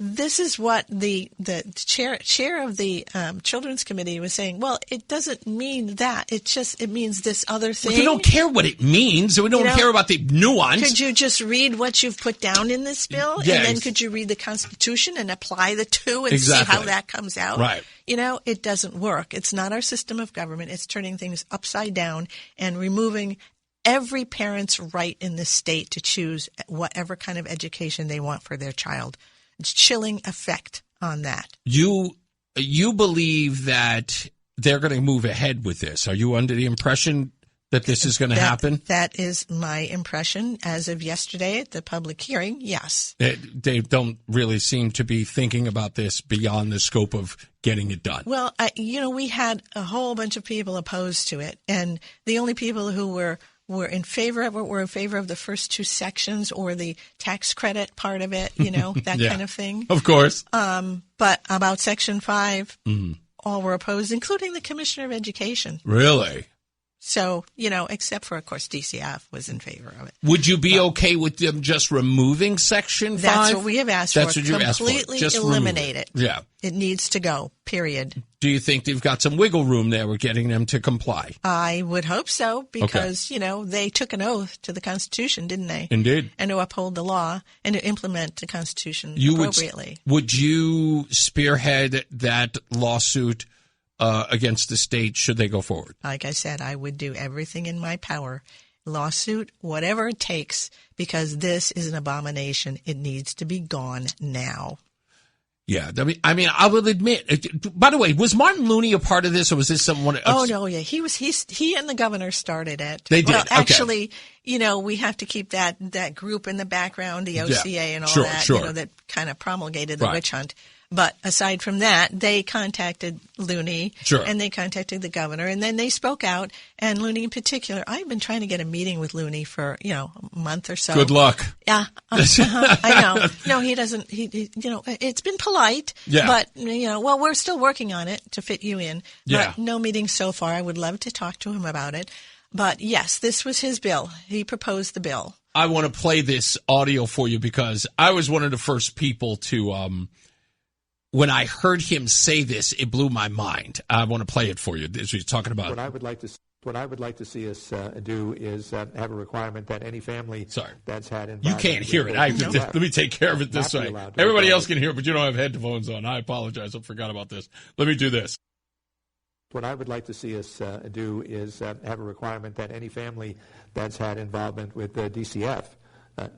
this is what the chair of the Children's Committee was saying. Well, it doesn't mean that. It means this other thing. We don't care what it means. We don't care about the nuance. Could you just read what you've put down in this bill? Yeah, and then could you read the Constitution and apply the two and see how that comes out? Right. It doesn't work. It's not our system of government. It's turning things upside down and removing every parent's right in this state to choose whatever kind of education they want for their child. It's chilling effect on that. You believe that they're going to move ahead with this. Are you under the impression that this is going to happen? That is my impression as of yesterday at the public hearing, yes. They don't really seem to be thinking about this beyond the scope of getting it done. Well, we had a whole bunch of people opposed to it, and the only people who were we're in favor of it. We're in favor of the first two sections or the tax credit part of it, that kind of thing. Of course. But about Section 5, all were opposed, including the Commissioner of Education. Really? So, except for, of course, DCF was in favor of it. Would you be okay with them just removing Section 5? That's what we have asked for. That's what you asked for. Completely Just eliminate it. Yeah. It needs to go, period. Do you think they've got some wiggle room there with getting them to comply? I would hope so because, they took an oath to the Constitution, didn't they? Indeed. And to uphold the law and to implement the Constitution appropriately. Would you spearhead that lawsuit against the state should they go forward? Like I said, I would do everything in my power. Lawsuit, whatever it takes, because this is an abomination. It needs to be gone now. Yeah, I will admit. By the way, was Martin Looney a part of this, or was this someone else? Oh no, yeah, he and the governor started it. They did. Well, actually, we have to keep that group in the background, the OCA and all that, that kind of promulgated the witch hunt. But aside from that, they contacted Looney, and they contacted the governor, and then they spoke out. And Looney in particular, I've been trying to get a meeting with Looney for a month or so. Good luck. Yeah, I know. No, he doesn't. It's been polite, but we're still working on it to fit you in. Yeah. But no meeting so far. I would love to talk to him about it. But yes, this was his bill. He proposed the bill. I want to play this audio for you because I was one of the first people to. When I heard him say this, it blew my mind. I want to play it for you. As we're talking about what I would like to see us do is have a requirement that any family that's had you can't hear it. Let me take care of it this way. Everybody else can hear it, but you don't have headphones on. I apologize. I forgot about this. Let me do this. What I would like to see us do is have a requirement that any family that's had involvement with DCF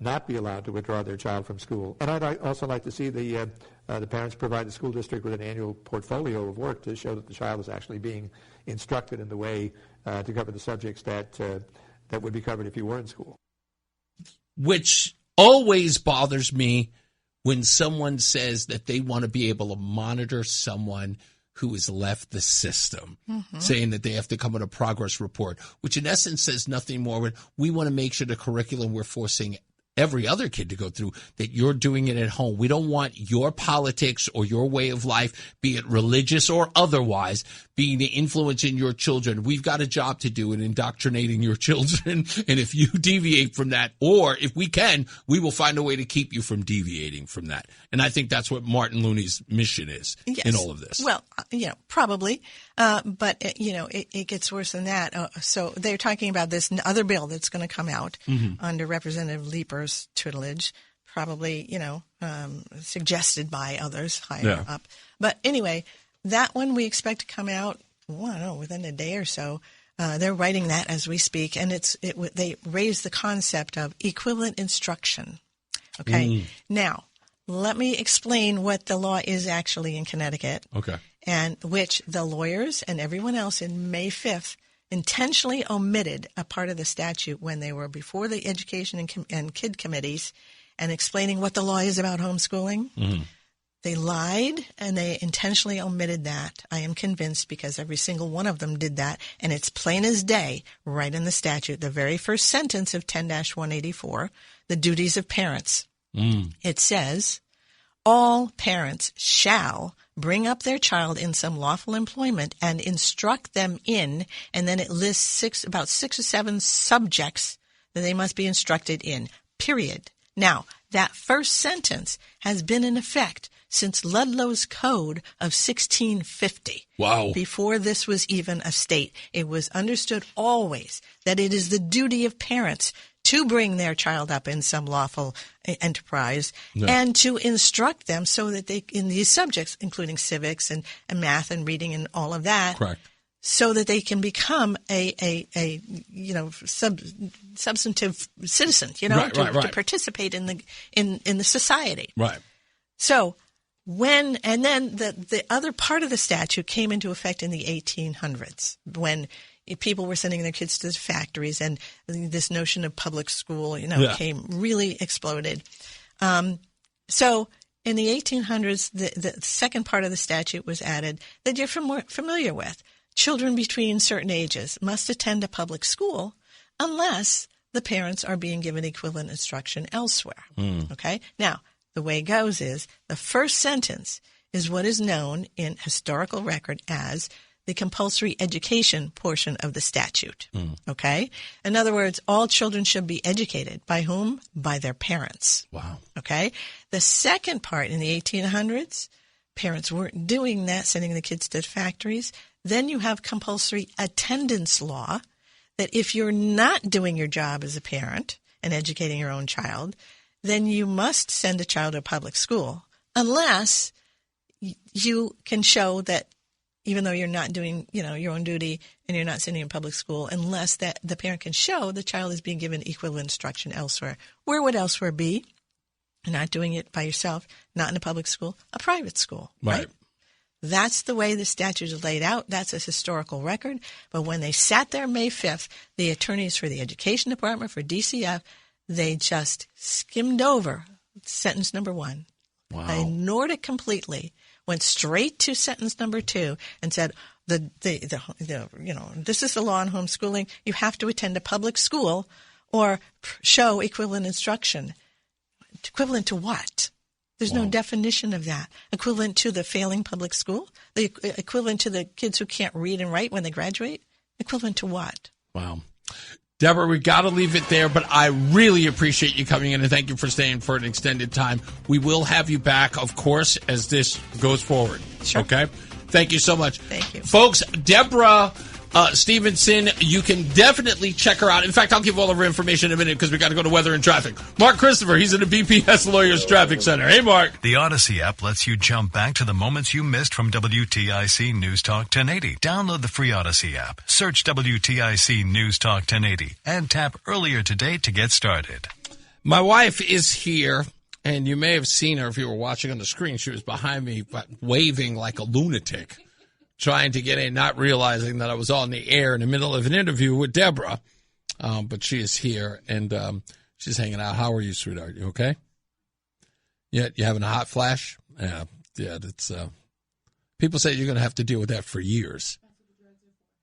not be allowed to withdraw their child from school. And I'd also like to see the parents provide the school district with an annual portfolio of work to show that the child is actually being instructed in the way to cover the subjects that would be covered if you were in school. Which always bothers me when someone says that they want to be able to monitor someone who has left the system, saying that they have to come with a progress report, which in essence says nothing more than we want to make sure the curriculum we're forcing every other kid to go through, that you're doing it at home. We don't want your politics or your way of life, be it religious or otherwise, being the influence in your children. We've got a job to do in indoctrinating your children. And if you deviate from that, or if we can, we will find a way to keep you from deviating from that. And I think that's what Martin Looney's mission is in all of this. Well, probably. But it gets worse than that. So they're talking about this other bill that's going to come out under Representative Leeper's tutelage, probably, suggested by others higher up. But anyway, that one we expect to come out, I don't know, within a day or so. They're writing that as we speak, and they raise the concept of equivalent instruction. Okay. Now, let me explain what the law is actually in Connecticut. Okay. And which the lawyers and everyone else in May 5th intentionally omitted a part of the statute when they were before the education and kid committees and explaining what the law is about homeschooling. They lied and they intentionally omitted that. I am convinced because every single one of them did that. And it's plain as day right in the statute. The very first sentence of 10-184, the duties of parents. It says, all parents shall bring up their child in some lawful employment and instruct them in, and then it lists about 6 or 7 subjects that they must be instructed in, period. Now, that first sentence has been in effect since Ludlow's Code of 1650. Wow. Before this was even a state. It was understood always that it is the duty of parents to bring their child up in some lawful enterprise and to instruct them so that they, in these subjects, including civics and math and reading and all of that, correct, so that they can become a substantive citizen, to participate in the society. Right. So then the other part of the statute came into effect in the 1800s when people were sending their kids to the factories, and this notion of public school, really exploded. So in the 1800s, the second part of the statute was added that you're familiar with. Children between certain ages must attend a public school unless the parents are being given equivalent instruction elsewhere. Okay? Now, the way it goes is the first sentence is what is known in historical record as the compulsory education portion of the statute. Okay? In other words, all children should be educated. By whom? By their parents. Wow. Okay? The second part in the 1800s, parents weren't doing that, sending the kids to factories. Then you have compulsory attendance law, that if you're not doing your job as a parent and educating your own child, then you must send a child to a public school unless you can show that even though you're not doing, your own duty and you're not sending in public school, unless that the parent can show the child is being given equivalent instruction elsewhere. Where would elsewhere be? You're not doing it by yourself, not in a public school, a private school. Right? That's the way the statute is laid out. That's a historical record. But when they sat there May 5th, the attorneys for the Education Department, for DCF, they just skimmed over sentence number 1. Wow. They ignored it completely, went straight to sentence number 2 and said, this is the law on homeschooling. You have to attend a public school or show equivalent instruction. Equivalent to what? There's no definition of that. Equivalent to the failing public school? The equivalent to the kids who can't read and write when they graduate? Equivalent to what? Wow. Deborah, we got to leave it there, but I really appreciate you coming in, and thank you for staying for an extended time. We will have you back, of course, as this goes forward. Sure. Okay? Thank you so much. Thank you. Folks, Deborah Stevenson, you can definitely check her out. In fact, I'll give all of her information in a minute because we got to go to weather and traffic. Mark Christopher, he's in the BPS Lawyers Traffic Center. Hey, Mark. The Odyssey app lets you jump back to the moments you missed from WTIC News Talk 1080. Download the free Odyssey app, search WTIC News Talk 1080, and tap earlier today to get started. My wife is here, and you may have seen her if you were watching on the screen. She was behind me waving like a lunatic, trying to get in, not realizing that I was on the air in the middle of an interview with Deborah. But she is here, and she's hanging out. How are you, sweetheart? You okay? Yeah, you having a hot flash? Yeah, that's people say you're going to have to deal with that for years.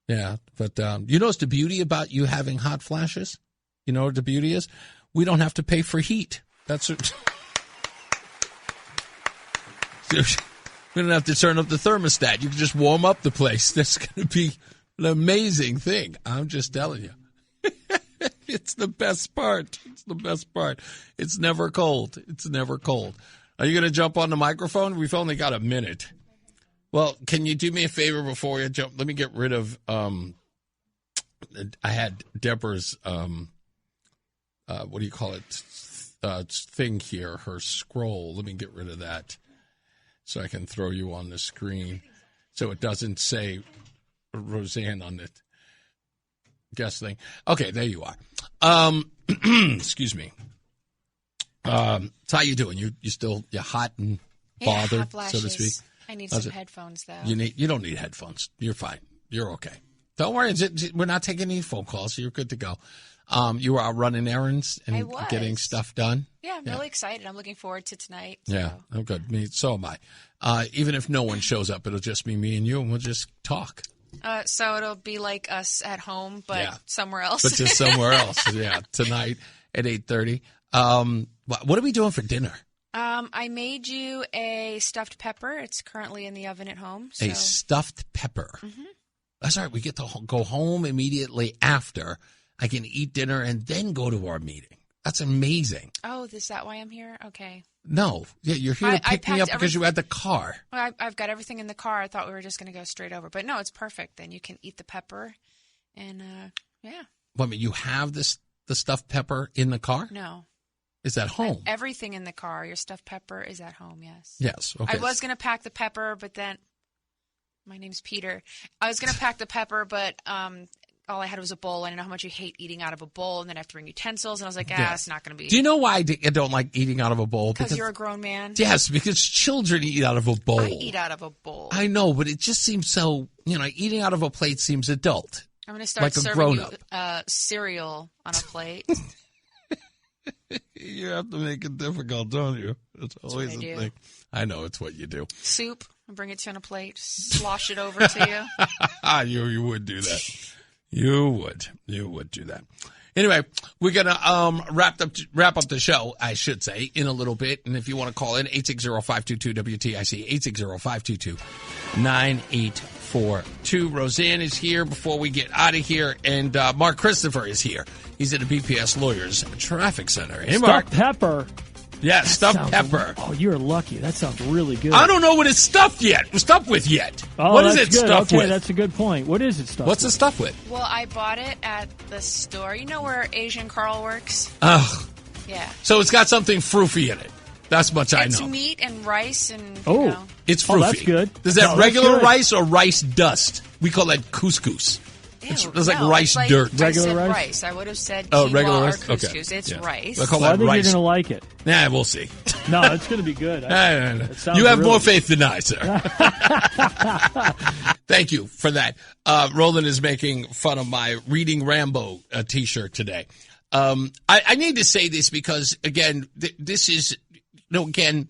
Yeah, but you know what's the beauty about you having hot flashes? You know what the beauty is? We don't have to pay for heat. That's what... We don't have to turn up the thermostat. You can just warm up the place. That's going to be an amazing thing. I'm just telling you. It's the best part. It's the best part. It's never cold. It's never cold. Are you going to jump on the microphone? We've only got a minute. Well, can you do me a favor before you jump? Let me get rid of I had Deborah's, what do you call it, thing here, her scroll. Let me get rid of that, so I can throw you on the screen so it doesn't say Roseanne on the guest thing. Okay, there you are. Excuse me. So how you doing? You still, you're hot and bothered, so to speak? I need some headphones, though. You don't need headphones. You're fine. You're okay. Don't worry. We're not taking any phone calls, so you're good to go. You were out running errands and getting stuff done? Yeah, I'm really excited. I'm looking forward to tonight. So. Yeah, I'm good. So am I. Even if no one shows up, it'll just be me and you, and we'll just talk. So it'll be like us at home, but somewhere else. But just somewhere else, yeah, tonight at 8:30. What are we doing for dinner? I made you a stuffed pepper. It's currently in the oven at home. So. A stuffed pepper. Mm-hmm. That's all right. We get to go home immediately after. I can eat dinner and then go to our meeting. That's amazing. Oh, is that why I'm here? Okay. No. Yeah, you're here to pick me up because you had the car. Well, I've got everything in the car. I thought we were just going to go straight over. But no, it's perfect. Then you can eat the pepper. And, yeah. Wait a minute. You have the stuffed pepper in the car? No. Is at home? Everything in the car. Your stuffed pepper is at home, yes. Yes. Okay. I was going to pack the pepper, but then... My name's Peter. I was going to pack the pepper, but... all I had was a bowl. I know how much you hate eating out of a bowl, and then I have to bring utensils. And I was like, it's not going to be. Do you know why I don't like eating out of a bowl? Because you're a grown man. Yes, because children eat out of a bowl. I eat out of a bowl. I know, but it just seems so, eating out of a plate seems adult. I'm going to start serving you cereal on a plate. You have to make it difficult, don't you? It's always a thing. I know, it's what you do. Soup, I'll bring it to you on a plate, slosh it over to you. You would do that. You would do that. Anyway, we're going to wrap up the show, I should say, in a little bit. And if you want to call in, 860-522-WTIC, 860-522-9842. Roseanne is here before we get out of here. And Mark Christopher is here. He's at the BPS Lawyers Traffic Center. Hey, Mark. Stuffed pepper. Yeah, stuffed pepper. Oh, you're lucky. That sounds really good. I don't know what it's stuffed with yet. Oh, what is it good. stuffed okay, with? That's a good point. What is it stuffed What's with? it stuffed with? Well, I bought it at the store. You know where Asian Carl works? Oh. Yeah. So it's got something froofy in it. That's much I know. It's meat and rice and, Oh. you know. It's froofy. Oh, that's good. Does that No, regular that's good. rice or rice dust? We call that couscous. It's like rice dirt. Regular I said rice? I would have said Oh, quinoa regular or rice? couscous. Okay. It's Yeah. rice. I call Well, I that think rice. you're going to like it. Nah, we'll see. No, it's going to be good. It sounds You have really more good. faith than I, sir. Thank you for that. Roland is making fun of my Reading Rambo T-shirt today. I need to say this because, again, this is, again,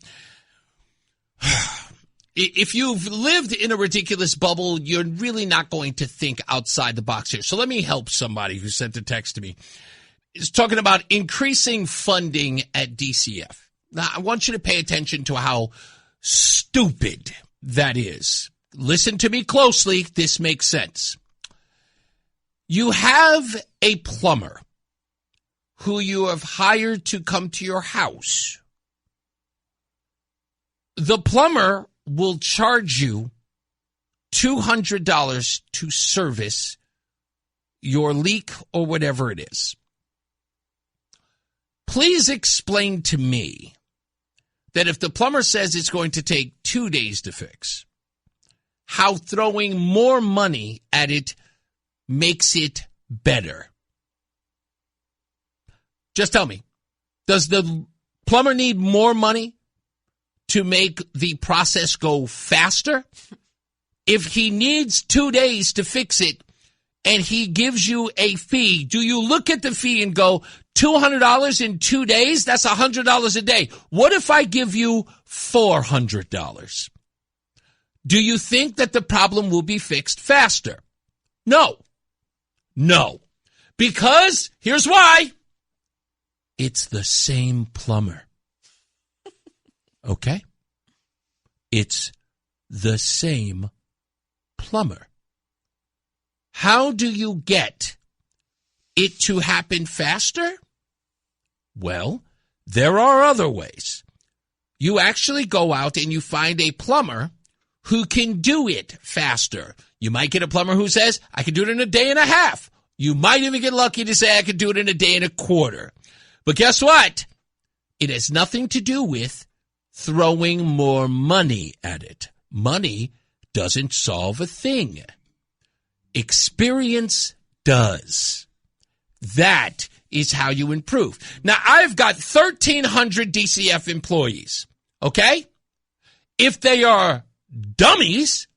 if you've lived in a ridiculous bubble, you're really not going to think outside the box here. So let me help somebody who sent a text to me. It's talking about increasing funding at DCF. Now, I want you to pay attention to how stupid that is. Listen to me closely. This makes sense. You have a plumber who you have hired to come to your house. The plumber will charge you $200 to service your leak or whatever it is. Please explain to me that if the plumber says it's going to take 2 days to fix, how throwing more money at it makes it better. Just tell me, does the plumber need more money to make the process go faster? If he needs 2 days to fix it and he gives you a fee, do you look at the fee and go, $200 in 2 days? That's $100 a day. What if I give you $400? Do you think that the problem will be fixed faster? No. No. Because, here's why. It's the same plumber. Okay? It's the same plumber. How do you get it to happen faster? Well, there are other ways. You actually go out and you find a plumber who can do it faster. You might get a plumber who says, I can do it in a day and a half. You might even get lucky to say, I can do it in a day and a quarter. But guess what? It has nothing to do with throwing more money at it. Money doesn't solve a thing. Experience does. That is how you improve. Now, I've got 1,300 DCF employees, okay? If they are dummies,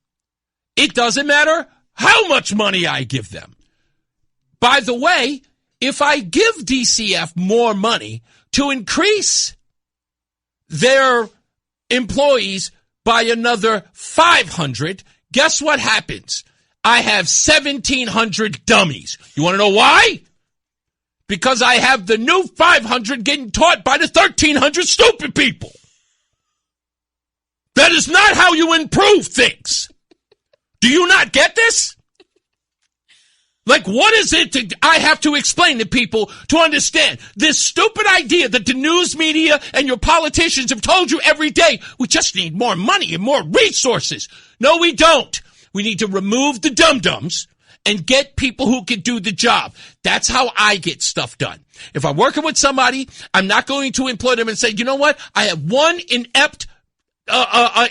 it doesn't matter how much money I give them. By the way, if I give DCF more money to increase their employees by another 500, guess what happens? I have 1,700 dummies. You want to know why? Because I have the new 500 getting taught by the 1,300 stupid people. That is not how you improve things. Do you not get this? Like, what is it I have to explain to people to understand this stupid idea that the news media and your politicians have told you every day? We just need more money and more resources. No, we don't. We need to remove the dum-dums and get people who can do the job. That's how I get stuff done. If I'm working with somebody, I'm not going to employ them and say, you know what? I have one inept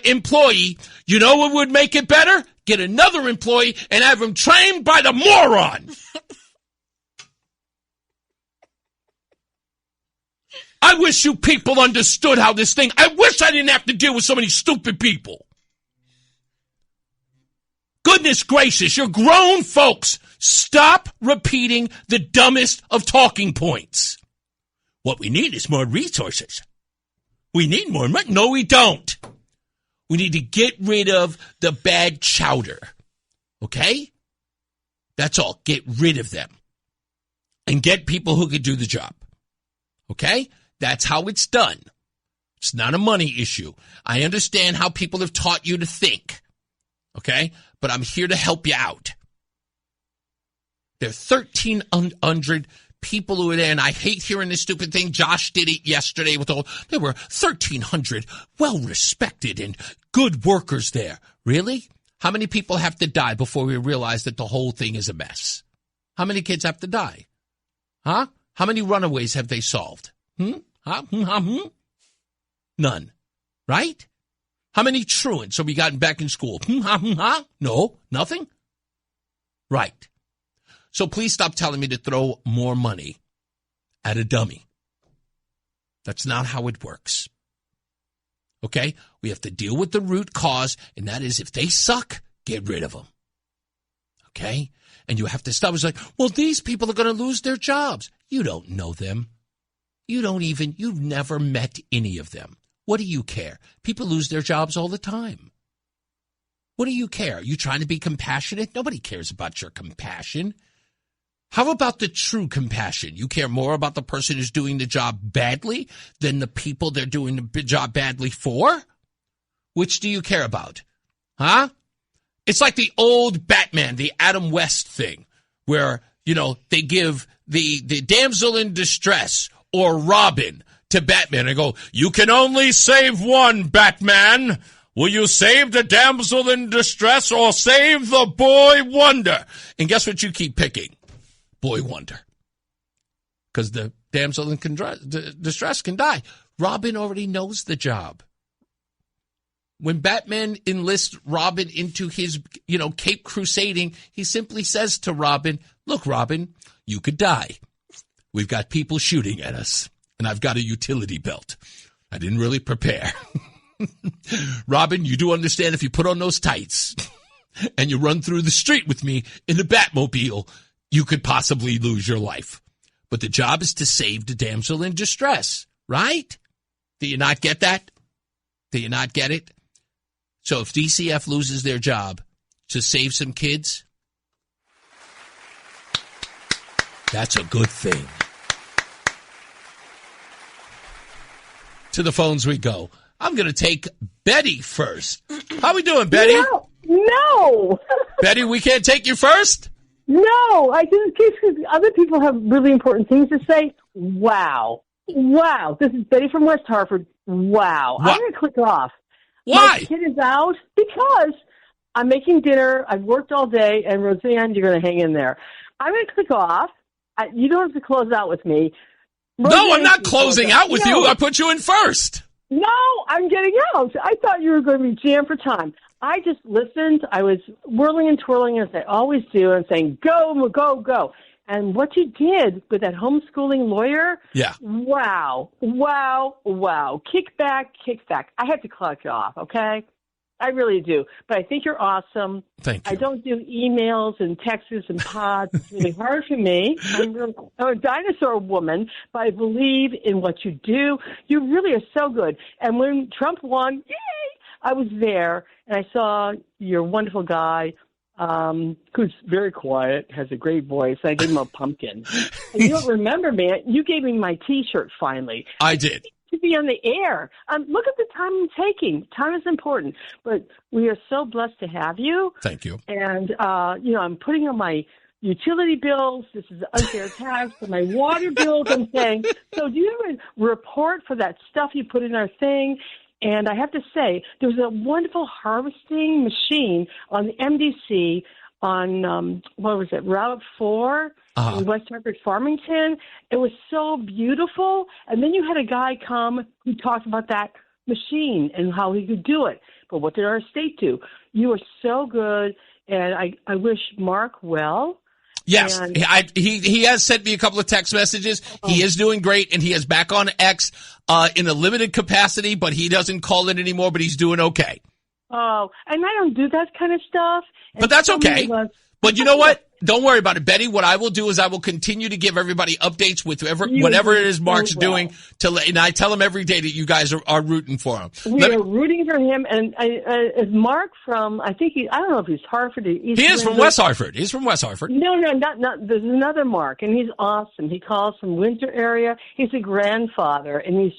employee. You know what would make it better? Get another employee and have him trained by the moron. I wish you people understood how this thing. I wish I didn't have to deal with so many stupid people. Goodness gracious, you're grown folks. Stop repeating the dumbest of talking points. What we need is more resources. We need more money. No, we don't. We need to get rid of the bad chowder. Okay? That's all. Get rid of them. and get people who could do the job. Okay? That's how it's done. It's not a money issue. I understand how people have taught you to think. Okay? But I'm here to help you out. There are 1,300 people who are there, and I hate hearing this stupid thing. Josh did it yesterday with all. There were 1,300 well-respected and good workers there. Really? How many people have to die before we realize that the whole thing is a mess? How many kids have to die? Huh? How many runaways have they solved? None. Right? How many truants have we gotten back in school? No, nothing? Right. So please stop telling me to throw more money at a dummy. That's not how it works. Okay? We have to deal with the root cause, and that is if they suck, get rid of them. Okay? And you have to stop. It's like, well, these people are going to lose their jobs. You don't know them. You've never met any of them. What do you care? People lose their jobs all the time. What do you care? Are you trying to be compassionate? Nobody cares about your compassion. How about the true compassion? You care more about the person who's doing the job badly than the people they're doing the job badly for? Which do you care about? Huh? It's like the old Batman, the Adam West thing, where, they give the damsel in distress or Robin to Batman and go, you can only save one, Batman. Will you save the damsel in distress or save the boy wonder? And guess what you keep picking? Boy wonder. Because the damsel in distress can die. Robin already knows the job. When Batman enlists Robin into his, Cape Crusading, he simply says to Robin, look, Robin, you could die. We've got people shooting at us, and I've got a utility belt. I didn't really prepare. Robin, you do understand if you put on those tights and you run through the street with me in the Batmobile, you could possibly lose your life. But the job is to save the damsel in distress, right? Do you not get that? Do you not get it? So if DCF loses their job to save some kids, that's a good thing. To the phones we go. I'm going to take Betty first. How we doing, Betty? No. Betty, we can't take you first? No, I didn't, because other people have really important things to say. Wow. This is Betty from West Hartford. Wow. I'm going to click off. Why? My kid is out because I'm making dinner. I've worked all day, and Roseanne, you're going to hang in there. I'm going to click off. You don't have to close out with me. Roseanne, no, I'm not closing out with you. I put you in first. No, I'm getting out. I thought you were going to be jammed for time. I just listened. I was whirling and twirling as I always do and saying, go, go, go. And what you did with that homeschooling lawyer, yeah. Wow. Kick back. I had to clock you off, okay? I really do. But I think you're awesome. Thank you. I don't do emails and texts and pods. It's really hard for me. I'm a dinosaur woman, but I believe in what you do. You really are so good. And when Trump won, yay, I was there, and I saw your wonderful guy, who's very quiet, has a great voice. I gave him a pumpkin. And you don't remember, man. You gave me my T-shirt finally. I did. To be on the air. Look at the time I'm taking. Time is important. But we are so blessed to have you. Thank you. And, I'm putting on my utility bills. This is unfair tax. For my water bills, I'm saying. So do you have a report for that stuff you put in our thing? And I have to say, there was a wonderful harvesting machine on the MDC on, Route 4 in West Hartford, Farmington. It was so beautiful. And then you had a guy come who talked about that machine and how he could do it. But what did our state do? You are so good, and I wish Mark well. Yes, he has sent me a couple of text messages. He is doing great, and he is back on X in a limited capacity, but he doesn't call it anymore, but he's doing okay. Oh, and I don't do that kind of stuff. But that's okay. But you know what? Don't worry about it, Betty. What I will do is I will continue to give everybody updates with whatever it is Mark's doing. And I tell him every day that you guys are rooting for him. We are rooting for him. And is Mark from? I don't know if he's Hartford or East. He is from West Hartford. He's from West Hartford. No, not. There's another Mark, and he's awesome. He calls from Windsor area. He's a grandfather, and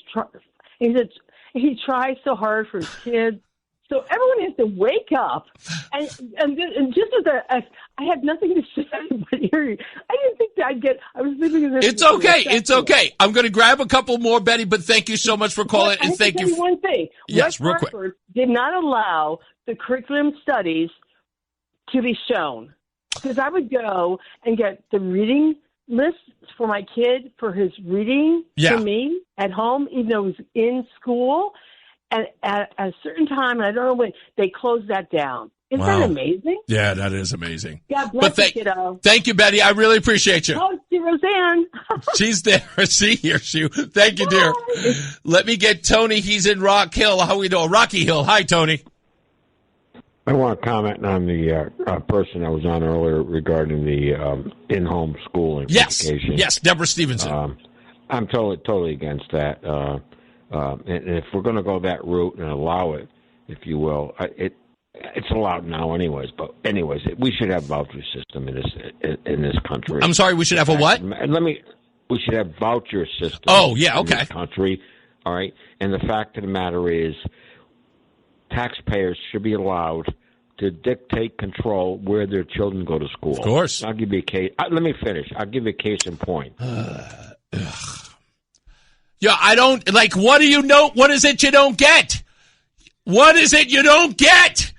he tries so hard for his kids. So everyone has to wake up, and just as I had nothing to say, but I didn't think that I'd get. I was living in this. It's okay. It's okay. I'm going to grab a couple more, Betty. But thank you so much for calling, and thank you. One thing. Yes, real Hartford quick. Did not allow the curriculum studies to be shown because I would go and get the reading list for my kid for his reading to me at home, even though it was in school. And at a certain time, and I don't know when, they closed that down. Isn't that amazing? Yeah, that is amazing. God bless you, kiddo. Thank you, Betty. I really appreciate you. Oh, see Roseanne. She's there. See here, Sue. Thank you, dear. Let me get Tony. He's in Rock Hill. How we doing? Rocky Hill. Hi, Tony. I want to comment on the person that was on earlier regarding the in-home schooling education. Yes, Deborah Stevenson. I'm totally against that. And if we're going to go that route and allow it, if you will, it's allowed now anyways. But anyways, we should have a voucher system in this country. I'm sorry, we should have a what? We should have voucher system. Oh, yeah, okay. In this country, all right. And the fact of the matter is, taxpayers should be allowed to dictate control where their children go to school. Of course. I'll give you a case. Let me finish. I'll give you a case in point. Yeah, I don't, like, what do you know? What is it you don't get? What is it you don't get?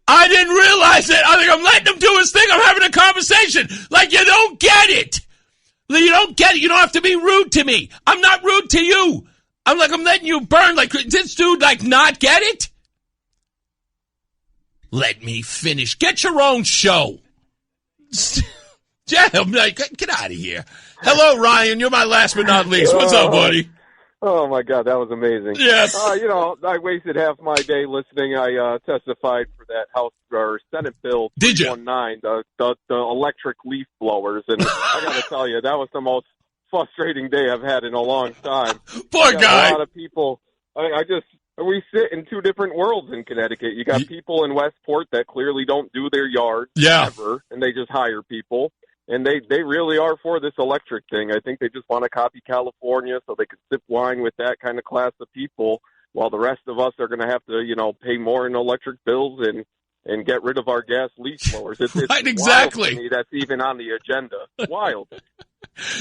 I didn't realize it. I think I'm letting him do his thing. I'm having a conversation. Like, you don't get it. You don't get it. You don't have to be rude to me. I'm not rude to you. I'm letting you burn. Like, this dude, not get it? Let me finish. Get your own show. Yeah, I'm like, get out of here. Hello, Ryan. You're my last but not least. What's up, buddy? Oh, my God. That was amazing. Yes. I wasted half my day listening. I testified for that House or Senate Bill 319, the electric leaf blowers. And I got to tell you, that was the most frustrating day I've had in a long time. Poor guy. A lot of people. We sit in two different worlds in Connecticut. You got people in Westport that clearly don't do their yard ever, and they just hire people. And they really are for this electric thing. I think they just want to copy California so they can sip wine with that kind of class of people, while the rest of us are going to have to, pay more in electric bills and get rid of our gas leaf blowers. It's right, exactly. Wild to me that's even on the agenda. Wild.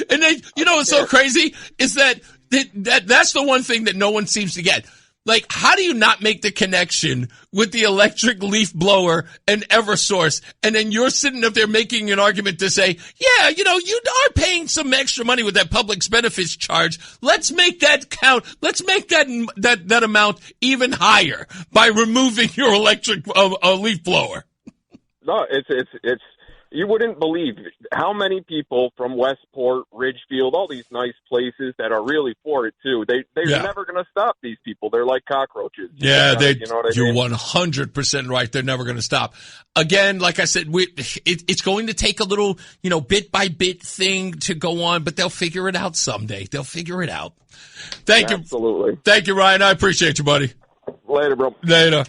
And then, what's so crazy is that's the one thing that no one seems to get. Like, how do you not make the connection with the electric leaf blower and Eversource? And then you're sitting up there making an argument to say, yeah, you are paying some extra money with that public benefits charge. Let's make that count. Let's make that amount even higher by removing your electric leaf blower. No, it's. You wouldn't believe how many people from Westport, Ridgefield, all these nice places that are really for it, too. They're never going to stop these people. They're like cockroaches. Yeah, you're 100% right. They're never going to stop. Again, like I said, it's going to take a little, bit by bit thing to go on, but they'll figure it out someday. They'll figure it out. Thank you. Absolutely. Thank you, Ryan. I appreciate you, buddy. Later, bro. Later.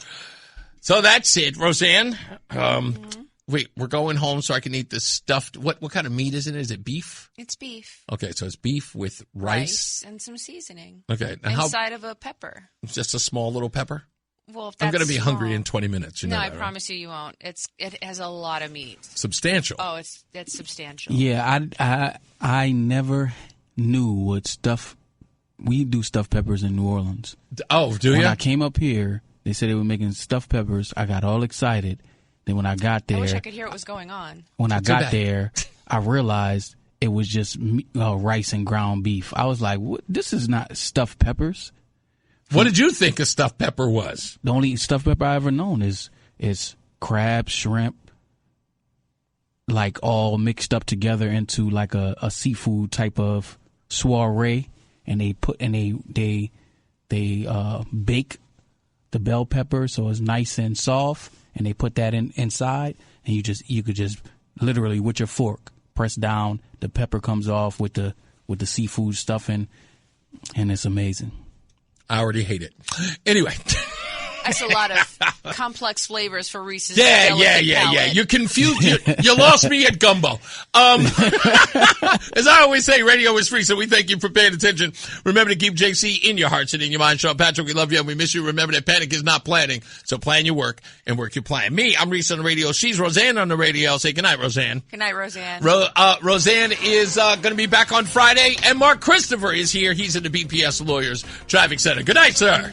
So that's it, Roseanne. Wait, we're going home so I can eat this stuffed. What kind of meat is it? Is it beef? It's beef. Okay, so it's beef with rice and some seasoning. Okay, inside of a pepper. Just a small little pepper. Well, if I'm going to be hungry in 20 minutes. No, I promise you won't. It has a lot of meat. Substantial. Oh, it's substantial. Yeah, I never knew what stuff. We do stuffed peppers in New Orleans. Oh, do you? When I came up here, they said they were making stuffed peppers. I got all excited. Then when I got there, I wish I could hear what was going on. When I got there, I realized it was just rice and ground beef. I was like, what? This is not stuffed peppers. What did you think a stuffed pepper was? The only stuffed pepper I ever known is crab, shrimp, like all mixed up together into like a seafood type of soiree, and they bake the bell pepper so it's nice and soft. And they put that inside, and you could just literally with your fork. Press down, the pepper comes off with the seafood stuffing, and it's amazing. I already hate it. Anyway. That's a lot of complex flavors for Reese's. Yeah. You confused. You lost me at gumbo. As I always say, radio is free, so we thank you for paying attention. Remember to keep JC in your hearts and in your mind. Sean Patrick, we love you and we miss you. Remember that panic is not planning, so plan your work and work your plan. Me, I'm Reese on the radio. She's Roseanne on the radio. Say goodnight, Roseanne. Good night, Roseanne. Roseanne is going to be back on Friday, and Mark Christopher is here. He's in the BPS Lawyers Traffic Center. Good night, sir.